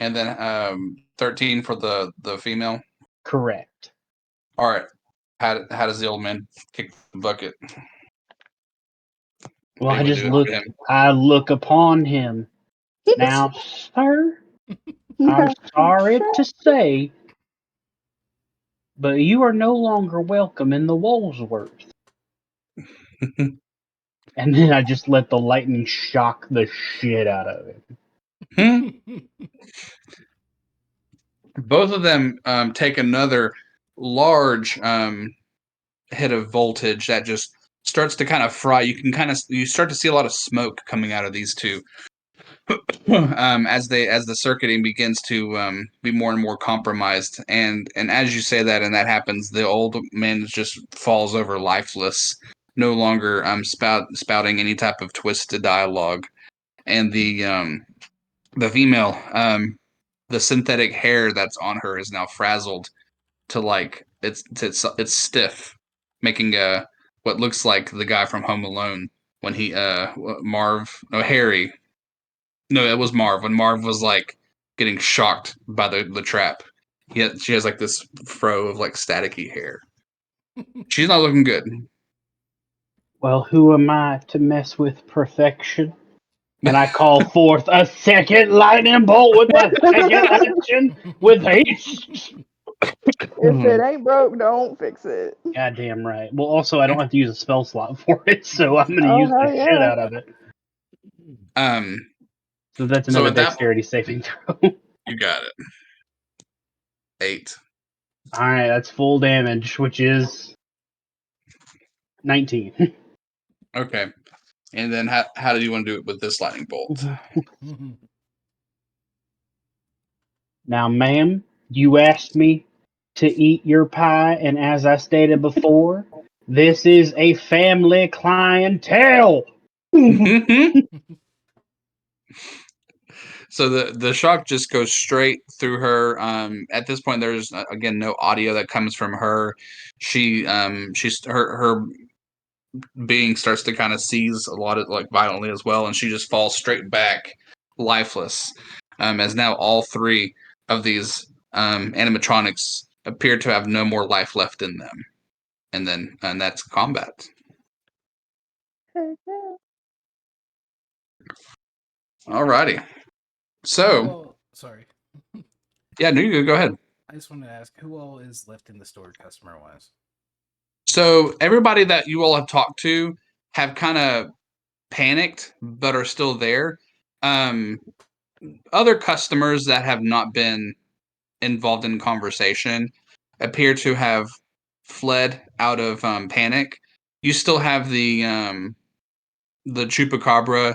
A: And then 13 for the female.
C: Correct.
A: All right. How does the old man kick the bucket?
C: Well,
A: What do you want to do to him?
C: I look upon him. Now, sir, I'm sorry to say, but you are no longer welcome in the Woolsworth. And then I just let the lightning shock the shit out of him.
A: Both of them take another large hit of voltage that just starts to kind of fry. You start to see a lot of smoke coming out of these two as the circuiting begins to be more and more compromised. And as you say that and that happens, the old man just falls over lifeless, no longer spouting any type of twisted dialogue. And the female, the synthetic hair that's on her is now frazzled to like it's stiff, making what looks like the guy from Home Alone when he Harry. No, it was Marv when Marv was like getting shocked by the trap. She has like this fro of like staticky hair. She's not looking good.
C: Well, who am I to mess with perfection? And I call forth a second lightning bolt with my second action with haste.
D: If it ain't broke, don't fix it.
C: Goddamn right. Well, also, I don't have to use a spell slot for it, so I'm going to
D: Oh,
C: use
D: hell
C: the
D: yeah.
C: shit out of it.
A: Um,
C: So that's
A: So
C: another
A: at that-
C: dexterity saving throw.
A: you got it. 8.
C: Alright, that's full damage, which is 19.
A: Okay. And then how do you want to do it with this lightning bolt?
C: Now, ma'am, you asked me to eat your pie, and as I stated before, this is a family clientele.
A: So the shock just goes straight through her. At this point, there's again no audio that comes from her. She's her being starts to kind of seize a lot of like violently as well, and she just falls straight back, lifeless. As now all 3 of these animatronics appear to have no more life left in them, and that's combat. Alrighty. So
B: sorry.
A: yeah, no, you go ahead.
B: I just wanted to ask who all is left in the store customer wise?
A: So everybody that you all have talked to have kind of panicked, but are still there. Other customers that have not been involved in conversation appear to have fled out of panic. You still have the chupacabra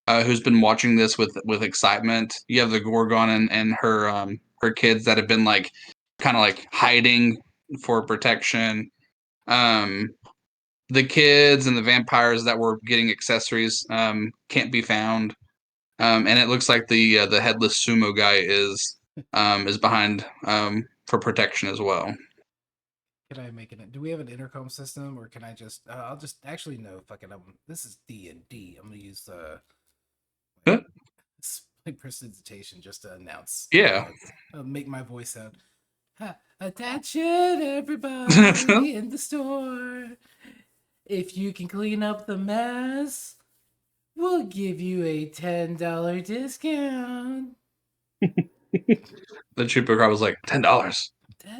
A: who's been watching this with excitement. You have the Gorgon and her kids that have been like kind of like hiding for protection. The kids and the vampires that were getting accessories can't be found. And it looks like the headless sumo guy is behind for protection as well.
B: Can I make it? Do we have an intercom system, or can I just? I'll just actually no. Fuck it. This is D&D. I'm gonna use my prestidigitation just to announce.
A: Yeah.
B: Make my voice out. Attention, everybody in the store. If you can clean up the mess, we'll give you a $10 discount.
A: The chupacabra was like $10.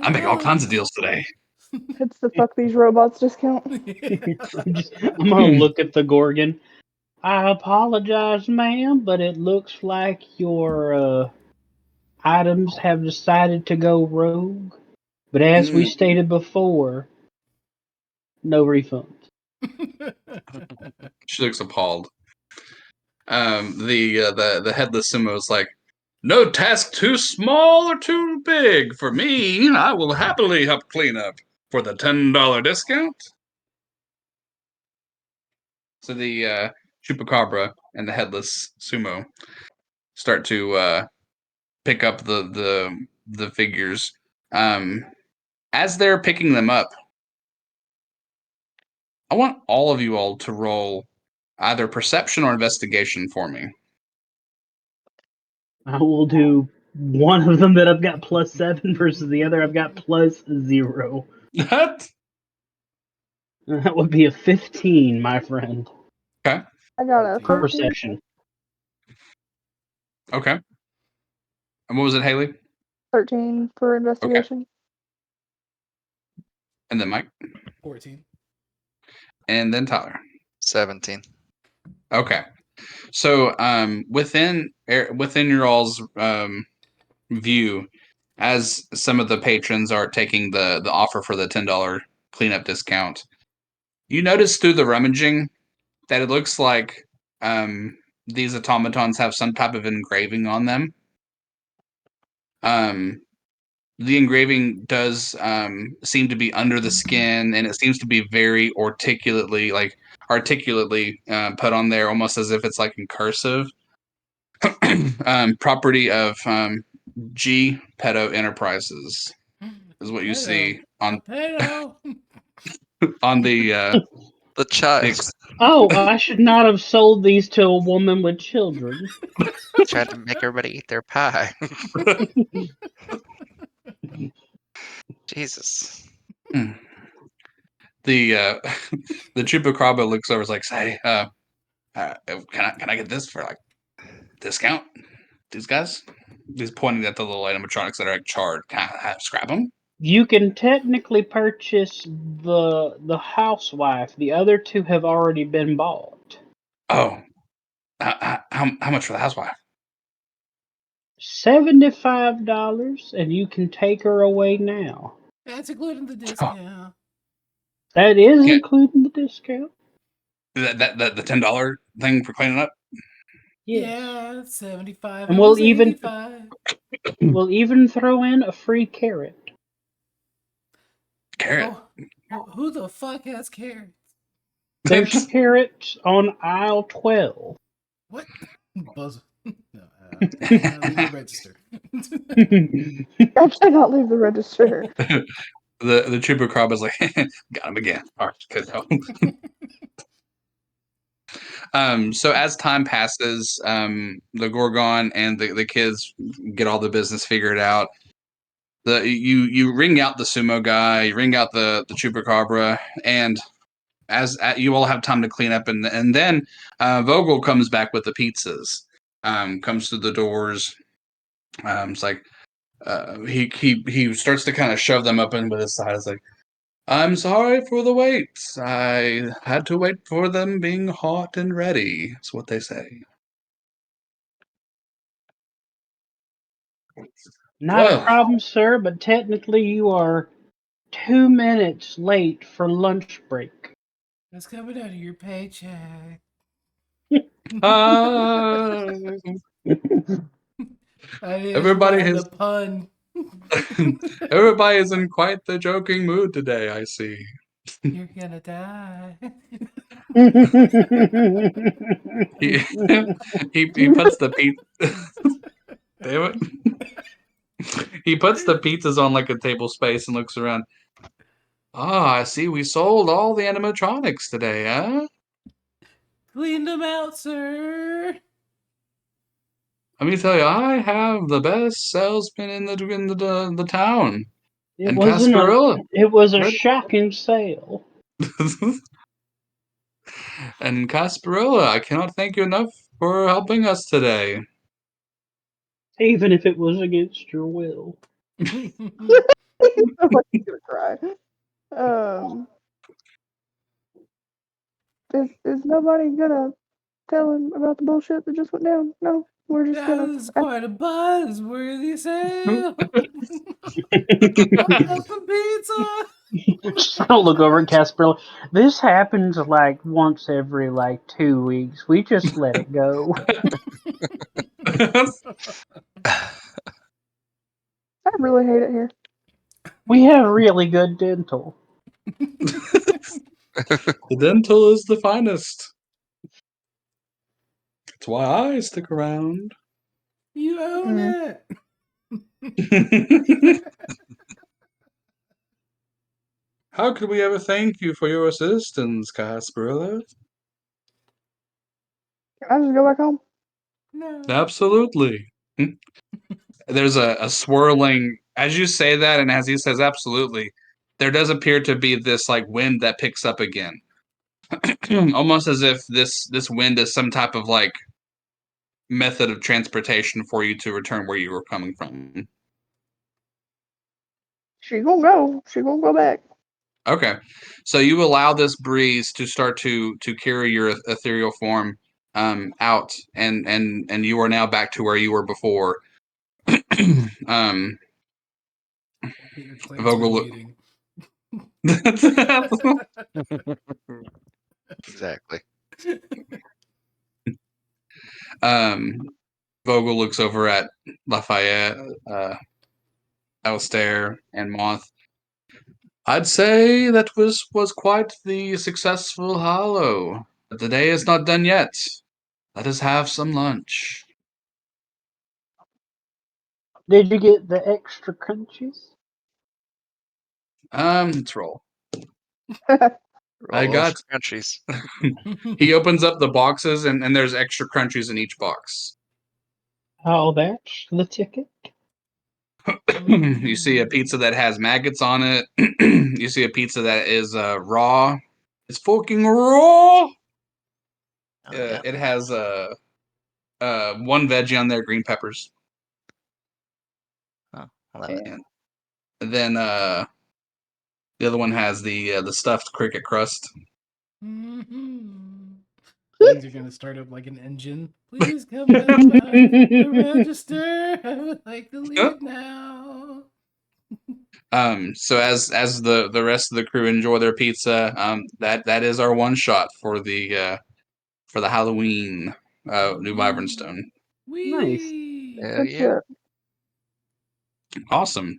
A: I make all kinds of deals today.
D: It's the fuck these robots discount.
C: I'm gonna look at the Gorgon. I apologize, ma'am, but it looks like your items have decided to go rogue. But as we stated before, no refunds.
A: She looks appalled. The headless sumo is like, no task too small or too big for me. I will happily help clean up for the $10 discount. So the chupacabra and the headless sumo start to pick up the figures. As they're picking them up, I want all of you all to roll either perception or investigation for me.
C: I will do one of them that I've got +7 versus the other I've got +0.
A: What?
C: That would be a 15, my friend.
A: Okay.
D: I got a 13.
C: Perception.
A: Okay. And what was it, Haley?
D: 13 for investigation.
A: And then Mike?
B: 14.
A: And then Tyler?
E: 17.
A: Okay. So within your all's view, as some of the patrons are taking the offer for the $10 cleanup discount, you notice through the rummaging that it looks like these automatons have some type of engraving on them. The engraving does seem to be under the skin, and it seems to be very articulately put on there, almost as if it's like in cursive. Property of G Pedo Enterprises is what you see on on the
E: The chives
C: Oh, I should not have sold these to a woman with children.
E: trying to make everybody eat their pie. Jesus.
A: the the chupacabra looks over, is like, say, can I get this for like discount? These guys, he's pointing at the little animatronics that are like charred. Can I scrap them?
C: You can technically purchase the housewife. The other two have already been bought.
A: Oh, how much for the housewife?
C: $75, and you can take her away now.
B: That's including the discount.
C: That is
A: Yeah.
C: including the discount.
A: That the $10 thing for cleaning up.
C: Yes.
B: Yeah, 75.
C: And
B: It was 85.
C: we'll even throw in a free carrot.
A: Carrot.
B: Oh, who the fuck has carrots?
C: There's carrots on aisle 12.
B: What? Buzz. No, leave the register.
D: I cannot leave the register.
A: The chupacabra is like, got him again. All right, good help. So as time passes, the Gorgon and the kids get all the business figured out. You ring out the sumo guy, you ring out the chupacabra, and as you all have time to clean up, and then Vogel comes back with the pizzas. Comes through the doors. It's like he starts to kind of shove them up in with his side. It's like, I'm sorry for the wait. I had to wait for them being hot and ready. That's what they say.
C: Not a
A: Well,
C: problem, sir, but technically you are 2 minutes late for lunch break.
B: That's coming out of your paycheck.
A: uh,
B: I just
A: everybody
B: wanted
A: has
B: the pun.
A: everybody is in quite the joking mood today. I see.
B: You're gonna die.
A: He he puts the damn it. He puts the pizzas on like a table space and looks around. Ah, I see. We sold all the animatronics today, huh?
B: Cleaned them out, sir.
A: Let me tell you, I have the best salesman in the town,
C: It
A: and
C: wasn't a.
A: Casparilla.
C: It was a
A: Right?
C: shocking sale.
A: And Casparilla, I cannot thank you enough for helping us today.
C: Even if it was against your will.
D: I'm like, he's gonna cry. Um, is nobody gonna tell him about the bullshit that just went down? No, we're just
B: That
D: gonna.
B: was quite a buzzworthy sale. I got some pizza.
C: Just gonna look over at Casper. This happens like once every like 2 weeks. We just let it go.
D: I really hate it here.
C: We have really good dental.
A: The dental is the finest. That's why I stick around.
B: You own
D: Mm.
B: it.
A: How could we ever thank you for your assistance, Casparilla?
D: Can I just go back home?
B: No.
A: Absolutely. There's a swirling, as you say that, and as he says absolutely, there does appear to be this like wind that picks up again. Almost as if this wind is some type of like method of transportation for you to return where you were coming from.
D: She gonna go. She gonna go back.
A: Okay, so you allow this breeze to start to carry your ethereal form out, and you are now back to where you were before. um,
B: Your plants were
A: Vogel.
B: meeting.
E: Exactly.
A: um, Vogel looks over at Lafayette, Alistair, and Moth. I'd say that was quite the successful hollow. But the day is not done yet. Let us have some lunch.
C: Did you get the extra crunchies?
A: Let's roll. I
E: Roll those
A: got.
E: crunchies.
A: He opens up the boxes and there's extra crunchies in each box.
C: Oh, that's the ticket.
A: You see a pizza that has maggots on it. You see a pizza that is raw. It's fucking raw.
E: Oh, yeah.
A: It has one veggie on there, green peppers,
E: Oh, I love it.
A: and then the other one has the stuffed cricket crust.
B: Things are gonna start up like an engine. Please come down by the register. I would like to leave now.
A: So as the rest of the crew enjoy their pizza, that is our one shot for the Halloween New Vibranstone.
C: Nice.
B: Wee.
E: Hell
D: Good
E: yeah.
D: shit.
A: Awesome.